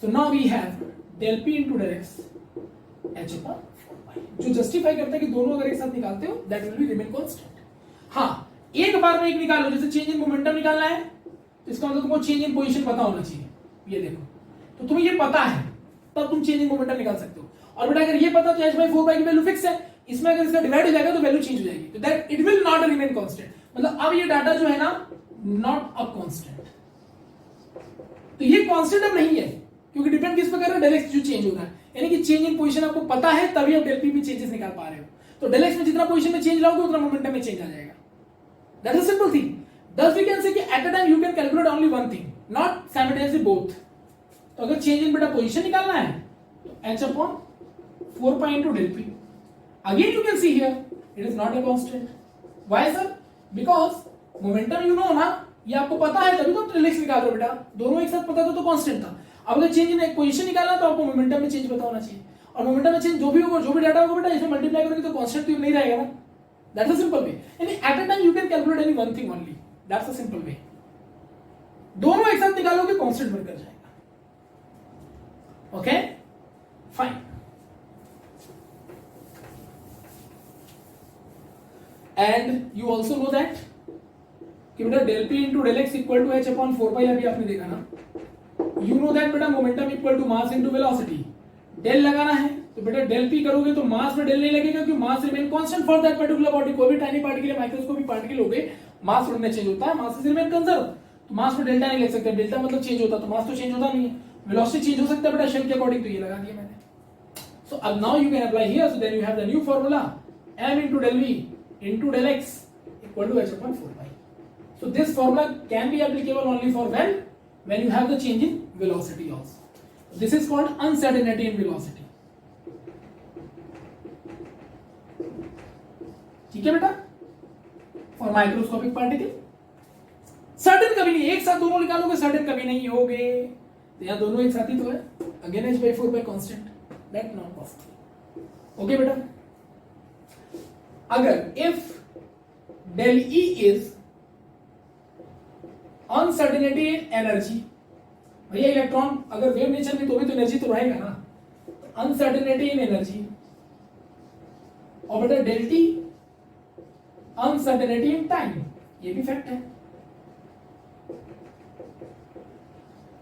so now we have del p into del x h upon 4 pi, जो जस्टिफाई करता है कि दोनों अगर एक साथ निकालते हो that will be remain constant. हाँ, एक बार में एक निकालो, जैसे चेंज इन मोमेंटम निकालना है तो इसका मतलब तुमको चेंज इन पोजीशन पता होना चाहिए. ये देखो, तो तुम्हें ये पता है तब तुम चेंज इन मोमेंटम निकाल सकते हो. और बेटा अगर ये पता तो h/4 pi की वैल्यू फिक्स है, इसमें अगर इसका डिवाइड हो जाएगा तो वैल्यू चेंज हो जाएगी, तो that it will not remain constant. मतलब अब ये डाटा जो है ना नॉट अ कांस्टेंट, तो ये कांस्टेंट अब नहीं है, क्योंकि डिपेंड किस पर कर रहा है? डेल एक्स जो चेंज हो रहा है, यानी कि चेंज इन पोजीशन आपको पता है तभी आप डेल पी में चेंजेस निकाल पा रहे हो. तो डेल एक्स में जितना पोजीशन में चेंज लाओगे उतना मोमेंटम में चेंज आ जाएगा. That is simple thing. Thus we can say कि at a time you can calculate only one thing, not simultaneously both. तो अगर चेंज इन बेटा पोजीशन निकालना है तो h upon 4 pi into del p. Again you can see here it is not a constant. Why sir? Because momentum you know ना, ये आपको पता है तभी तो डेलेक्स निकाल रहे हो बेटा, दोनों एक साथ पता था तो कांस्टेंट था। अब अगर चेंज इन पोजीशन निकालना तो आपको मोमेंटम में चेंज पता होना चाहिए, और मोमेंटम में चेंज जो भी होगा, जो भी डाटा होगा बेटा इसमें मल्टीप्लाई करोगे तो कांस्टेंट तो नहीं रहेगा ना। दैट्स अ सिंपल वे, यानी at a time you can calculate any one thing only, that's a simple way. दोनों एक साथ निकालोगे कांस्टेंट बनकर जाएगा। Okay fine. And you also know that कि बेटा del p into del x equal to h upon 4 pi, अभी आपने देखा ना। यू नो दैट बेटा momentum equal to mass into velocity, del लगाना है तो बेटा डेल पी करोगे तो मास में डेल नहीं लगेगा क्योंकि mass remain constant for that particular body. कोई भी टाइनी पार्टिकल या माइक्रोस्कोपिक पार्टिकल हो गए मास उनमें चेंज होता है, मास इज रिमेन कंजर्व, तो मास में डेल्टा नहीं लिख सकते, डेल्टा मतलब चेंज होता तो मास तो चेंज होता नहीं है। वेलोसिटी चेंज हो सकता है बेटा शेल के अकॉर्डिंग, तो ये लगा दिया मैंने। सो अब now you can apply here, so then you have the new formula m into del v into del x equal to h upon 4 pi. So this formula can be applicable only for when you have the change in velocity also. This is called uncertainty in velocity. ठीक है बेटा, for microscopic particle certain कभी नहीं, एक साथ दोनों निकालोगे certain कभी नहीं होगे, तो यहाँ दोनों एक साथ ही तो है, again h by 4 by constant, that not possible. Okay बेटा, अगर if del E is uncertainty in energy, भैया इलेक्ट्रॉन अगर वेव नेचर में तो भी तो एनर्जी तो रहेगा ना, अनसर्टेनिटी इन एनर्जी, और बेटा del t uncertainty in time, ये भी फैक्ट है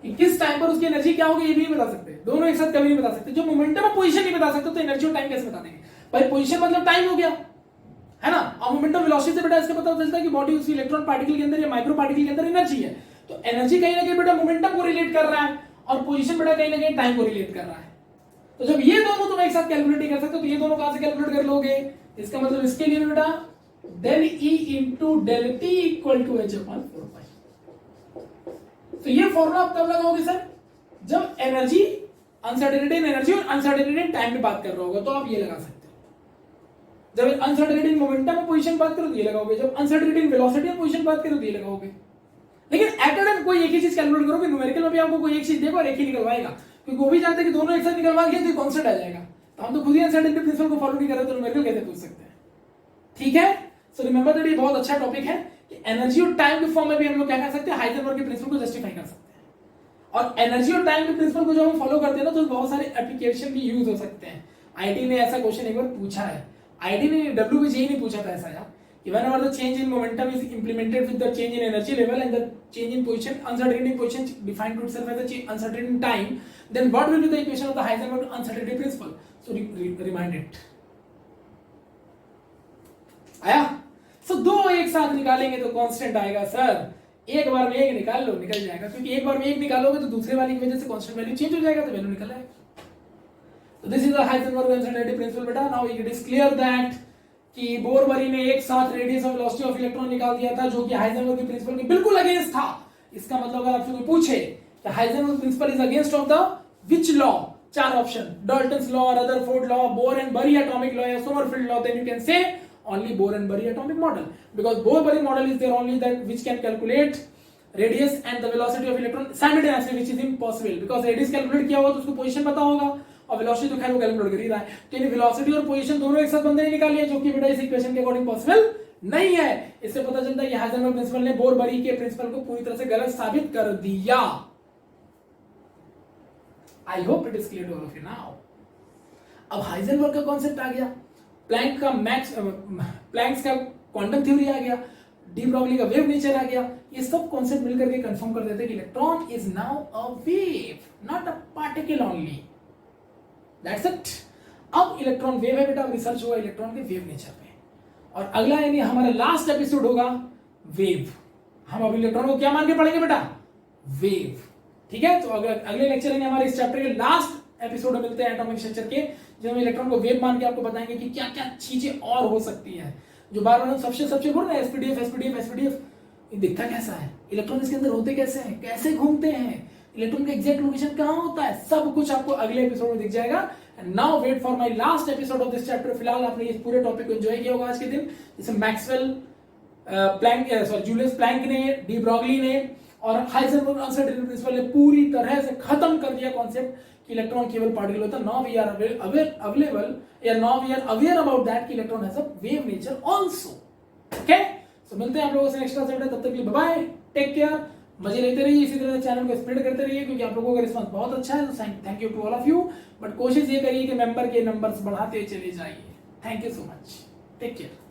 कि किस टाइम पर उसकी एनर्जी क्या होगी ये भी नहीं बता सकते, दोनों एक साथ कभी नहीं बता सकते। जो मोमेंटम और पोजीशन नहीं बता सकते तो एनर्जी और टाइम कैसे बता देंगे भाई? पोजीशन मतलब टाइम हो गया है ना, और मोमेंटम वेलोसिटी से बेटा इसका पता चलता है कि बॉडी उसी इलेक्ट्रॉन पार्टिकल के अंदर या माइक्रो पार्टिकल के अंदर एनर्जी है, तो एनर्जी कहीं ना कहीं बेटा मोमेंटम को रिलेट कर रहा है और पोजीशन बेटा कहीं ना कहीं टाइम को रिलेट कर रहा है। तो जब ये दोनों तुम एक साथ कैलकुलेट नहीं कर सकते तो ये दोनों कहां से कैलकुलेट कर लोगे? इसका मतलब इसके लिए बेटा del E into del T equal to h upon 4 pi। तो ये फॉर्मूला आप कब लगाओगे सर? जब एनर्जी अनसर्टेनिटी इन एनर्जी और अनसर्टेनिटी इन टाइम में बात कर रहा होगा तो आप ये लगा सकते हो। जब अनसर्टेनिटी इन मोमेंटम और पोजीशन बात करो तो ये लगाओगे, जब अनसर्टेनिटी इन वेलोसिटी और पोजीशन बात करो तो ये लगाओगे। लेकिन एट अ टाइम कोई एक ही चीज कैलकुलेट करोगे, न्यूमेरिकल में भी आपको कोई एक चीज देगा और एक ही निकलवाएगा, क्योंकि वो भी जानते हैं कि दोनों एक साथ निकलवा के तो कांस्टेंट आ जाएगा, तो हम तो खुद ही अनसर्टेनिटी प्रिंसिपल को फॉलो नहीं कर रहे तो न्यूमेरिकल कैसे पूछ सकते हैं? ठीक है, सो रिमेंबर दैट ये बहुत अच्छा टॉपिक है कि एनर्जी और टाइम के फॉर्म में भी हम लोग क्या कर सकते हैं? हाइजेनबर्ग के प्रिंसिपल को जस्टिफाई कर सकते हैं, और एनर्जी और टाइम के प्रिंसिपल को जो हम फॉलो करते हैं ना तो बहुत सारे एप्लीकेशन भी यूज हो सकते हैं। आईटी ने ऐसा क्वेश्चन एक बार पूछा है, आईटी ने डब्ल्यूबीजेई ने पूछा था ऐसा यार, कि whenever the change in momentum is implemented with the change in energy level and the change in position, uncertainty in position defined to itself as the uncertainty in time, then what will be the equation of the Heisenberg uncertainty principle? So remind it. आया? So दो एक साथ निकालेंगे तो constant आएगा sir, एक बार में एक निकाल लो निकल जाएगा, क्योंकि एक बार में एक निकालोगे तो दूसरे वाली की वजह से कांस्टेंट वैल्यू चेंज हो जाएगा तो वैल्यू निकल आएगा। So this is the Heisenberg uncertainty principle बेटा। Now it is clear that कि बोरबरी ने एक साथ रेडियस और वेलोसिटी ऑफ इलेक्ट्रॉन निकाल दिया था जो कि हाइजेनबर्ग के प्रिंसिपल के बिल्कुल अगेंस्ट था। इसका मतलब अगर आपसे कोई पूछे कि Heisenberg principle is against of the which law, चार option, Dalton's law, Rutherford law, Bohr and Bury atomic law या Sommerfeld law, then you can say only Bohr and Bury atomic model, because Bohr Bury model is there only that which can calculate radius and the velocity of electron simultaneously, which is impossible, because radius calculate किया होगा तो उसको position पता होगा और velocity तो खैर वो कैलकुलेट कर ही रहा है, तो यानी वेलोसिटी और पोजीशन दोनों एक साथ बंदे ने निकाल लिया, जो कि बेटा इस इक्वेशन के अकॉर्डिंग पॉसिबल नहीं है। इससे पता चलता है कि हाइजेनबर्ग प्रिंसिपल ने बोर-बरी के प्रिंसिपल को पूरी तरह से गलत साबित कर दिया। I hope it is clear to all of you now. अब हाइजेनबर्ग का कॉन्सेप्ट आ गया, प्लैंक का क्वांटम थ्योरी आ गया, डी ब्रॉगली का वेव नेचर आ गया, ये सब कॉन्सेप्ट मिलकर के कंफर्म कर देते हैं कि electron is now a wave, not a particle only. That's it। अब इलेक्ट्रॉन वेव है बेटा, रिसर्च होगा इलेक्ट्रॉन के वेव नेचर पे, और अगला यानी हमारा लास्ट एपिसोड होगा वेव। हम अब इलेक्ट्रॉन को क्या मान के पढ़ेंगे बेटा? वेव। ठीक है, तो अगर अगले लेक्चर में हमारे इस चैप्टर के लास्ट एपिसोड में मिलते हैं एटॉमिक स्ट्रक्चर के, जो हम इलेक्ट्रॉन को वेव मान के आपको बताएंगे कि क्या क्या चीजें और हो सकती है। जो बार बार सबसे बोल रहे हैं एसपीडीएफ, ये दिखता कैसा है, इलेक्ट्रॉन इसके अंदर होते कैसे हैं, कैसे घूमते हैं, इलेक्ट्रॉन का एग्जैक्ट लोकेशन कहां होता है, सब कुछ आपको अगले एपिसोड में दिख जाएगा। And now wait for my last episode of this chapter. फिलहाल आपने इस पूरे टॉपिक को एंजॉय किया होगा आज के दिन, जैसे मैक्सवेल जूलियस प्लैंक ने, डी ब्रॉगली ने और हाइजेनबर्ग अनसर्टेनिटी प्रिंसिपल ने पूरी तरह से खत्म कर दिया कॉन्सेप्ट कि इलेक्ट्रॉन केवल पार्टिकल होता है. नाउ वी आर अवेलेबल या now we are aware about that कि electron has a wave nature also. Okay, so मिलते हैं आप लोगों से नेक्स्ट क्लास में. तब तक के लिए बाय बाय, टेक केयर, मजे लेते रहिए, इसी तरह से चैनल को स्प्रेड करते रहिए क्योंकि आप लोगों का रिस्पांस बहुत अच्छा है. तो thank you to all of you. But कोशिश ये करिए कि मेंबर के नंबर्स बढ़ाते चले जाइए. Thank you so much, take care.